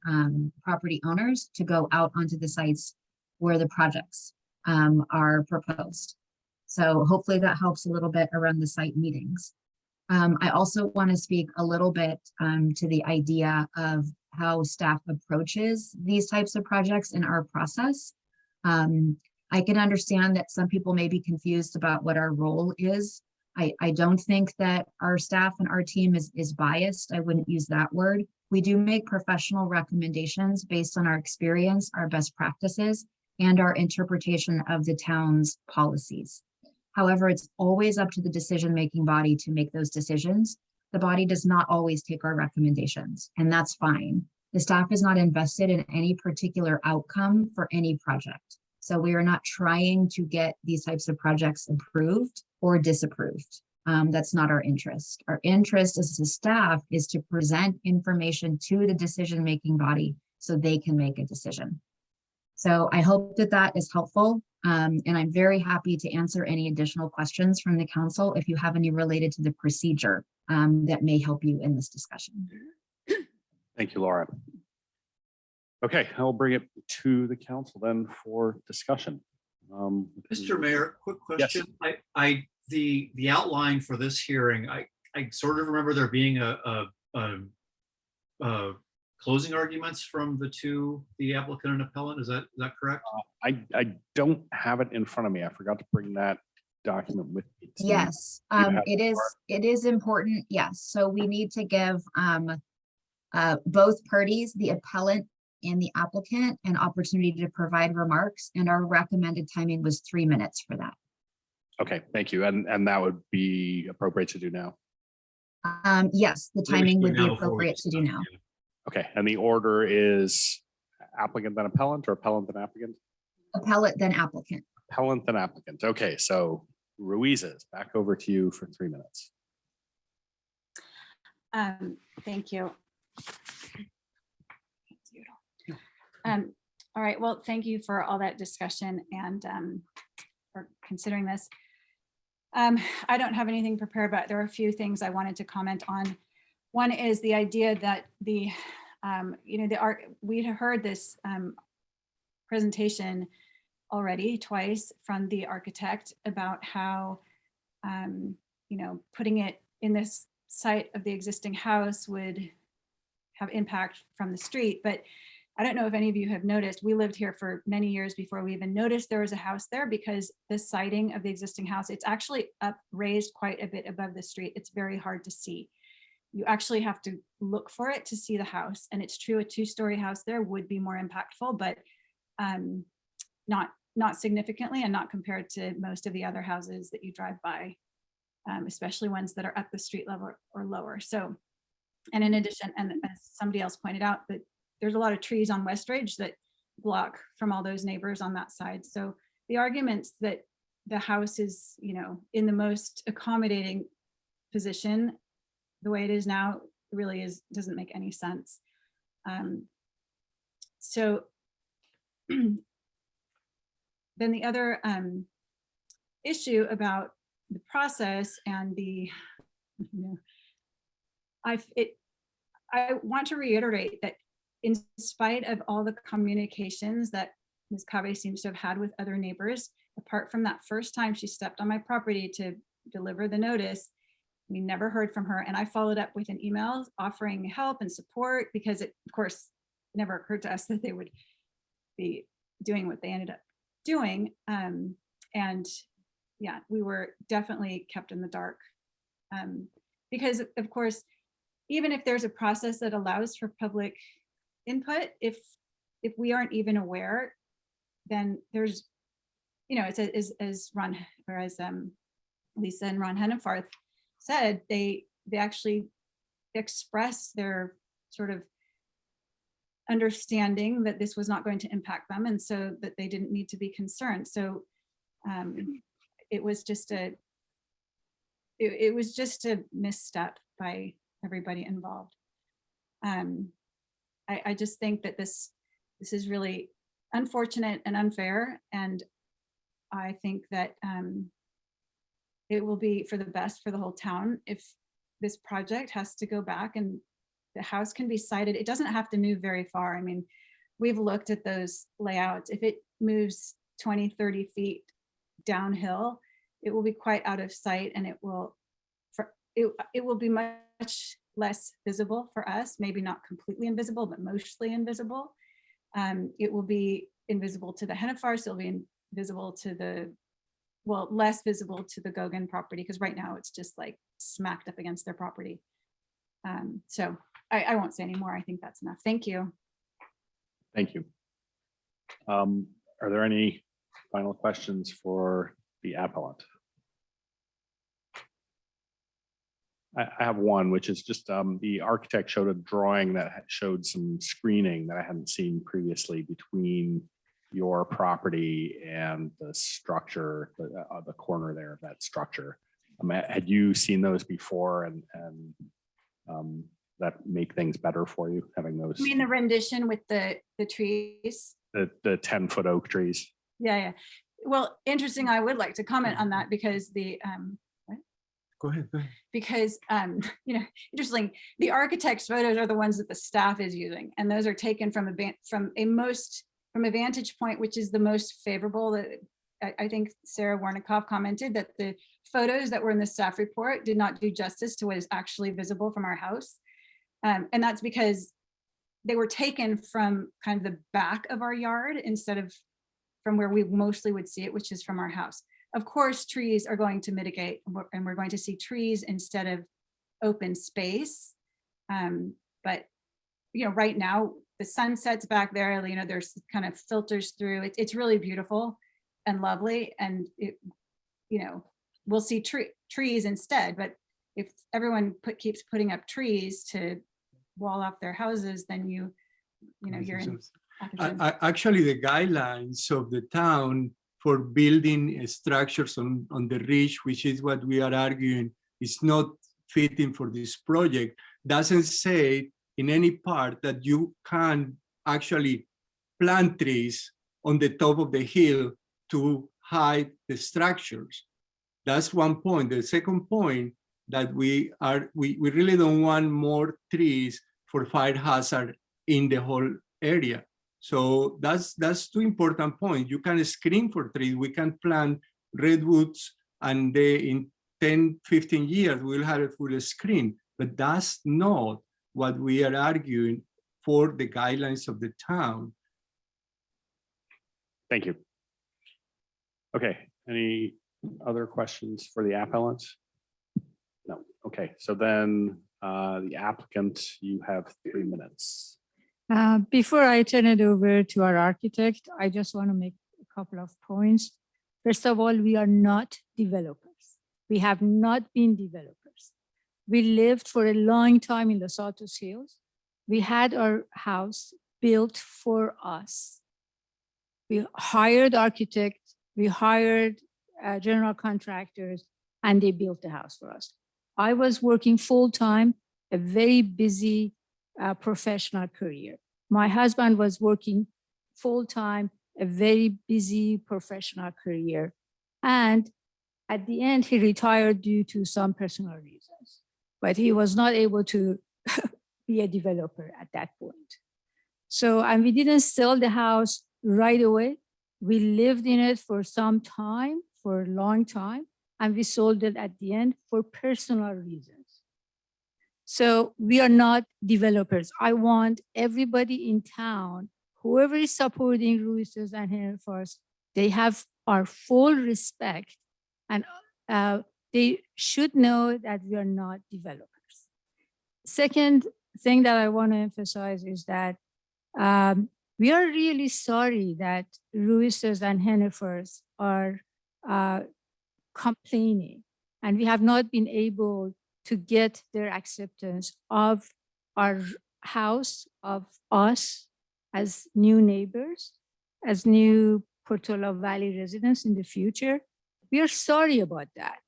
property owners to go out onto the sites where the projects are proposed. So hopefully that helps a little bit around the site meetings. I also want to speak a little bit to the idea of how staff approaches these types of projects in our process. I can understand that some people may be confused about what our role is. I don't think that our staff and our team is biased. I wouldn't use that word. We do make professional recommendations based on our experience, our best practices, and our interpretation of the town's policies. However, it's always up to the decision-making body to make those decisions. The body does not always take our recommendations, and that's fine. The staff is not invested in any particular outcome for any project. So we are not trying to get these types of projects approved or disapproved. That's not our interest. Our interest as a staff is to present information to the decision-making body so they can make a decision. So I hope that that is helpful. And I'm very happy to answer any additional questions from the council if you have any related to the procedure that may help you in this discussion. Thank you, Laura. Okay, I'll bring it to the council then for discussion. Mr. Mayor, quick question. Yes. The outline for this hearing, I sort of remember there being a closing arguments from the applicant and appellant. Is that correct? I don't have it in front of me. I forgot to bring that document with me too. Yes, You have it is important, yes. So we need to give both parties, the appellant and the applicant, an opportunity to provide remarks, and our recommended timing was 3 minutes for that. Okay, thank you. And that would be appropriate to do now. Yes, the timing would be appropriate to do now. Okay, and the order is applicant then appellant or appellant then applicant? Appellant, then applicant. Appellant then applicant. Okay, so Ruiz's, back over to you for 3 minutes. Thank you. All right, well, thank you for all that discussion and for considering this. I don't have anything prepared, but there are a few things I wanted to comment on. One is the idea that we heard this presentation already twice from the architect about how, putting it in this site of the existing house would have impact from the street. But I don't know if any of you have noticed, we lived here for many years before we even noticed there was a house there, because the siding of the existing house, it's actually up raised quite a bit above the street. It's very hard to see. You actually have to look for it to see the house. And it's true, a 2-story house there would be more impactful, but not significantly, and not compared to most of the other houses that you drive by, especially ones that are at the street level or lower. So, and in addition, and as somebody else pointed out, that there's a lot of trees on West Ridge that block from all those neighbors on that side. So the arguments that the house is, in the most accommodating position, the way it is now, really doesn't make any sense. So then the other issue about the process and the, I want to reiterate that in spite of all the communications that Ms. Cave seems to have had with other neighbors, apart from that first time she stepped on my property to deliver the notice, we never heard from her. And I followed up with an email offering help and support, because it, of course, never occurred to us that they would be doing what they ended up doing. And yeah, we were definitely kept in the dark. Because of course, even if there's a process that allows for public input, if we aren't even aware, then there's, it's as Ron, or as Lisa and Ron Hennefarth said, they actually express their sort of understanding that this was not going to impact them, and so that they didn't need to be concerned. So it was just a misstep by everybody involved. I just think that this is really unfortunate and unfair, and I think that it will be for the best for the whole town if this project has to go back and the house can be sited. It doesn't have to move very far. I mean, we've looked at those layouts. If it moves 20, 30 feet downhill, it will be quite out of sight, and it will be much less visible for us, maybe not completely invisible, but mostly invisible. It will be invisible to the Hennefarths, it'll be invisible to the, well, less visible to the Goguen property, because right now it's just like smacked up against their property. So I won't say anymore. I think that's enough. Thank you. Thank you. Are there any final questions for the appellant? I have one, which is just the architect showed a drawing that showed some screening that I hadn't seen previously between your property and the structure, the corner there of that structure. Had you seen those before, and that make things better for you, having those? I mean, the rendition with the trees? The 10-foot oak trees? Yeah. Well, interesting. I would like to comment on that, because the Go ahead. because interesting, the architect's photos are the ones that the staff is using, and those are taken from a vantage point which is the most favorable. That I think Sarah Warnikoff commented that the photos that were in the staff report did not do justice to what is actually visible from our house, and that's because they were taken from kind of the back of our yard instead of from where we mostly would see it, which is from our house. of course, trees are going to mitigate, and we're going to see trees instead of open space. But, right now, the sunset's back there, there's kind of filters through. It's really beautiful and lovely. And we'll see trees instead. But if everyone keeps putting up trees to wall off their houses, then you're in. Actually, the guidelines of the town for building structures on the ridge, which is what we are arguing is not fitting for this project, doesn't say in any part that you can actually plant trees on the top of the hill to hide the structures. That's one point. The second point that we really don't want more trees for fire hazard in the whole area. So that's two important points. You can screen for trees. We can plant redwoods, and in 10, 15 years, we'll have a full screen. But that's not what we are arguing for the guidelines of the town. Thank you. Okay, any other questions for the appellant? No, okay, so then the applicant, you have 3 minutes. Before I turn it over to our architect, I just want to make a couple of points. First of all, we are not developers. We have not been developers. We lived for a long time in Los Altos Hills. We had our house built for us. We hired architects, we hired general contractors, and they built the house for us. I was working full-time, a very busy professional career. My husband was working full-time, a very busy professional career. And at the end, he retired due to some personal reasons, but he was not able to be a developer at that point. So, and we didn't sell the house right away. We lived in it for some time, for a long time, and we sold it at the end for personal reasons. So we are not developers. I want everybody in town, whoever is supporting Ruiz's and Hennifer's, they have our full respect, and they should know that we are not developers. Second thing that I want to emphasize is that we are really sorry that Ruiz's and Hennifer's are complaining, and we have not been able to get their acceptance of our house, of us as new neighbors, as new Portola Valley residents in the future. We are sorry about that.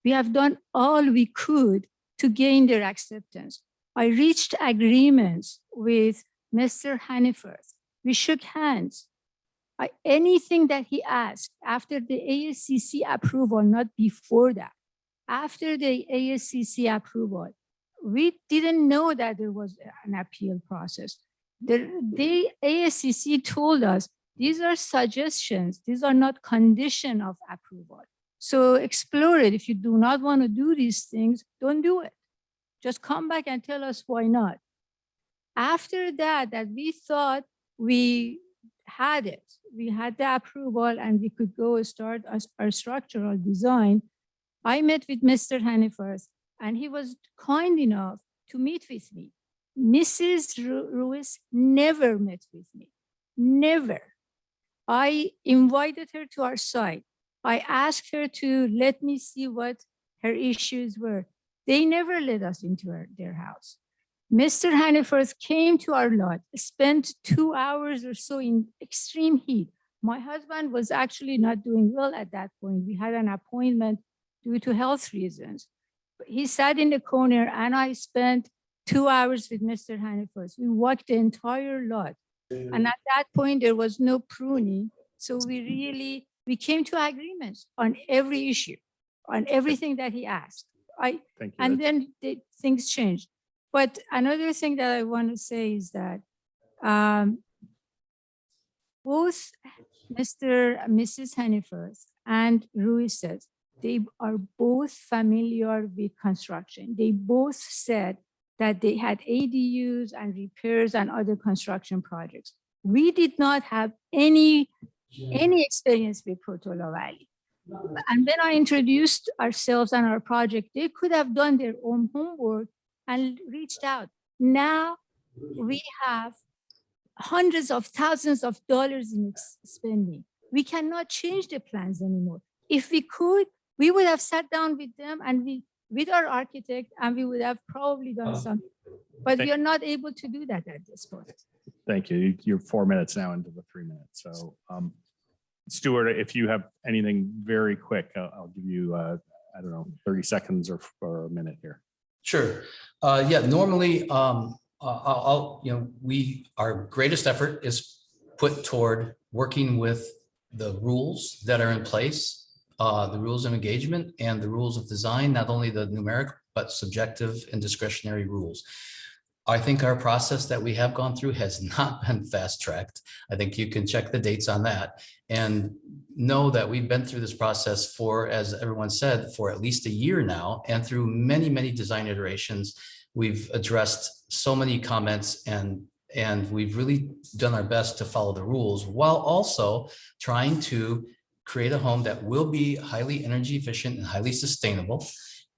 We have done all we could to gain their acceptance. I reached agreements with Mr. Henniferth. We shook hands. Anything that he asked after the ASCC approval, not before that, after the ASCC approval, we didn't know that there was an appeal process. The ASCC told us, these are suggestions, these are not condition of approval. So explore it. If you do not want to do these things, don't do it. Just come back and tell us why not. After that we thought we had it, we had the approval and we could go start our structural design. I met with Mr. Henniferth, and he was kind enough to meet with me. Mrs. Ruiz never met with me, never. I invited her to our site. I asked her to let me see what her issues were. They never let us into their house. Mr. Henniferth came to our lot, spent 2 hours or so in extreme heat. My husband was actually not doing well at that point. We had an appointment due to health reasons. He sat in the corner and I spent 2 hours with Mr. Henniferth. We walked the entire lot. And at that point, there was no pruning. So we came to agreements on every issue, on everything that he asked. Thank you. And then things changed. But another thing that I want to say is that both Mr. and Mrs. Henniferth and Ruiz said, they are both familiar with construction. They both said that they had ADUs and repairs and other construction projects. We did not have any experience with Portola Valley. And when I introduced ourselves and our project, they could have done their own homework and reached out. Now we have hundreds of thousands of dollars in spending. We cannot change the plans anymore. If we could, we would have sat down with them and with our architect, and we would have probably done something. But we are not able to do that at this point. Thank you. You're 4 minutes now into the 3 minutes. So Stuart, if you have anything very quick, I'll give you, I don't know, 30 seconds or a minute here. Sure. Yeah, normally, our greatest effort is put toward working with the rules that are in place, the rules of engagement and the rules of design, not only the numeric, but subjective and discretionary rules. I think our process that we have gone through has not been fast tracked. I think you can check the dates on that and know that we've been through this process for, as everyone said, for at least a year now, and through many, many design iterations. We've addressed so many comments and we've really done our best to follow the rules while also trying to create a home that will be highly energy efficient and highly sustainable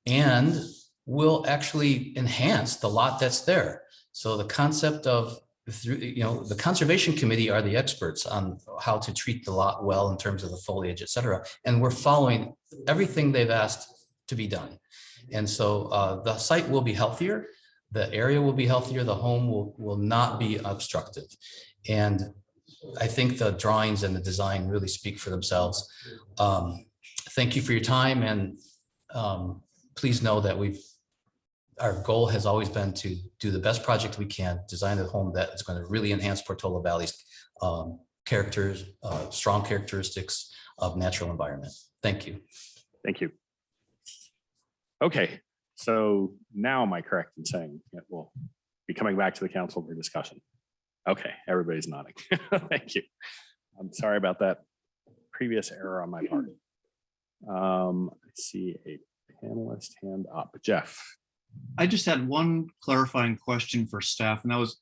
and will actually enhance the lot that's there. So the concept of, the Conservation Committee are the experts on how to treat the lot well in terms of the foliage, et cetera. And we're following everything they've asked to be done. And so the site will be healthier, the area will be healthier, the home will not be obstructed. And I think the drawings and the design really speak for themselves. Thank you for your time, and please know that our goal has always been to do the best project we can, design a home that is going to really enhance Portola Valley's strong characteristics of natural environment. Thank you. Thank you. Okay, so now am I correct in saying it will be coming back to the council for discussion? Okay, everybody's nodding. Thank you. I'm sorry about that previous error on my part. I see a panelist hand up. Jeff. I just had one clarifying question for staff, and that was,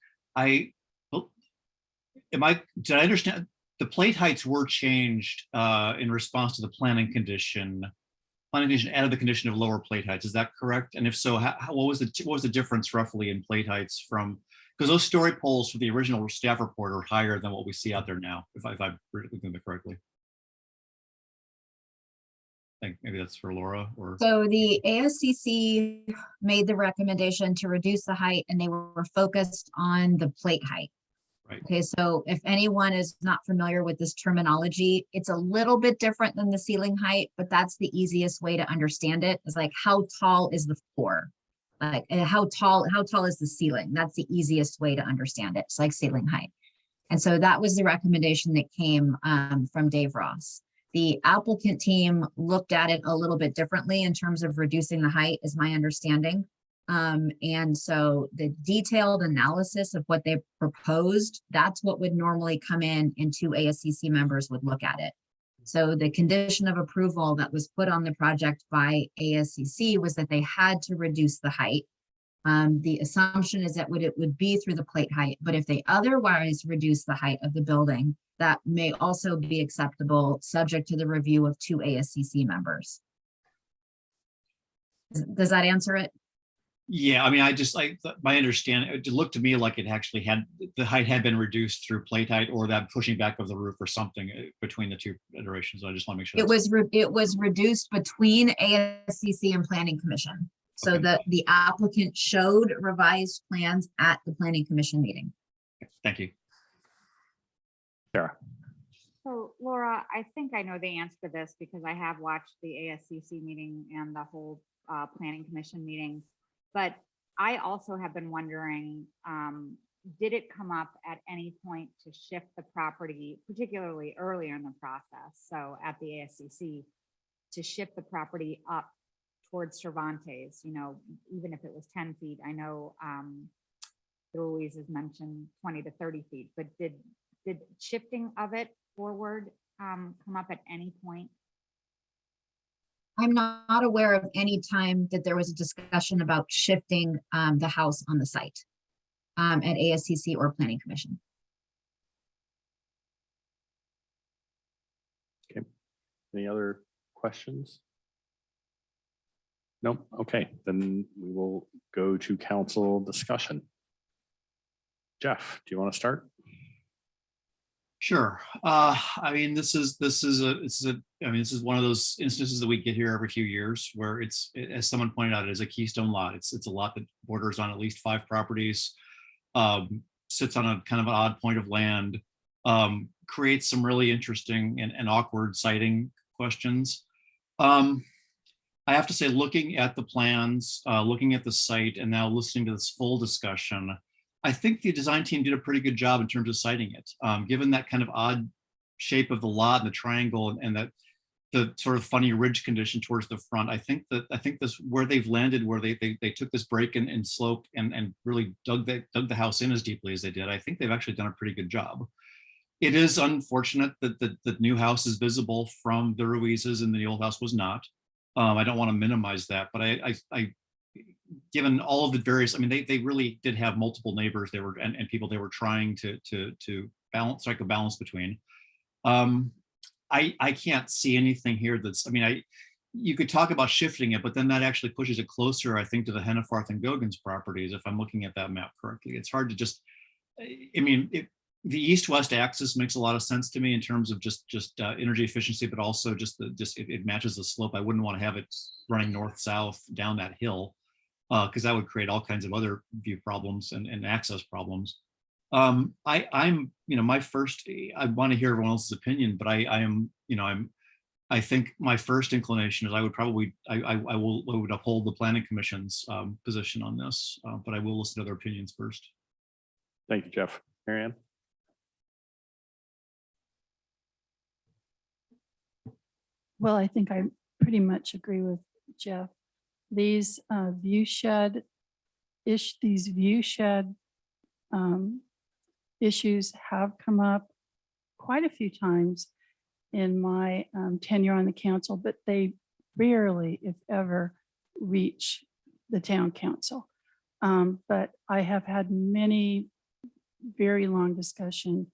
did I understand the plate heights were changed in response to the planning condition? Planning condition added the condition of lower plate heights. Is that correct? And if so, what was the difference roughly in plate heights from, because those story poles for the original staff report are higher than what we see out there now, if I'm reading it correctly. I think maybe that's for Laura or. So the ASCC made the recommendation to reduce the height, and they were focused on the plate height. Right. Okay, so if anyone is not familiar with this terminology, it's a little bit different than the ceiling height, but that's the easiest way to understand it. Is like, how tall is the floor? Like, how tall is the ceiling? That's the easiest way to understand it. It's like ceiling height. And so that was the recommendation that came from Dave Ross. The applicant team looked at it a little bit differently in terms of reducing the height, is my understanding. And so the detailed analysis of what they proposed, that's what would normally come in, and two ASCC members would look at it. So the condition of approval that was put on the project by ASCC was that they had to reduce the height. The assumption is that it would be through the plate height, but if they otherwise reduce the height of the building, that may also be acceptable, subject to the review of two ASCC members. Does that answer it? Yeah, I mean, my understanding, it looked to me like it actually the height had been reduced through plate height or that pushing back of the roof or something between the two iterations. I just want to make sure. It was reduced between ASCC and Planning Commission. So Okay. the applicant showed revised plans at the Planning Commission meeting. Thank you. Sarah. So Laura, I think I know the answer to this because I have watched the ASCC meeting and the whole Planning Commission meeting. But I also have been wondering, did it come up at any point to shift the property, particularly earlier in the process, so at the ASCC, to shift the property up towards Cervantes, even if it was 10 feet? I know Louise has mentioned 20 to 30 feet, but did shifting of it forward come up at any point? I'm not aware of any time that there was a discussion about shifting the house on the site at ASCC or Planning Commission. Okay. Any other questions? Nope. Okay, then we will go to council discussion. Jeff, do you want to start? Sure. I mean, this is one of those instances that we get here every few years where as someone pointed out, it is a keystone lot. It's a lot that borders on at least 5 properties, sits on a kind of an odd point of land, creates some really interesting and awkward siting questions. I have to say, looking at the plans, looking at the site, and now listening to this full discussion, I think the design team did a pretty good job in terms of citing it. Given that kind of odd shape of the lot and the triangle and that the sort of funny ridge condition towards the front, I think this where they've landed, where they took this break in slope and really dug the house in as deeply as they did. I think they've actually done a pretty good job. It is unfortunate that the new house is visible from the Ruizes and the old house was not. I don't want to minimize that, but I given all of the various, I mean, they really did have multiple neighbors and people they were trying to strike a balance between. I can't see anything here that's, I mean, you could talk about shifting it, but then that actually pushes it closer, I think, to the Hennefarth and Gogens properties, if I'm looking at that map correctly. It's hard to just, I mean, the east-west axis makes a lot of sense to me in terms of just energy efficiency, but also it matches the slope. I wouldn't want to have it running north-south down that hill, because that would create all kinds of other view problems and access problems. I want to hear everyone else's opinion, but I think my first inclination is I would uphold the planning commission's position on this, but I will listen to other opinions first. Thank you, Jeff. Marianne? Well, I think I pretty much agree with Jeff. These view shed issues have come up quite a few times in my tenure on the council, but they rarely, if ever, reach the town council. But I have had many very long discussion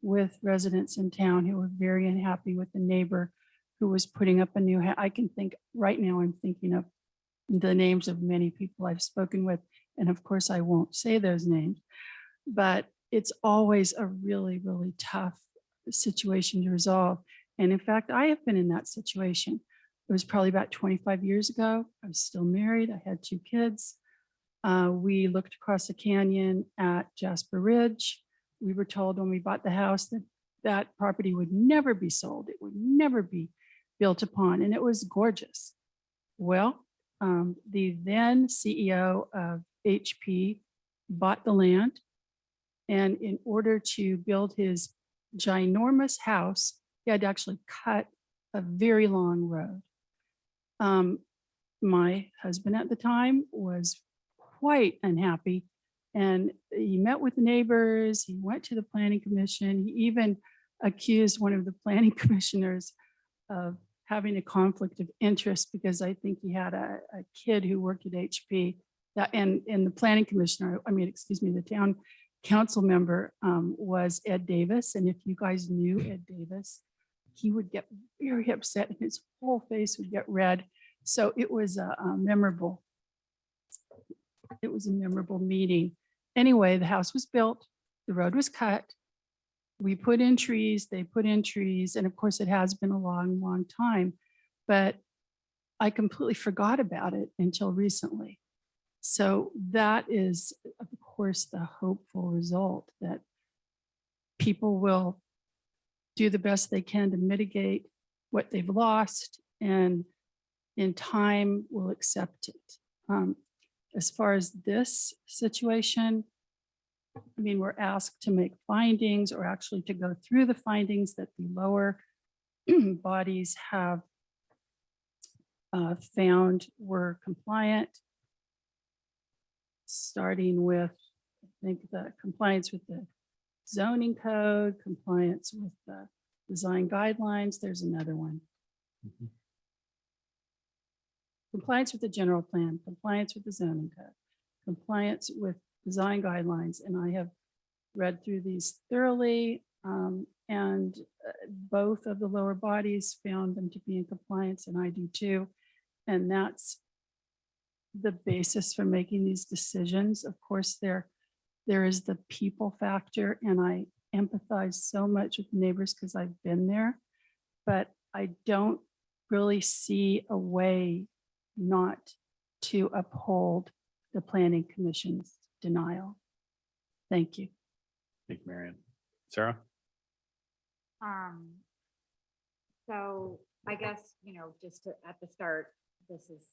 with residents in town who were very unhappy with the neighbor who was putting up a new house. I can think right now, I'm thinking of the names of many people I've spoken with. And of course, I won't say those names, but it's always a really, really tough situation to resolve. And in fact, I have been in that situation. It was probably about 25 years ago. I was still married. I had 2 kids. We looked across the canyon at Jasper Ridge. We were told when we bought the house that that property would never be sold. It would never be built upon, and it was gorgeous. Well, the then CEO of HP bought the land, and in order to build his ginormous house, he had to actually cut a very long road. My husband at the time was quite unhappy, and he met with the neighbors. He went to the planning commission. He even accused one of the planning commissioners of having a conflict of interest because I think he had a kid who worked at HP. And the planning commissioner, the town council member was Ed Davis. And if you guys knew Ed Davis, he would get very upset and his whole face would get red. So it was a memorable meeting. Anyway, the house was built, the road was cut. We put in trees, they put in trees, and of course it has been a long, long time, but I completely forgot about it until recently. So that is, of course, the hopeful result that people will do the best they can to mitigate what they've lost and in time will accept it. As far as this situation, I mean, we're asked to make findings or actually to go through the findings that the lower bodies have found were compliant, starting with, I think, the compliance with the zoning code, compliance with the design guidelines. There's another one. Compliance with the general plan, compliance with the zoning code, compliance with design guidelines. And I have read through these thoroughly. And both of the lower bodies found them to be in compliance, and I do too. And that's the basis for making these decisions. Of course, there is the people factor, and I empathize so much with neighbors because I've been there, but I don't really see a way not to uphold the Planning Commission's denial. Thank you. Thank you, Marion. Sarah? So I guess, just at the start, this is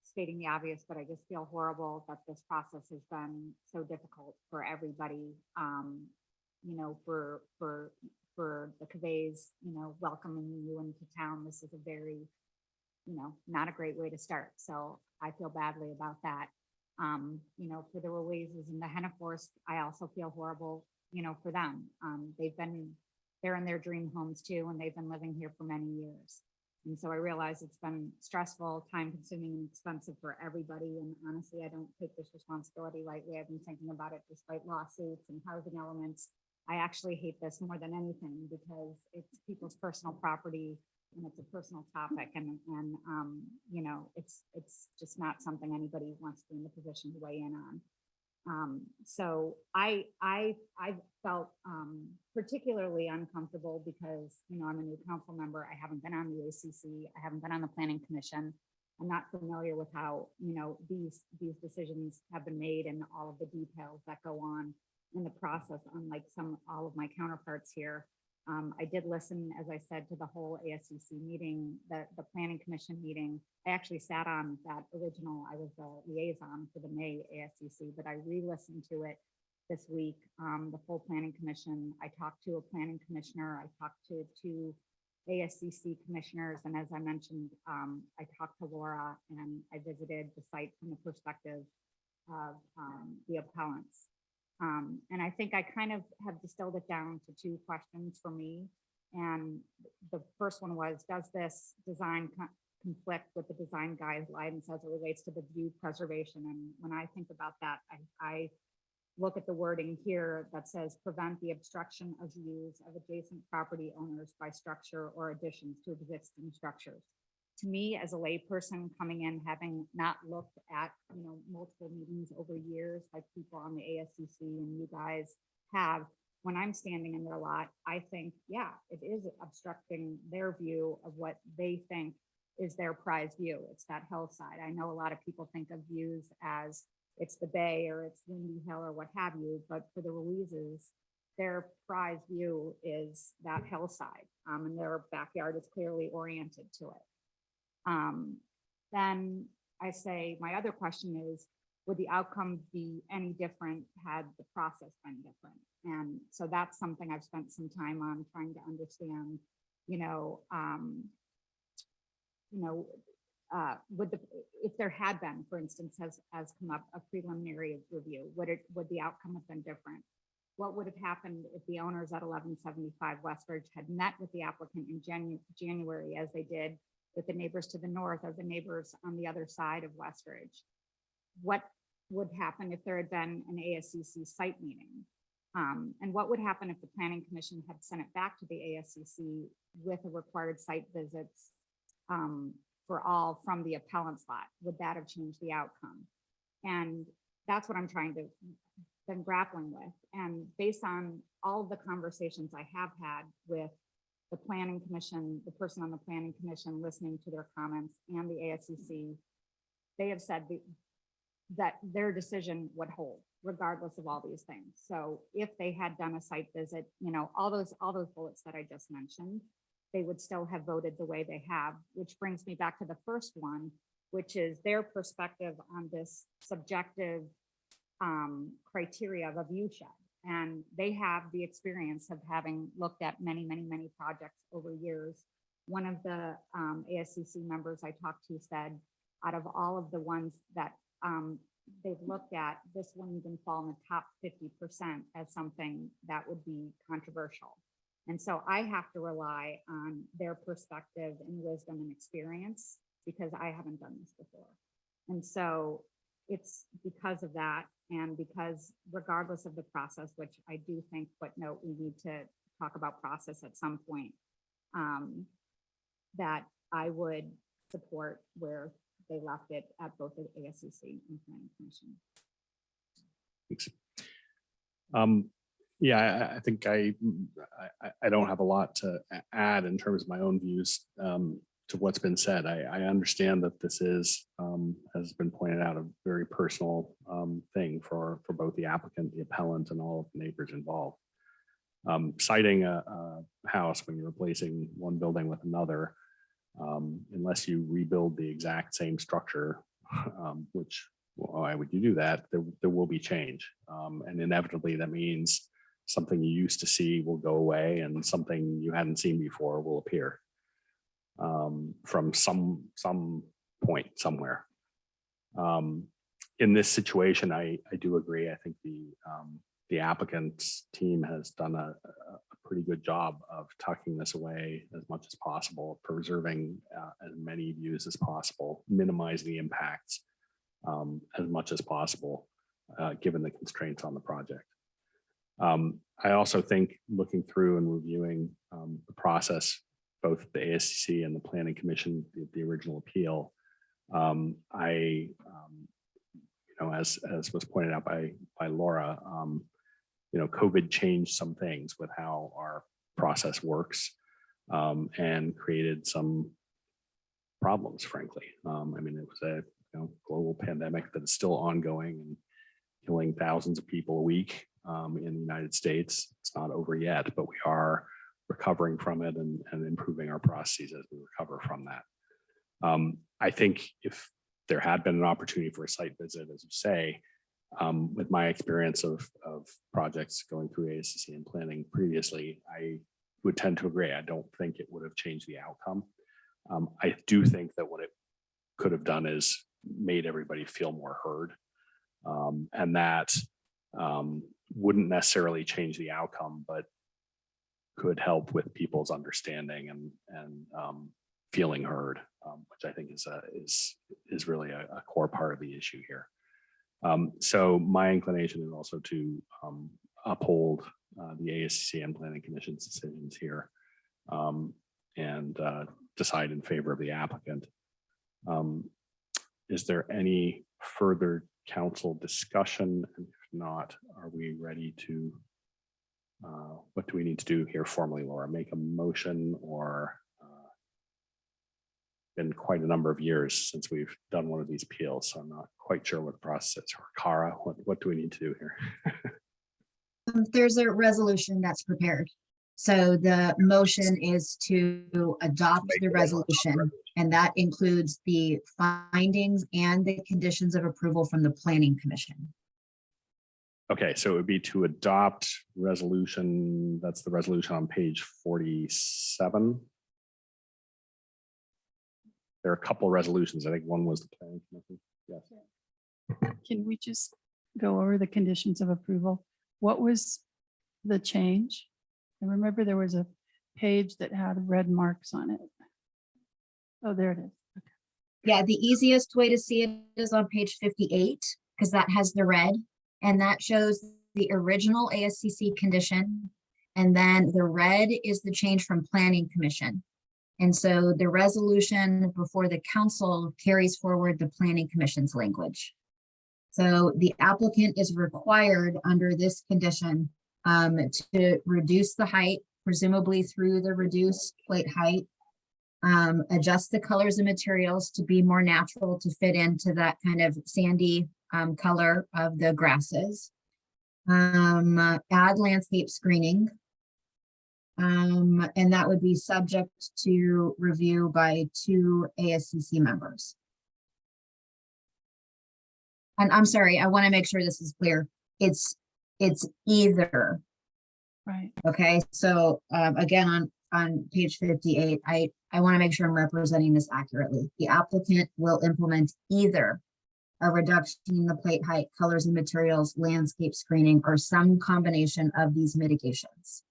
stating the obvious, but I just feel horrible that this process has been so difficult for everybody. For the Caveys, welcoming you into town. This is a very, not a great way to start. So I feel badly about that. For the Ruizes and the Henneforst, I also feel horrible, for them. They're in their dream homes too, and they've been living here for many years. And so I realize it's been stressful, time consuming, and expensive for everybody. And honestly, I don't take this responsibility lightly. I've been thinking about it despite lawsuits and housing elements. I actually hate this more than anything because it's people's personal property and it's a personal topic. And it's just not something anybody wants to be in the position to weigh in on. So I felt particularly uncomfortable because, I'm a new council member. I haven't been on the ACC. I haven't been on the Planning Commission. I'm not familiar with how, these decisions have been made and all of the details that go on in the process, unlike all of my counterparts here. I did listen, as I said, to the whole ASCC meeting, the Planning Commission meeting. I actually sat on that original. I was a liaison for the May ASCC, but I re-listened to it this week, the full Planning Commission. I talked to a planning commissioner. I talked to 2 ASCC commissioners. And as I mentioned, I talked to Laura and I visited the site from the perspective of the appellants. And I think I kind of have distilled it down to 2 questions for me. And the first one was, does this design conflict with the design guidelines as it relates to the view preservation? And when I think about that, I look at the wording here that says prevent the obstruction of views of adjacent property owners by structure or additions to existing structures. To me, as a layperson coming in, having not looked at, multiple meetings over years, like people on the ASCC and you guys have, when I'm standing in their lot, I think, yeah, it is obstructing their view of what they think is their prize view. It's that hillside. I know a lot of people think of views as it's the bay or it's Windy Hill or what have you, but for the Ruizes, their prize view is that hillside, and their backyard is clearly oriented to it. Then I say, my other question is, would the outcome be any different had the process been different? And so that's something I've spent some time on trying to understand, if there had been, for instance, has come up a preliminary review, would the outcome have been different? What would have happened if the owners at 1175 Westridge had met with the applicant in January, as they did with the neighbors to the north or the neighbors on the other side of Westridge? What would happen if there had been an ASCC site meeting? And what would happen if the Planning Commission had sent it back to the ASCC with a required site visits for all from the appellant's lot? Would that have changed the outcome? And that's what I'm trying to been grappling with. And based on all of the conversations I have had with the Planning Commission, the person on the Planning Commission, listening to their comments, and the ASCC, they have said that their decision would hold regardless of all these things. So if they had done a site visit, all those bullets that I just mentioned, they would still have voted the way they have, which brings me back to the first one, which is their perspective on this subjective criteria of a view shed. And they have the experience of having looked at many, many, many projects over years. One of the ASCC members I talked to said, out of all of the ones that they've looked at, this wouldn't even fall in the top 50% as something that would be controversial. And so I have to rely on their perspective and wisdom and experience because I haven't done this before. And so it's because of that, and because regardless of the process, which I do think footnote, we need to talk about process at some point, that I would support where they left it at both the ASCC and Planning Commission. Thanks. Yeah, I think I don't have a lot to add in terms of my own views to what's been said. I understand that this is, has been pointed out, a very personal thing for both the applicant, the appellant, and all of the neighbors involved. Citing a house when you're replacing one building with another, unless you rebuild the exact same structure, which, why would you do that? There will be change. And inevitably that means something you used to see will go away and something you hadn't seen before will appear from some point somewhere. In this situation, I do agree. I think the applicant's team has done a pretty good job of tucking this away as much as possible, preserving as many views as possible, minimizing the impacts as much as possible, given the constraints on the project. I also think looking through and reviewing the process, both the ASCC and the Planning Commission, the original appeal, as was pointed out by Laura, COVID changed some things with how our process works and created some problems, frankly. It was a global pandemic that is still ongoing and killing thousands of people a week in the United States. It's not over yet, but we are recovering from it and improving our processes as we recover from that. I think if there had been an opportunity for a site visit, as you say, with my experience of projects going through ASCC and planning previously, I would tend to agree. I don't think it would have changed the outcome. I do think that what it could have done is made everybody feel more heard. And that wouldn't necessarily change the outcome, but could help with people's understanding and feeling heard, which I think is really a core part of the issue here. So my inclination is also to uphold the ASCC and Planning Commission's decisions here and decide in favor of the applicant. Is there any further council discussion? And if not, are we ready to, what do we need to do here formally, Laura? Make a motion, or been quite a number of years since we've done one of these appeals, so I'm not quite sure what the process is. Or Cara, what do we need to do here? There's a resolution that's prepared. So the motion is to adopt the resolution, and that includes the findings and the conditions of approval from the Planning Commission. Okay, so it would be to adopt resolution. That's the resolution on page 47. There are a couple of resolutions. I think one was the Planning Commission. Yes. Can we just go over the conditions of approval? What was the change? I remember there was a page that had red marks on it. Oh, there it is. Okay. Yeah, the easiest way to see it is on page 58, because that has the red, and that shows the original ASCC condition. And then the red is the change from Planning Commission. And so the resolution before the council carries forward the Planning Commission's language. So the applicant is required under this condition to reduce the height, presumably through the reduced plate height, adjust the colors and materials to be more natural, to fit into that kind of sandy color of the grasses, add landscape screening, and that would be subject to review by 2 ASCC members. And I'm sorry, I want to make sure this is clear. It's either. Right. Okay, so again, on page 58, I want to make sure I'm representing this accurately. The applicant will implement either a reduction in the plate height, colors and materials, landscape screening, or some combination of these mitigations.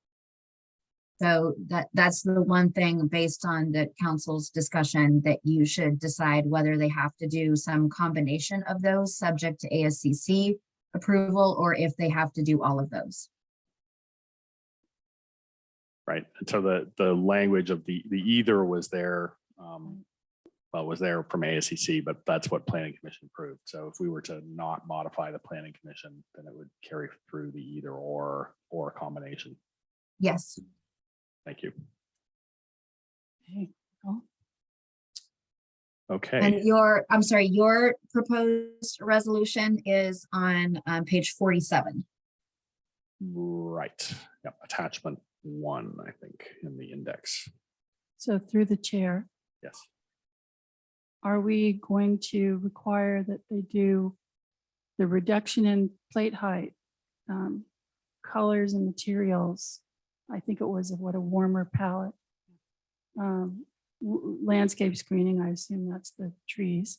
So that's the one thing based on the council's discussion that you should decide whether they have to do some combination of those subject to ASCC approval, or if they have to do all of those. Right. And so the language of the either was there, was there from ASCC, but that's what Planning Commission approved. So if we were to not modify the Planning Commission, then it would carry through the either or combination. Yes. Thank you. Okay. Oh, Okay. And I'm sorry, your proposed resolution is on page 47. Right. Yep. Attachment 1, I think, in the index. so through the chair, Yes. are we going to require that they do the reduction in plate height, colors and materials? I think it was a warmer palette. Landscape screening, I assume that's the trees.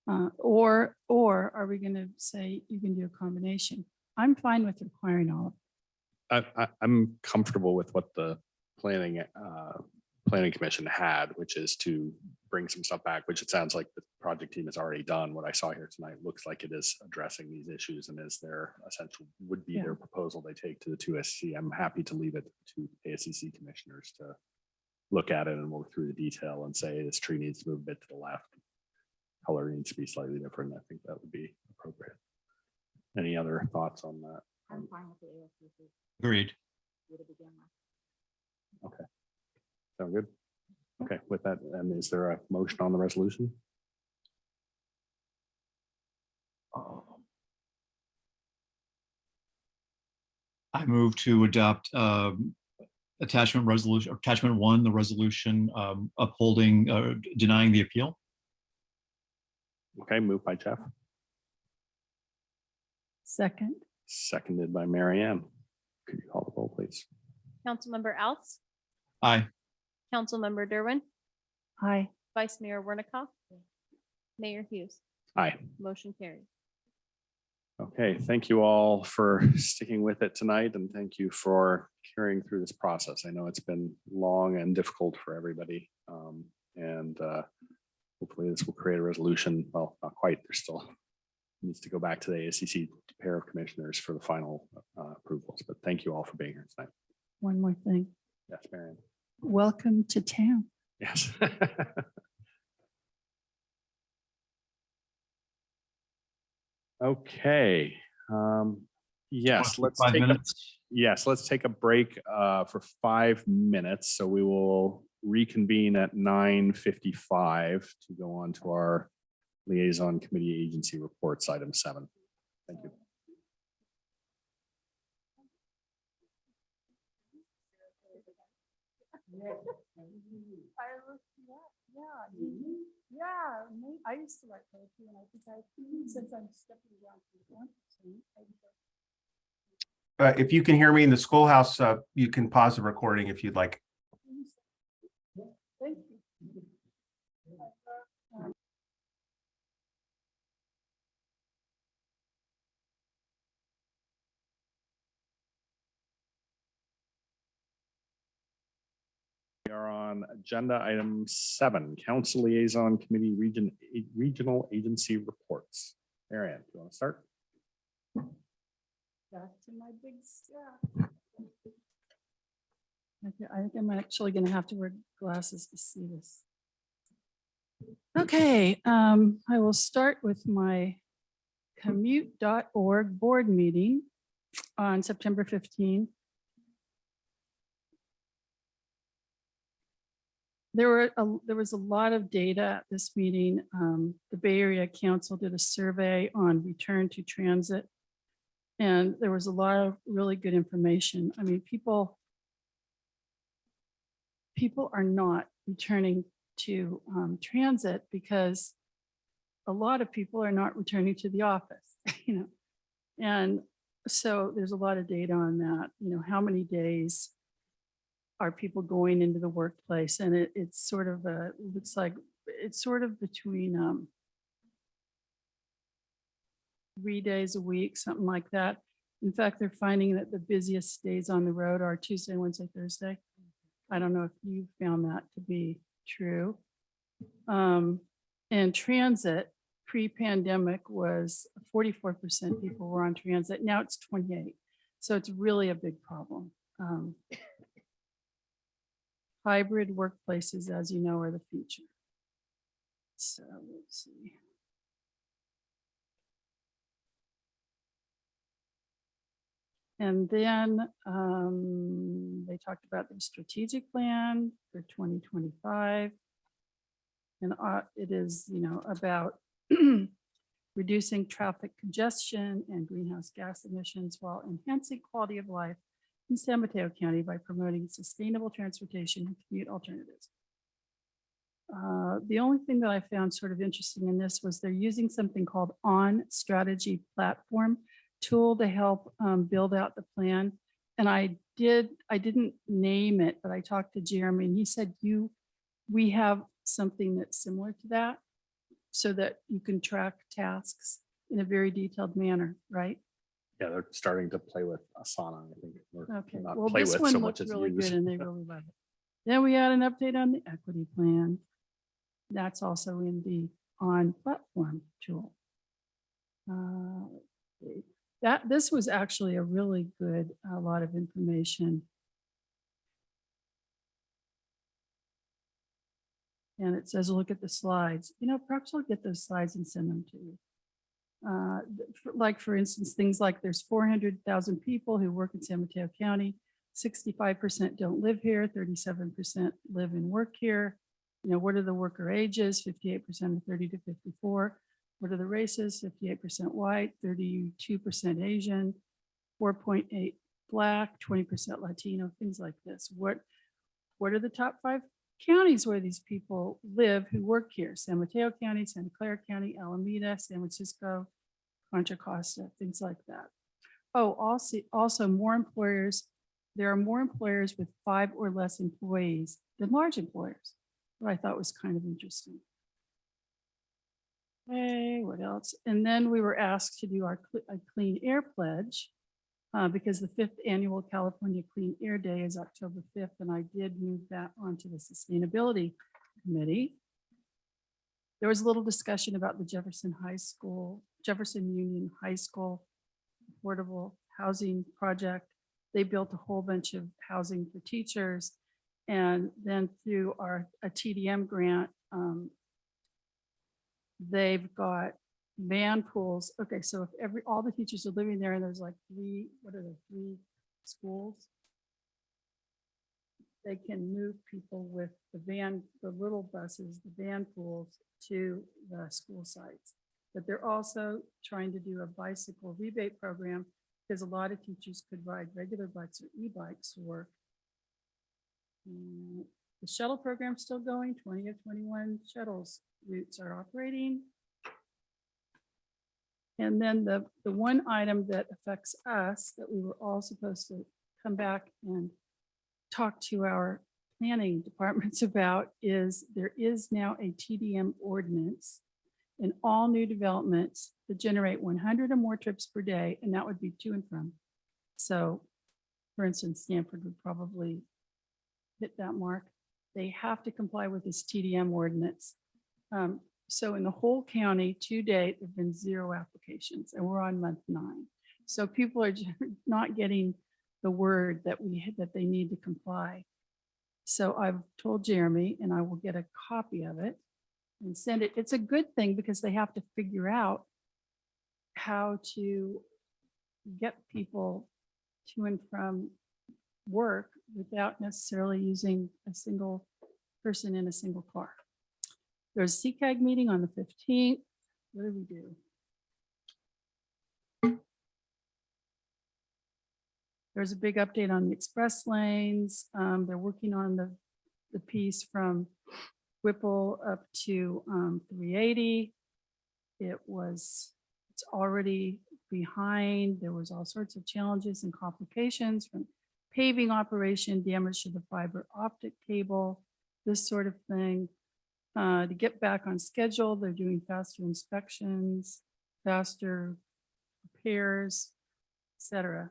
Or are we going to say you can do a combination? I'm fine with requiring all of it. I'm comfortable with what the planning commission had, which is to bring some stuff back, which it sounds like the project team has already done. What I saw here tonight looks like it is addressing these issues and is their essential would be their proposal they take to the 2SC. I'm happy to leave it to ASCC commissioners to look at it and work through the detail and say this tree needs to move a bit to the left. Color needs to be slightly different. I think that would be appropriate. Any other thoughts on that? I'm fine with the ASCC. Agreed. Okay. Sound good? Okay, with that, and is there a motion on the resolution? I move to adopt attachment 1, the resolution upholding, denying the appeal. Okay, moved by Jeff, Second, seconded by Mary Ann. Could you call the roll, please? Councilmember Alves, Aye. Councilmember Derwin, aye. Vice Mayor Wernicott, Mayor Hughes. Aye. Motion carried. Okay, thank you all for sticking with it tonight, and thank you for carrying through this process. I know it's been long and difficult for everybody, and hopefully this will create a resolution. Well, not quite. There's still needs to go back to the ASCC pair of commissioners for the final approvals. But thank you all for being here tonight. One more thing. Yes, Marion. Welcome to town. Yes. Okay. Yes, let's take let's take a break for 5 minutes. So we will reconvene at 9:55 to go on to our liaison committee agency reports, item 7. Thank you. I used to like poetry, and I think since I'm stepping down from the If you can hear me in the schoolhouse, you can pause the recording if you'd like. Thank you. We are on agenda item 7, council liaison committee regional agency reports. Marianne, do you want to start? Back to my big stack. I think I'm actually going to have to wear glasses to see this. Okay, I will start with my commute.org board meeting on September 15. There was a lot of data at this meeting. The Bay Area Council did a survey on return to transit, and there was a lot of really good information. I mean, people are not returning to transit because a lot of people are not returning to the office, and so there's a lot of data on that. How many days are people going into the workplace? And it's sort of looks like it's sort of between 3 days a week, something like that. In fact, they're finding that the busiest days on the road are Tuesday, Wednesday, Thursday. I don't know if you found that to be true. And transit pre-pandemic was 44% people were on transit. Now it's 28. So it's really a big problem. Hybrid workplaces, as you know, are the future. So let's see. And then they talked about the strategic plan for 2025. And it is, you know, about reducing traffic congestion and greenhouse gas emissions while enhancing quality of life in San Mateo County by promoting sustainable transportation and commute alternatives. The only thing that I found sort of interesting in this was they're using something called On Strategy Platform tool to help build out the plan. And I didn't name it, but I talked to Jeremy and he said, we have something that's similar to that so that you can track tasks in a very detailed manner, right? Yeah, they're starting to play with Asana, I think. or Okay, not well, play this with one so looked much as really use. good and they really love it. Then we had an update on the equity plan. That's also in the On platform tool. Let's see. This was actually a really good, a lot of information. And it says, look at the slides. You know, perhaps I'll get those slides and send them to you. Like for instance, things like there's 400,000 people who work in San Mateo County. 65% don't live here, 37% live and work here. You know, what are the worker ages? 58% are 30 to 54. What are the races? 58% white, 32% Asian, 4.8 Black, 20% Latino, things like this. What are the top 5 counties where these people live who work here? San Mateo County, Santa Clara County, Alameda, San Francisco, Contra Costa, things like that. Oh, also more employers. There are more employers with 5 or less employees than large employers, what I thought was kind of interesting. Okay, what else? And then we were asked to do our clean air pledge because the 5th annual California Clean Air Day is October 5th, and I did move that onto the Sustainability Committee. There was a little discussion about the Jefferson Union High School affordable housing project. They built a whole bunch of housing for teachers, and then through a TDM grant, they've got van pools. Okay, so if all the teachers are living there and there's like 3 schools, they can move people with the little buses, the van pools to the school sites. But they're also trying to do a bicycle rebate program because a lot of teachers could ride regular bikes or e-bikes to work. The shuttle program's still going. 20 of 21 shuttles routes are operating. And then the one item that affects us that we were all supposed to come back and talk to our planning departments about is there is now a TDM ordinance in all new developments that generate 100 or more trips per day, and that would be to and from. So for instance, Stanford would probably hit that mark. They have to comply with this TDM ordinance. So in the whole county to date, there have been 0 applications and we're on month 9. So people are not getting the word that they need to comply. So I've told Jeremy and I will get a copy of it and send it. It's a good thing because they have to figure out how to get people to and from work without necessarily using a single person in a single car. There's a CCAG meeting on the 15th. What did we do? There's a big update on the express lanes. They're working on the piece from Whipple up to 380. It's already behind. There was all sorts of challenges and complications from paving operation, damage to the fiber optic cable, this sort of thing. To get back on schedule, they're doing faster inspections, faster repairs. cetera.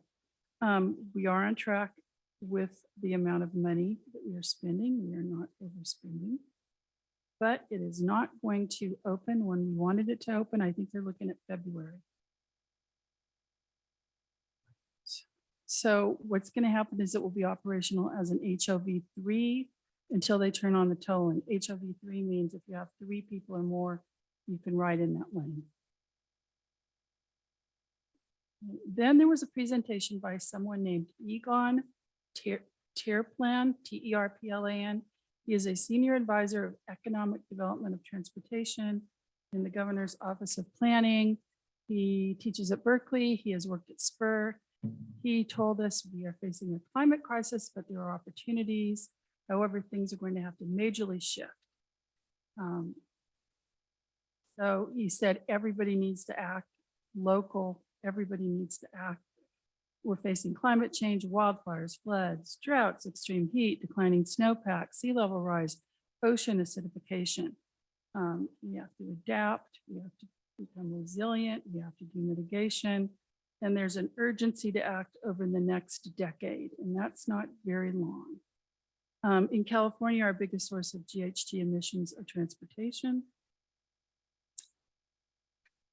We are on track with the amount of money that we are spending. We are not overspending. But it is not going to open when we wanted it to open. I think they're looking at February. So what's going to happen is it will be operational as an HOV3 until they turn on the tolling. HOV3 means if you have 3 people or more, you can ride in that lane. Then there was a presentation by someone named Egon Terplan, Terplan. He is a senior advisor of economic development of transportation in the governor's office of planning. He teaches at Berkeley. He has worked at Spur. He told us we are facing a climate crisis, but there are opportunities. However, things are going to have to majorly shift. So he said everybody needs to act local. Everybody needs to act. We're facing climate change, wildfires, floods, droughts, extreme heat, declining snowpack, sea level rise, ocean acidification. We have to adapt. We have to become resilient. We have to do mitigation. And there's an urgency to act over the next decade, and that's not very long. In California, our biggest source of GHG emissions are transportation.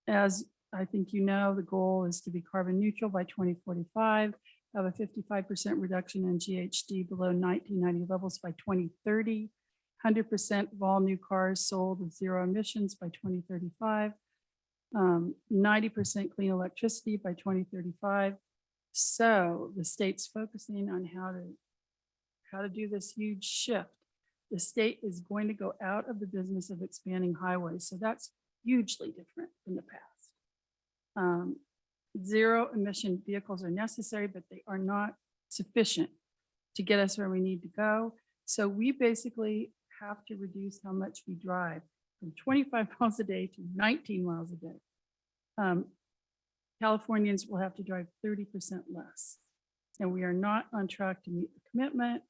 As I think you know, the goal is to be carbon neutral by 2045, have a 55% reduction in GHG below 1990 levels by 2030, 100% of all new cars sold with 0 emissions by 2035, 90% clean electricity by 2035. So the state's focusing on how to do this huge shift. The state is going to go out of the business of expanding highways. So that's hugely different from the past. 0 emission vehicles are necessary, but they are not sufficient to get us where we need to go. So we basically have to reduce how much we drive from 25 miles a day to 19 miles a day. Californians will have to drive 30% less. And we are not on track to meet the commitment.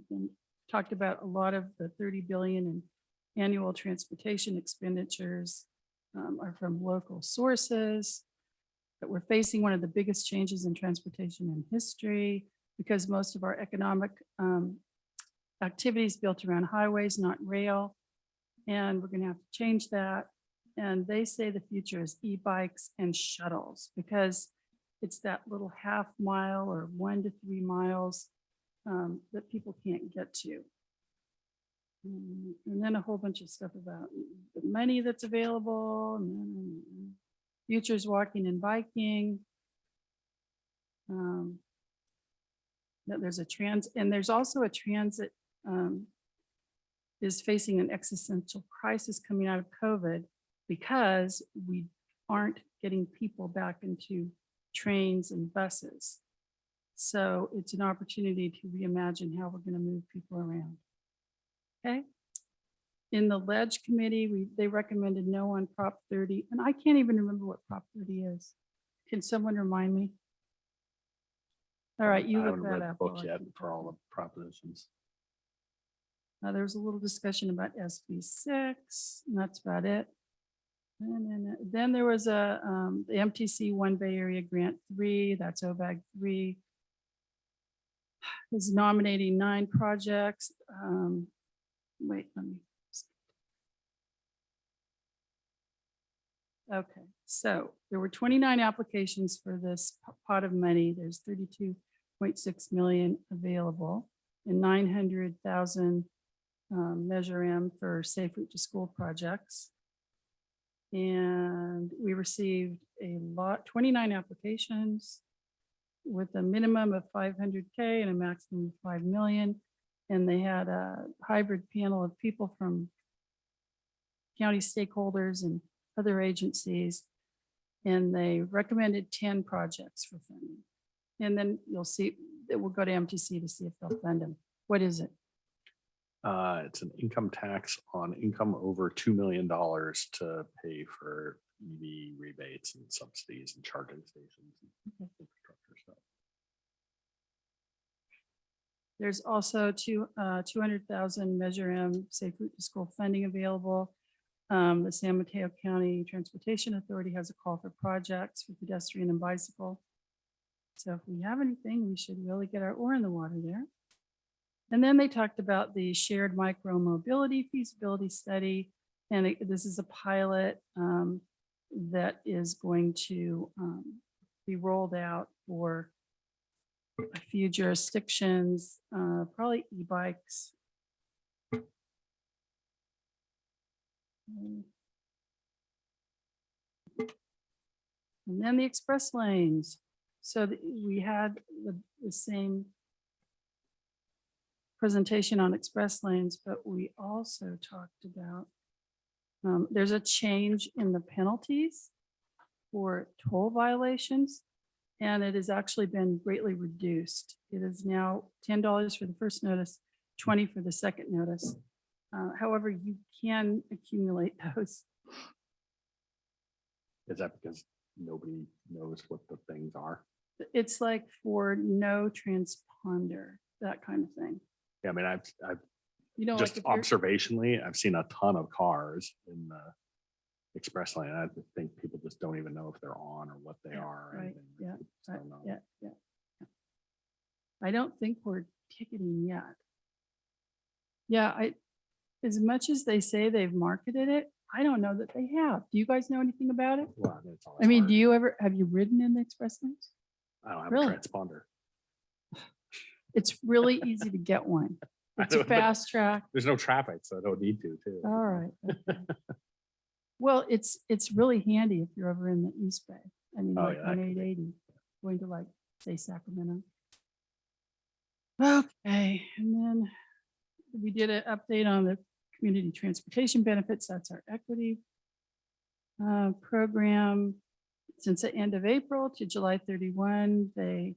We talked about a lot of the 30 billion in annual transportation expenditures are from local sources, that we're facing one of the biggest changes in transportation in history because most of our economic activities built around highways, not rail. And we're going to have to change that. And they say the future is e-bikes and shuttles because it's that little half mile or 1 to 3 miles that people can't get to. And then a whole bunch of stuff about the money that's available, and then futures walking and biking. That there's there's also a transit is facing an existential crisis coming out of COVID because we aren't getting people back into trains and buses. So it's an opportunity to reimagine how we're going to move people around. Okay. In the Ledge Committee, they recommended no on Prop 30, and I can't even remember what Prop 30 is. Can someone remind me? All right, you I look haven't that read the up. book while I yet keep for all talking. the propositions. There was a little discussion about SB 6, and that's about it. And then there was the MTC One Bay Area Grant 3, that's OBAG 3. Is nominating 9 projects. Wait, let me. Okay, so there were 29 applications for this pot of money. There's 32.6 million available and 900,000 Measure M for Safe Route to School projects. And we received 29 applications with a minimum of 500K and a maximum of 5 million. And they had a hybrid panel of people from county stakeholders and other agencies. And they recommended 10 projects for funding. And then you'll see, it will go to MTC to see if they'll fund them. What is it? It's an income tax on income over $2 million to pay for EV rebates and subsidies and charging stations. And infrastructure stuff. There's also 200,000 Measure M Safe Route to School funding available. The San Mateo County Transportation Authority has a call for projects for pedestrian and bicycle. So if we have anything, we should really get our oar in the water there. And then they talked about the shared micro mobility feasibility study. And this is a pilot that is going to be rolled out for a few jurisdictions, probably e-bikes. And then the express lanes. So we had the same presentation on express lanes, but we also talked about there's a change in the penalties for toll violations, and it has actually been greatly reduced. It is now $10 for the first notice, $20 for the second notice. However, you can accumulate those. Is that because nobody knows what the things are? It's like for no transponder, that kind of thing. Yeah, I mean, I've You know, just like if you're- observationally, I've seen a ton of cars in the express lane. I think people just don't even know if they're on or what they are. or Right, anything. They yeah, just don't know. yeah. I don't think we're ticketing yet. Yeah, as much as they say they've marketed it, I don't know that they have. Do you guys know anything about it? Well, I mean, it's always I mean, hard. have you ridden in the express lanes? I don't have really? a transponder. It's really easy to get one. I It's a don't- but fast track. There's no traffic, so I don't need to, too. All right. okay. Well, it's really handy if you're over in the East Bay. I mean, Oh, like yeah, that on could be. 880, going to like, say, Sacramento. Okay, and then we did an update on the community transportation benefits. That's our equity program. Since the end of April to July 31, they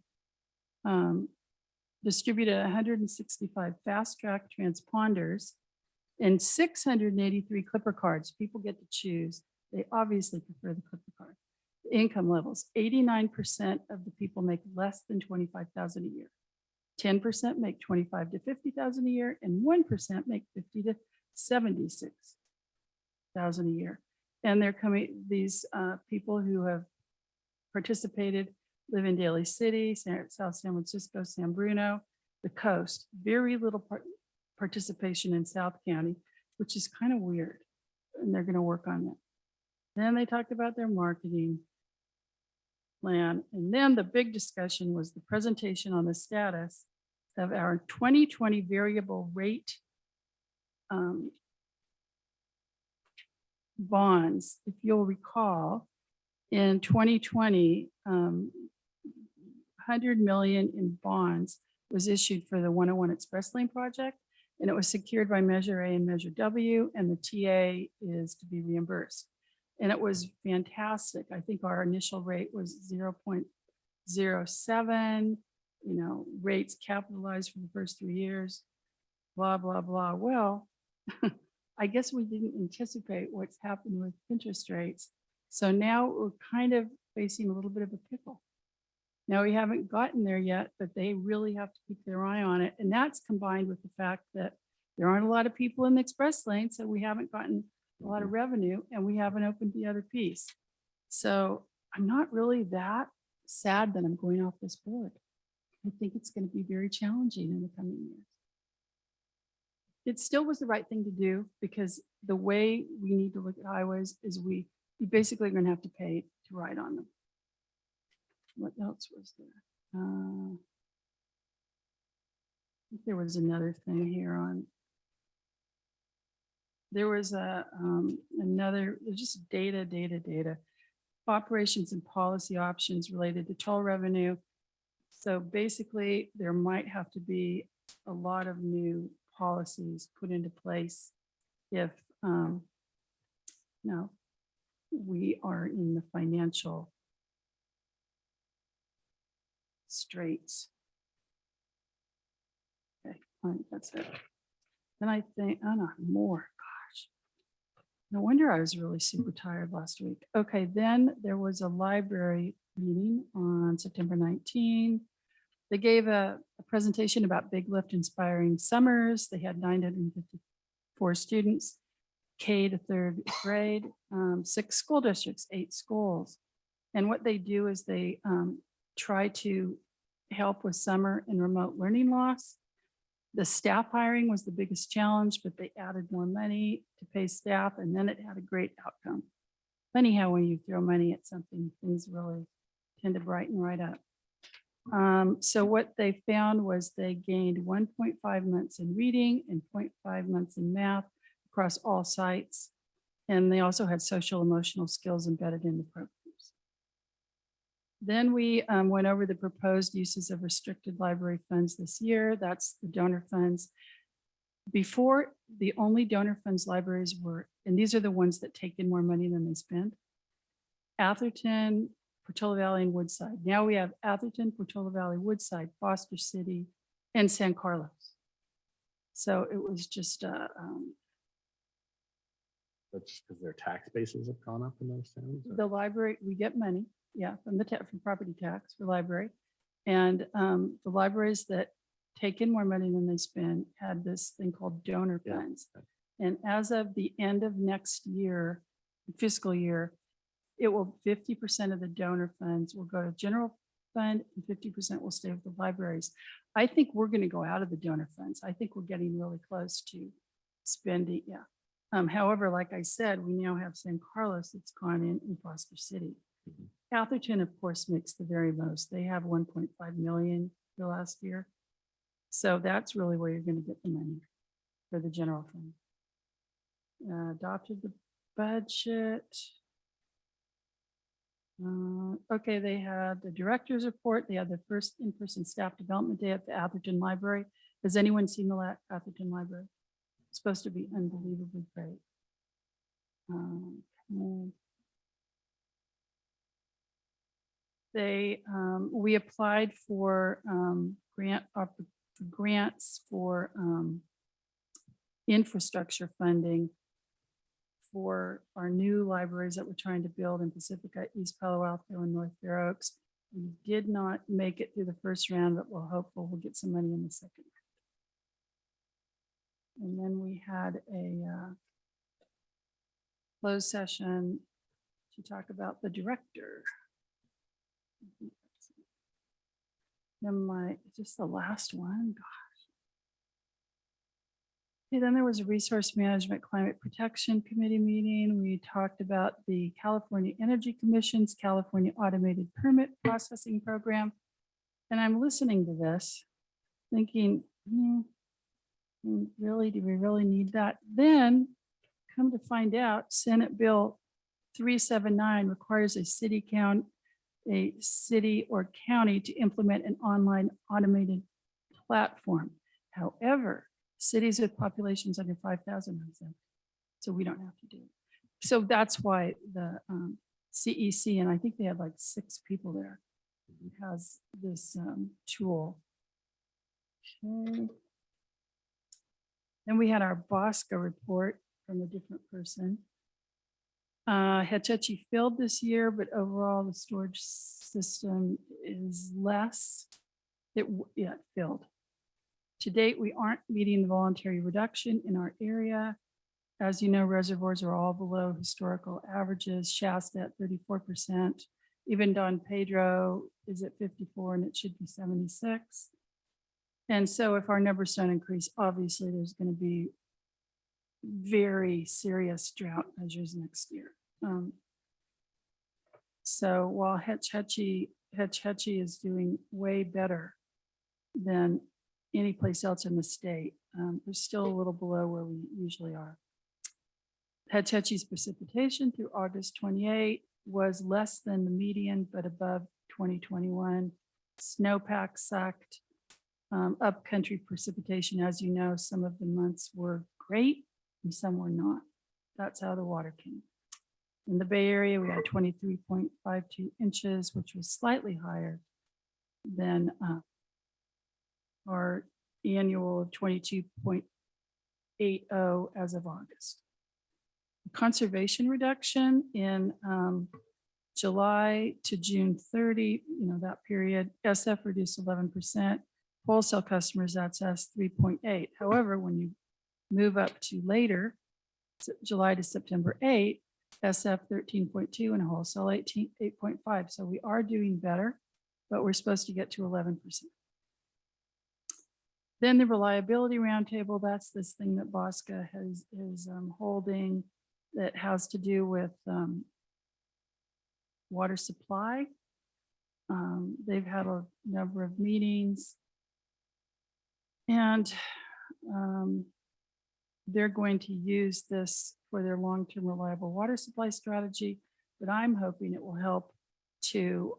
distributed 165 fast track transponders and 683 clipper cards. People get to choose. They obviously prefer the clipper card. Income levels, 89% of the people make less than 25,000 a year. 10% make 25 to 50,000 a year, and 1% make 50 to 76,000 a year. And they're coming, these people who have participated live in Daly City, South San Francisco, San Bruno, the coast. Very little participation in South County, which is kind of weird. And they're going to work on that. Then they talked about their marketing plan. And then the big discussion was the presentation on the status of our 2020 variable rate bonds. If you'll recall, in 2020, 100 million in bonds was issued for the 101 Express Lane project, and it was secured by Measure A and Measure W, and the TA is to be reimbursed. And it was fantastic. I think our initial rate was 0.07, rates capitalized for the first 3 years, blah, blah, blah. Well, I guess we didn't anticipate what's happened with interest rates. So now we're kind of facing a little bit of a pickle. Now we haven't gotten there yet, but they really have to keep their eye on it. And that's combined with the fact that there aren't a lot of people in the express lane, so we haven't gotten a lot of revenue and we haven't opened the other piece. So I'm not really that sad that I'm going off this board. I think it's going to be very challenging in the coming years. It still was the right thing to do because the way we need to look at highways is we basically are going to have to pay to ride on them. What else was there? I think there was another thing here on. There was another, just data. Operations and policy options related to toll revenue. So basically, there might have to be a lot of new policies put into place if we are in the financial straits. Okay, fine, that's it. Then I think, oh no, more, gosh. No wonder I was really super tired last week. Okay, then there was a library meeting on September 19. They gave a presentation about Big Lift Inspiring Summers. They had 954 students. K to third grade, 6 school districts, 8 schools. And what they do is they try to help with summer and remote learning loss. The staff hiring was the biggest challenge, but they added more money to pay staff, and then it had a great outcome. Funny how when you throw money at something, things really tend to brighten right up. So what they found was they gained 1.5 months in reading and 0.5 months in math across all sites. And they also had social emotional skills embedded in the programs. Then we went over the proposed uses of restricted library funds this year. That's the donor funds. Before, the only donor funds libraries were, and these are the ones that take in more money than they spend, Atherton, Portola Valley, and Woodside. Now we have Atherton, Portola Valley, Woodside, Foster City, and San Carlos. So it was just, That's just because their tax bases have gone up in those towns? or- the library, we get money, yeah, from the from property tax for library. And the libraries that take in more money than they spend had this thing called donor Yeah. funds. And as of the end of next year, fiscal year, it will 50% of the donor funds will go to general fund and 50% will stay with the libraries. I think we're going to go out of the donor funds. I think we're getting really close to spending, yeah. However, like I said, we now have San Carlos that's gone in Foster City. Atherton, of course, makes the very most. They have 1.5 million for last year. So that's really where you're going to get the money for the general fund. Adopted the budget. Okay, they had the director's report. They had the first in-person staff development day at the Atherton Library. Has anyone seen the Atherton Library? It's supposed to be unbelievably great. We applied for grants for infrastructure funding for our new libraries that we're trying to build in Pacifica, East Palo Alto, and North Fair Oaks. We did not make it through the first round, but we're hopeful we'll get some money in the second round. And then we had a closed session to talk about the director. Then just the last one, gosh. Okay, then there was a Resource Management Climate Protection Committee meeting. We talked about the California Energy Commission's California Automated Permit Processing Program. And I'm listening to this, thinking, really, do we really need that? Then come to find out, Senate Bill 379 requires a city or county to implement an online automated platform. However, cities with populations under 5,000, so we don't have to do it. So that's why the CEC, and I think they had like 6 people there, has this tool. Okay. Then we had our Bosco report from a different person. Hetch Hetchy filled this year, but overall the storage system is less. It filled. To date, we aren't meeting the voluntary reduction in our area. As you know, reservoirs are all below historical averages. Shasta at 34%. Even Don Pedro is at 54, and it should be 76. And so if our numbers don't increase, obviously there's going to be very serious drought measures next year. So while Hetch Hetchy is doing way better than any place else in the state, we're still a little below where we usually are. Hetch Hetchy's precipitation through August 28 was less than the median, but above 2021. Snowpack sucked. Upcountry precipitation, as you know, some of the months were great and some were not. That's how the water came. In the Bay Area, we had 23.52 inches, which was slightly higher than our annual of 22.80 as of August. Conservation reduction in July to June 30, that period, SF reduced 11%. Wholesale customers, that's us, 3.8. However, when you move up to later, July to September 8, SF 13.2 and wholesale 8.5. So we are doing better, but we're supposed to get to 11%. Then the reliability roundtable, that's this thing that Bosca is holding that has to do with water supply. They've had a number of meetings, and they're going to use this for their long-term reliable water supply strategy, but I'm hoping it will help to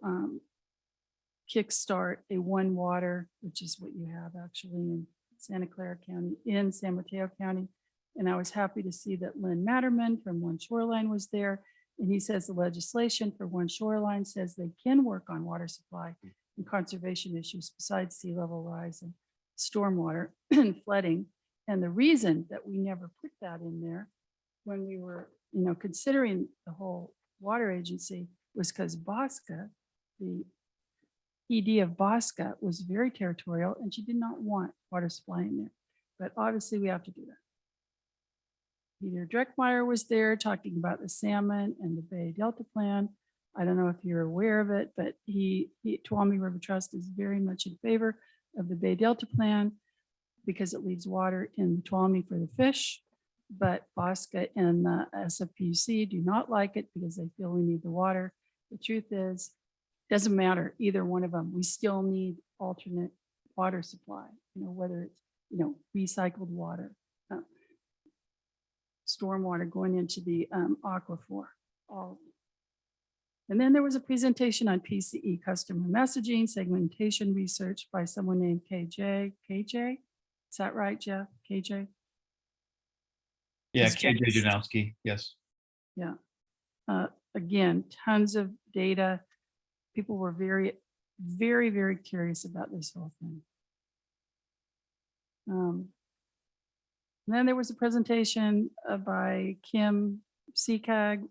kickstart a one water, which is what you have actually in Santa Clara County, in San Mateo County. And I was happy to see that Lynn Matterman from One Shoreline was there. And he says the legislation for One Shoreline says they can work on water supply and conservation issues besides sea level rise and stormwater and flooding. And the reason that we never put that in there when we were, considering the whole water agency was because Bosca, the ED of Bosca, was very territorial and she did not want water supply in there. But obviously we have to do that. Peter Dreckmeyer was there talking about the salmon and the Bay Delta plan. I don't know if you're aware of it, but Tuolumne River Trust is very much in favor of the Bay Delta plan because it leaves water in the Tuolumne for the fish. But Bosca and the SFPUC do not like it because they feel we need the water. The truth is, doesn't matter, either one of them. We still need alternate water supply, whether it's, recycled water, stormwater going into the aquifer, all of them. And then there was a presentation on PCE customer messaging, segmentation research by someone named KJ. KJ, is that right, Jeff? KJ? Yeah, It's KJ just- Janowski, yes. Yeah. Again, tons of data. People were very, very, very curious about this whole thing. And then there was a presentation by Kim Seacag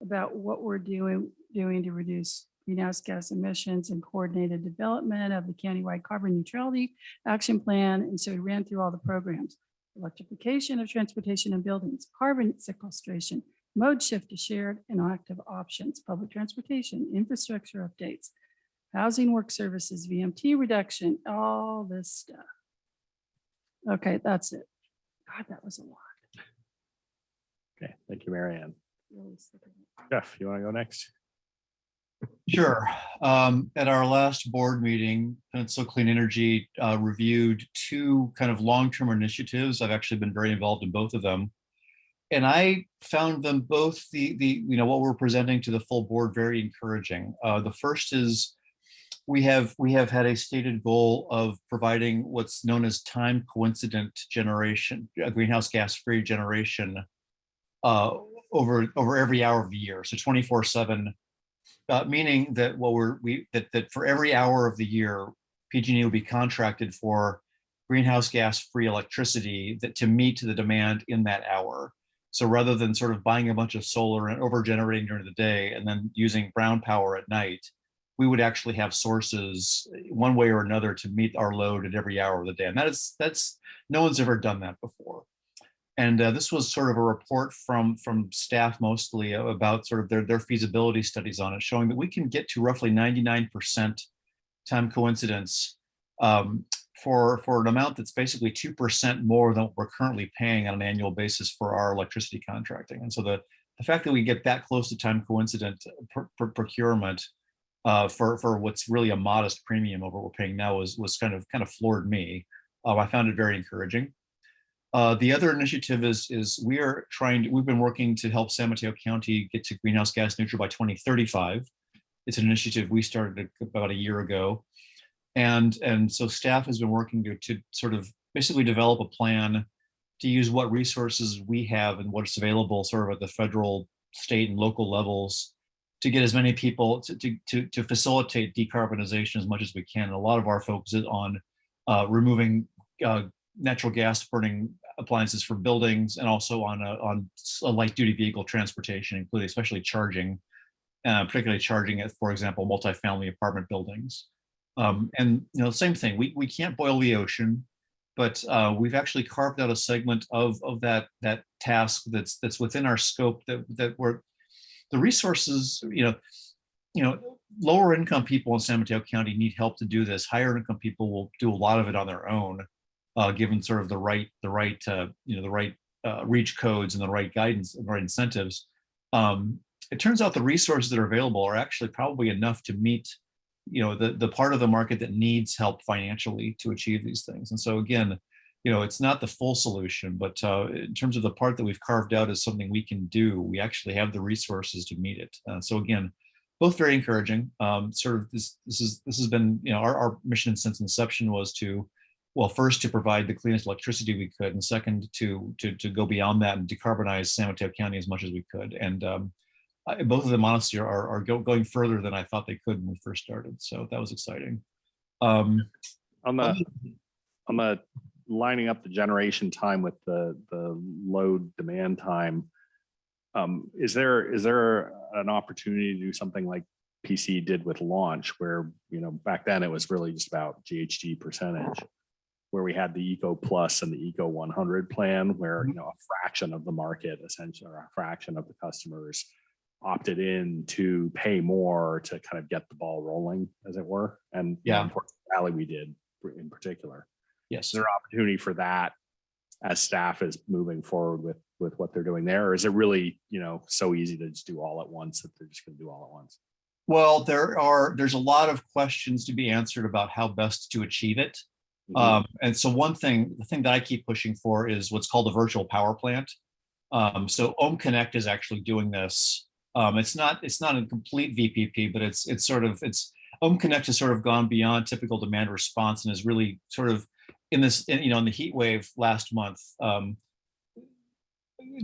about what we're doing to reduce greenhouse gas emissions and coordinated development of the countywide carbon neutrality action plan. And so we ran through all the programs: electrification of transportation and buildings, carbon sequestration, mode shift to shared and active options, public transportation, infrastructure updates, housing work services, VMT reduction, all this stuff. Okay, that's it. God, that was a lot. Okay, thank you, Mary Ann. Really sick of it. Jeff, you want to go next? Sure. At our last board meeting, Peninsula Clean Energy reviewed two kind of long-term initiatives. I've actually been very involved in both of them. And I found them both what we're presenting to the full board very encouraging. The first is we have had a stated goal of providing what's known as time coincident generation, greenhouse gas free generation over every hour of the year. So 24/7, meaning that that for every hour of the year, PG&E will be contracted for greenhouse gas free electricity to meet the demand in that hour. So rather than sort of buying a bunch of solar and over generating during the day and then using brown power at night, we would actually have sources one way or another to meet our load at every hour of the day. And that's no one's ever done that before. And this was sort of a report from staff mostly about sort of their feasibility studies on it, showing that we can get to roughly 99% time coincidence for an amount that's basically 2% more than what we're currently paying on an annual basis for our electricity contracting. And so the fact that we get that close to time coincident procurement for what's really a modest premium over what we're paying now was kind of floored me. I found it very encouraging. The other initiative is we've been working to help San Mateo County get to greenhouse gas neutral by 2035. It's an initiative we started about a year ago. And so staff has been working to sort of basically develop a plan to use what resources we have and what's available sort of at the federal, state, and local levels to get as many people to facilitate decarbonization as much as we can. And a lot of our focus is on removing natural gas burning appliances from buildings, and also on a light duty vehicle transportation, including especially charging, particularly charging at, for example, multifamily apartment buildings. And same thing. We can't boil the ocean, but we've actually carved out a segment of that task that's within our scope that we're, the resources, lower income people in San Mateo County need help to do this. Higher income people will do a lot of it on their own, given sort of the right reach codes and the right guidance and right incentives. It turns out the resources that are available are actually probably enough to meet, the part of the market that needs help financially to achieve these things. And so again, it's not the full solution, but in terms of the part that we've carved out as something we can do, we actually have the resources to meet it. So again, both very encouraging. Sort of this has been, our mission since inception was to, well, first to provide the cleanest electricity we could, and second to go beyond that and decarbonize San Mateo County as much as we could. And both of them honestly are going further than I thought they could when we first started. So that was exciting. On the lining up the generation time with the load demand time, is there an opportunity to do something like PC did with launch, where back then it was really just about GHG percentage, where we had the Eco Plus and the Eco 100 plan, where a fraction of the market, essentially, or a fraction of the customers opted in to pay more to kind of get the ball rolling, as it were. And in Portage Valley we did in particular. Yes. Is there opportunity for that as staff is moving forward with what they're doing there? Or is it really, so easy to just do all at once that they're just going to do all at once? Well, there's a lot of questions to be answered about how best to achieve it. And so the thing that I keep pushing for is what's called a virtual power plant. So Ohm Connect is actually doing this. It's not a complete VPP, but it's Ohm Connect has sort of gone beyond typical demand response and is really sort of in the heat wave last month.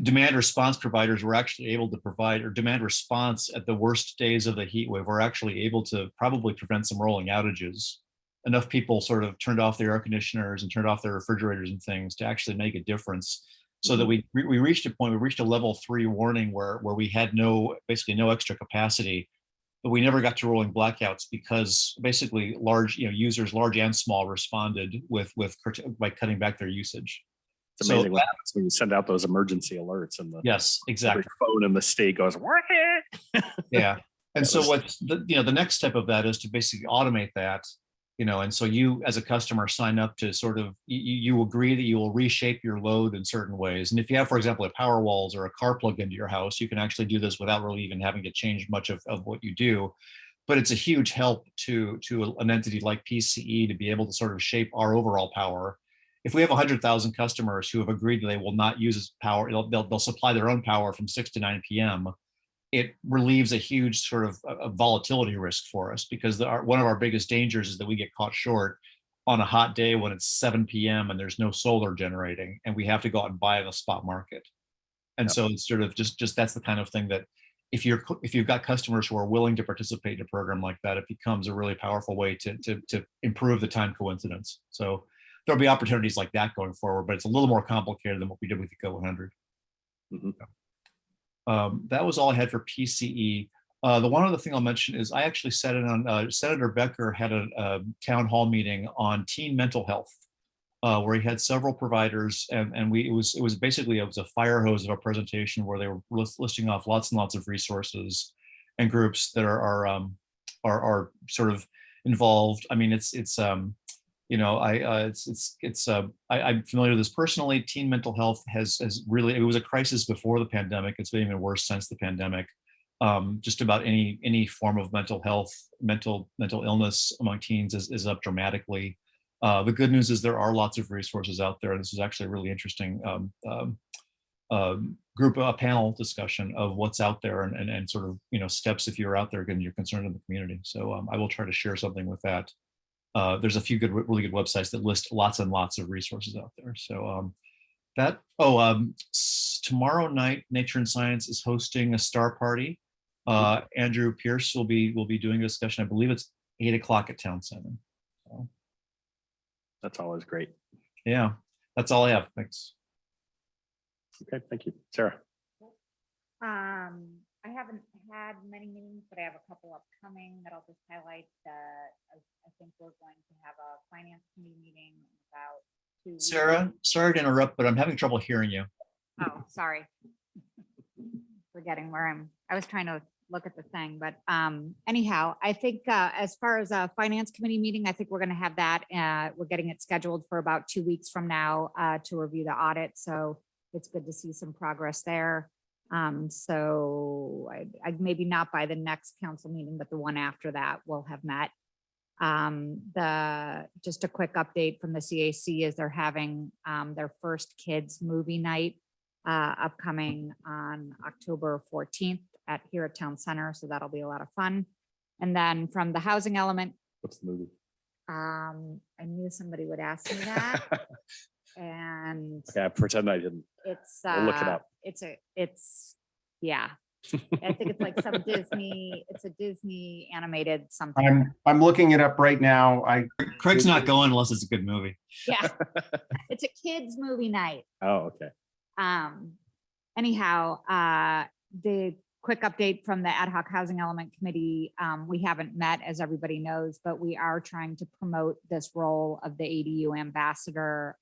Demand response providers were actually able to provide, or demand response at the worst days of the heat wave, were actually able to probably prevent some rolling outages. Enough people sort of turned off their air conditioners and turned off their refrigerators and things to actually make a difference. So that we reached a level 3 warning where we had basically no extra capacity, but we never got to rolling blackouts because basically users, large and small, responded by cutting back their usage. It's amazing what happens when you send out those emergency alerts, and yes, exactly, every phone in the state goes, yeah. And so what's the next step of that is to basically automate that. And so you as a customer sign up to sort of, you agree that you will reshape your load in certain ways. And if you have, for example, a power walls or a car plug into your house, you can actually do this without really even having to change much of what you do. But it's a huge help to an entity like PCE to be able to sort of shape our overall power. If we have 100,000 customers who have agreed that they will not use power, they'll supply their own power from 6 to 9 p.m., it relieves a huge sort of a volatility risk for us, because one of our biggest dangers is that we get caught short on a hot day when it's 7 p.m. and there's no solar generating, and we have to go out and buy in the spot market. And so it's sort of just that's the kind of thing that if you've got customers who are willing to participate in a program like that, it becomes a really powerful way to improve the time coincidence. So there'll be opportunities like that going forward, but it's a little more complicated than what we did with Eco 100. That was all I had for PCE. The one other thing I'll mention is I actually sat in on Senator Becker had a town hall meeting on teen mental health, where he had several providers, and it was basically a fire hose of a presentation where they were listing off lots and lots of resources and groups that are sort of involved. I mean, I'm familiar with this personally. Teen mental health has really, it was a crisis before the pandemic. It's been even worse since the pandemic. Just about any form of mental health, mental illness among teens is up dramatically. The good news is there are lots of resources out there. This is actually a really interesting panel discussion of what's out there and sort of, steps if you're out there and you're concerned in the community. So I will try to share something with that. There's a few really good websites that list lots and lots of resources out there. So tomorrow night, Nature and Science is hosting a star party. Andrew Pierce will be doing a discussion. I believe it's 8 o'clock at Town Center. So. That's always great. Yeah, that's all I have. Thanks. Okay, thank you. Sarah. I haven't had many meetings, but I have a couple upcoming that I'll just highlight. I think we're going to have a finance committee meeting in about 2 weeks. Sarah, sorry to interrupt, but I'm having trouble hearing you. Oh, sorry. Forgetting where I was trying to look at the thing, but anyhow, I think as far as a finance committee meeting, I think we're gonna have that. We're getting it scheduled for about 2 weeks from now to review the audit. So it's good to see some progress there. So I maybe not by the next council meeting, but the one after that we'll have met. Just a quick update from the CAC is they're having their first kids movie night upcoming on October 14th here at Town Center. So that'll be a lot of fun. And then from the housing element, What's the movie? I knew somebody would ask me that. And Okay, I pretend I didn't. it's We'll look it up. Yeah. I think it's like it's a Disney animated something. I'm looking it up right now. Craig's not going unless it's a good movie. Yeah. It's a kids movie night. Oh, okay. Anyhow, the quick update from the Ad Hoc Housing Element Committee. We haven't met, as everybody knows, but we are trying to promote this role of the ADU ambassador.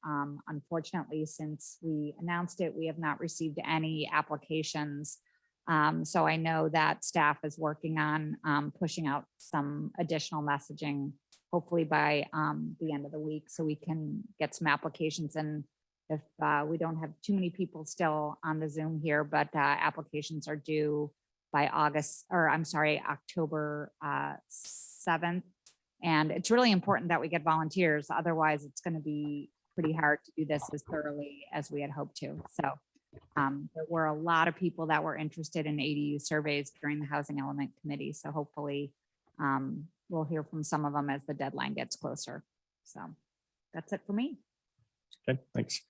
Unfortunately, since we announced it, we have not received any applications. So I know that staff is working on pushing out some additional messaging, hopefully by the end of the week, so we can get some applications. And if we don't have too many people still on the Zoom here, but applications are due by October 7th. And it's really important that we get volunteers. Otherwise, it's going to be pretty hard to do this as thoroughly as we had hoped to. So there were a lot of people that were interested in ADU surveys during the Housing Element Committee. So hopefully we'll hear from some of them as the deadline gets closer. So that's it for me. Okay, thanks.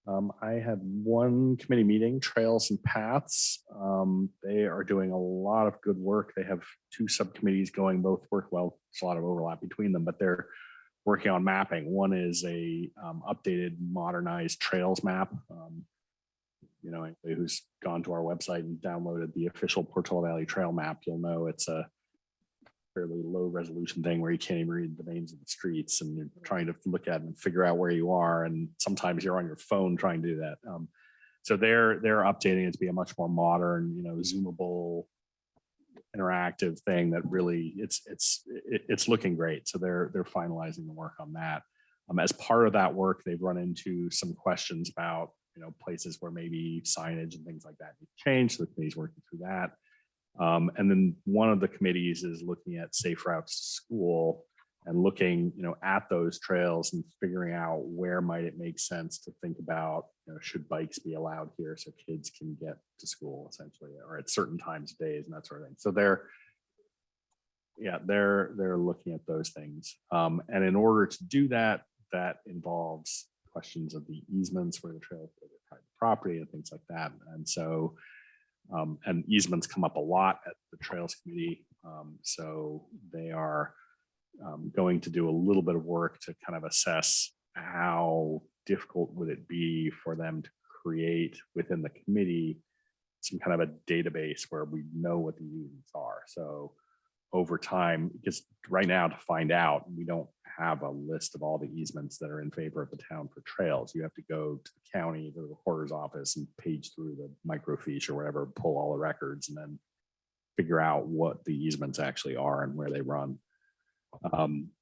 I had one committee meeting, Trails and Paths. They are doing a lot of good work. They have 2 subcommittees going, both work well. There's a lot of overlap between them, but they're working on mapping. One is a updated, modernized trails map. You know, anybody who's gone to our website and downloaded the official Portola Valley Trail map, you'll know it's a fairly low resolution thing where you can't even read the names of the streets and you're trying to look at and figure out where you are. And sometimes you're on your phone trying to do that. So they're updating it to be a much more modern, you know, zoomable, interactive thing that really it's looking great. So they're finalizing the work on that. As part of that work, they've run into some questions about, you know, places where maybe signage and things like that need to change. So the committee's working through that. And then one of the committees is looking at safe routes to school and looking, you know, at those trails and figuring out where might it make sense to think about, you know, should bikes be allowed here so kids can get to school essentially, or at certain times of days and that sort of thing. So they're looking at those things. And in order to do that, that involves questions of the easements where the trails go to private property and things like that. And so and easements come up a lot at the Trails Committee. So they are going to do a little bit of work to kind of assess how difficult would it be for them to create within the committee some kind of a database where we know what the easements are. So over time, because right now to find out, we don't have a list of all the easements that are in favor of the town for trails. You have to go to the county, to the recorder's office and page through the microfiche or whatever, pull all the records and then figure out what the easements actually are and where they run.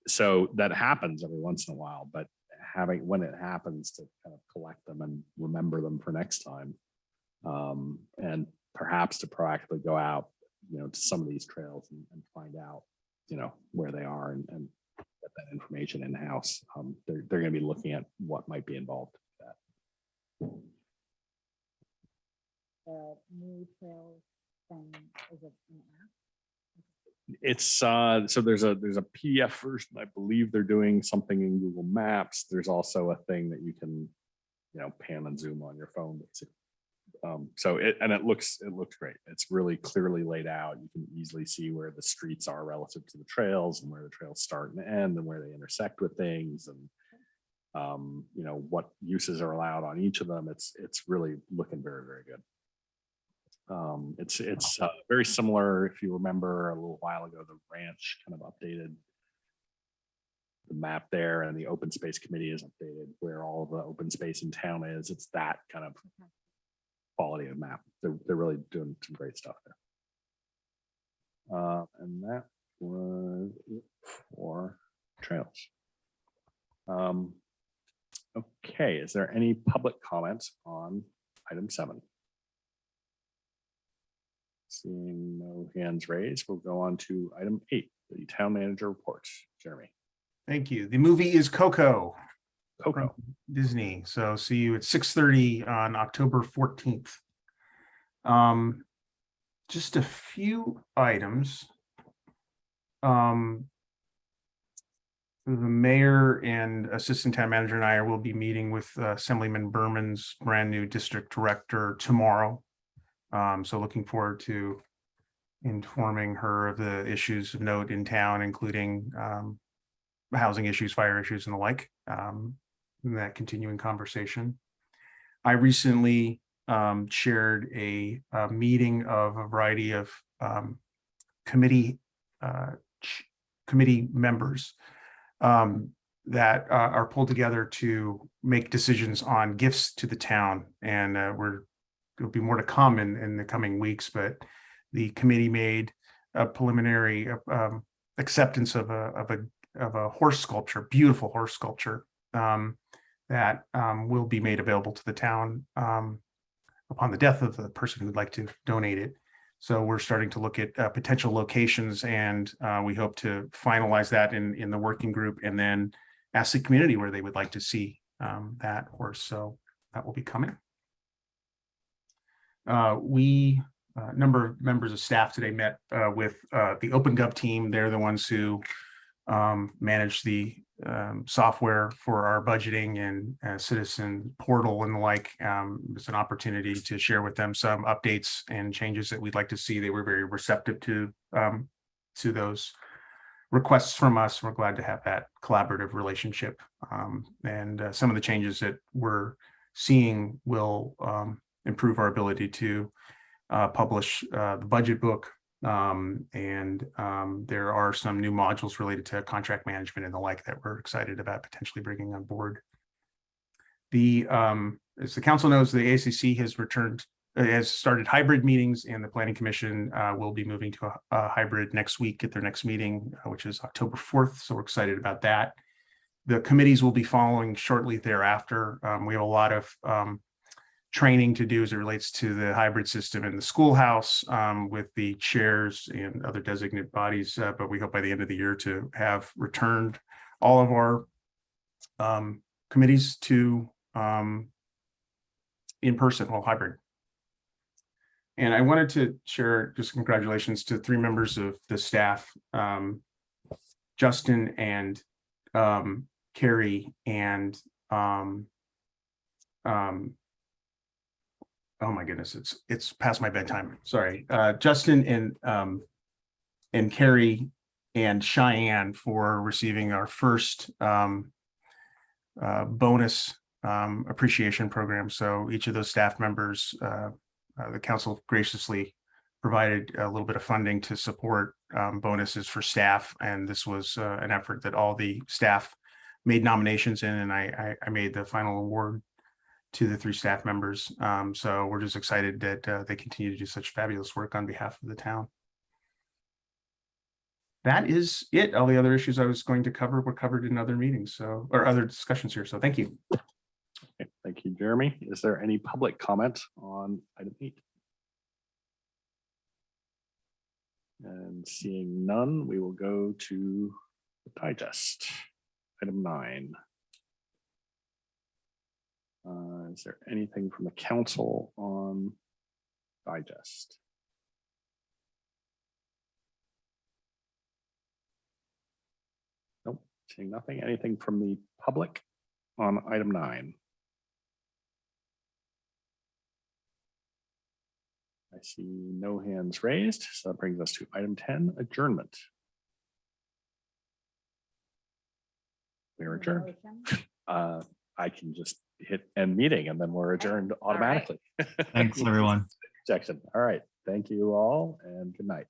So that happens every once in a while, but when it happens to kind of collect them and remember them for next time, and perhaps to proactively go out, you know, to some of these trails and find out, you know, where they are and get that information in house. They're going to be looking at what might be involved with that. The new trails thing, is it an app? It's so there's a PDF version. I believe they're doing something in Google Maps. There's also a thing that you can, you know, pan and zoom on your phone. So it looks great. It's really clearly laid out. You can easily see where the streets are relative to the trails and where the trails start and end and where they intersect with things and you know, what uses are allowed on each of them. It's really looking very, very good. It's very similar. If you remember a little while ago, the ranch kind of updated the map there, and the open space committee is updated where all of the open space in town is. It's that kind of quality of map. They're really doing some great stuff there. And that was it for trails. Okay, is there any public comments on item 7? Seeing no hands raised, we'll go on to item 8, the town manager report. Jeremy. Thank you. The movie is Coco. Coco. From Disney. So see you at 6:30 on October 14th. Just a few items. The mayor and assistant town manager and I will be meeting with Assemblyman Berman's brand new district director tomorrow. So looking forward to informing her of the issues of note in town, including housing issues, fire issues, and the like. In that continuing conversation. I recently chaired a meeting of a variety of committee members that are pulled together to make decisions on gifts to the town. And there'll be more to come in the coming weeks, but the committee made a preliminary acceptance of a horse sculpture, beautiful horse sculpture, that will be made available to the town upon the death of the person who'd like to donate it. So we're starting to look at potential locations, and we hope to finalize that in the working group, and then ask the community where they would like to see that horse. So that will be coming. A number of members of staff today met with the OpenGov team. They're the ones who manage the software for our budgeting and citizen portal and the like. It's an opportunity to share with them some updates and changes that we'd like to see. They were very receptive to those requests from us. We're glad to have that collaborative relationship. And some of the changes that we're seeing will improve our ability to publish the budget book. There are some new modules related to contract management and the like that we're excited about potentially bringing on board. As the council knows, the ACC has started hybrid meetings, and the Planning Commission will be moving to a hybrid next week at their next meeting, which is October 4th. So we're excited about that. The committees will be following shortly thereafter. We have a lot of training to do as it relates to the hybrid system in the schoolhouse with the chairs and other designated bodies. But we hope by the end of the year to have returned all of our committees to in person, well, hybrid. And I wanted to share just congratulations to 3 members of the staff, Justin and Carrie and oh my goodness, it's past my bedtime. Sorry, Justin and Carrie and Cheyenne for receiving our first bonus appreciation program. So each of those staff members, the council graciously provided a little bit of funding to support bonuses for staff, and this was an effort that all the staff made nominations in, and I made the final award to the 3 staff members. So we're just excited that they continue to do such fabulous work on behalf of the town. That is it. All the other issues I was going to cover were covered in other meetings, or other discussions here. So thank you. Okay, thank you, Jeremy. Is there any public comment on item 8? And seeing none, we will go to the digest. Item 9. Is there anything from the council on digest? Nope, seeing nothing. Anything from the public on item 9? I see no hands raised, so that brings us to item 10, adjournment. We are adjourned. I can just hit end meeting and then we're adjourned automatically. Thanks, everyone. Jackson. All right. Thank you all and good night.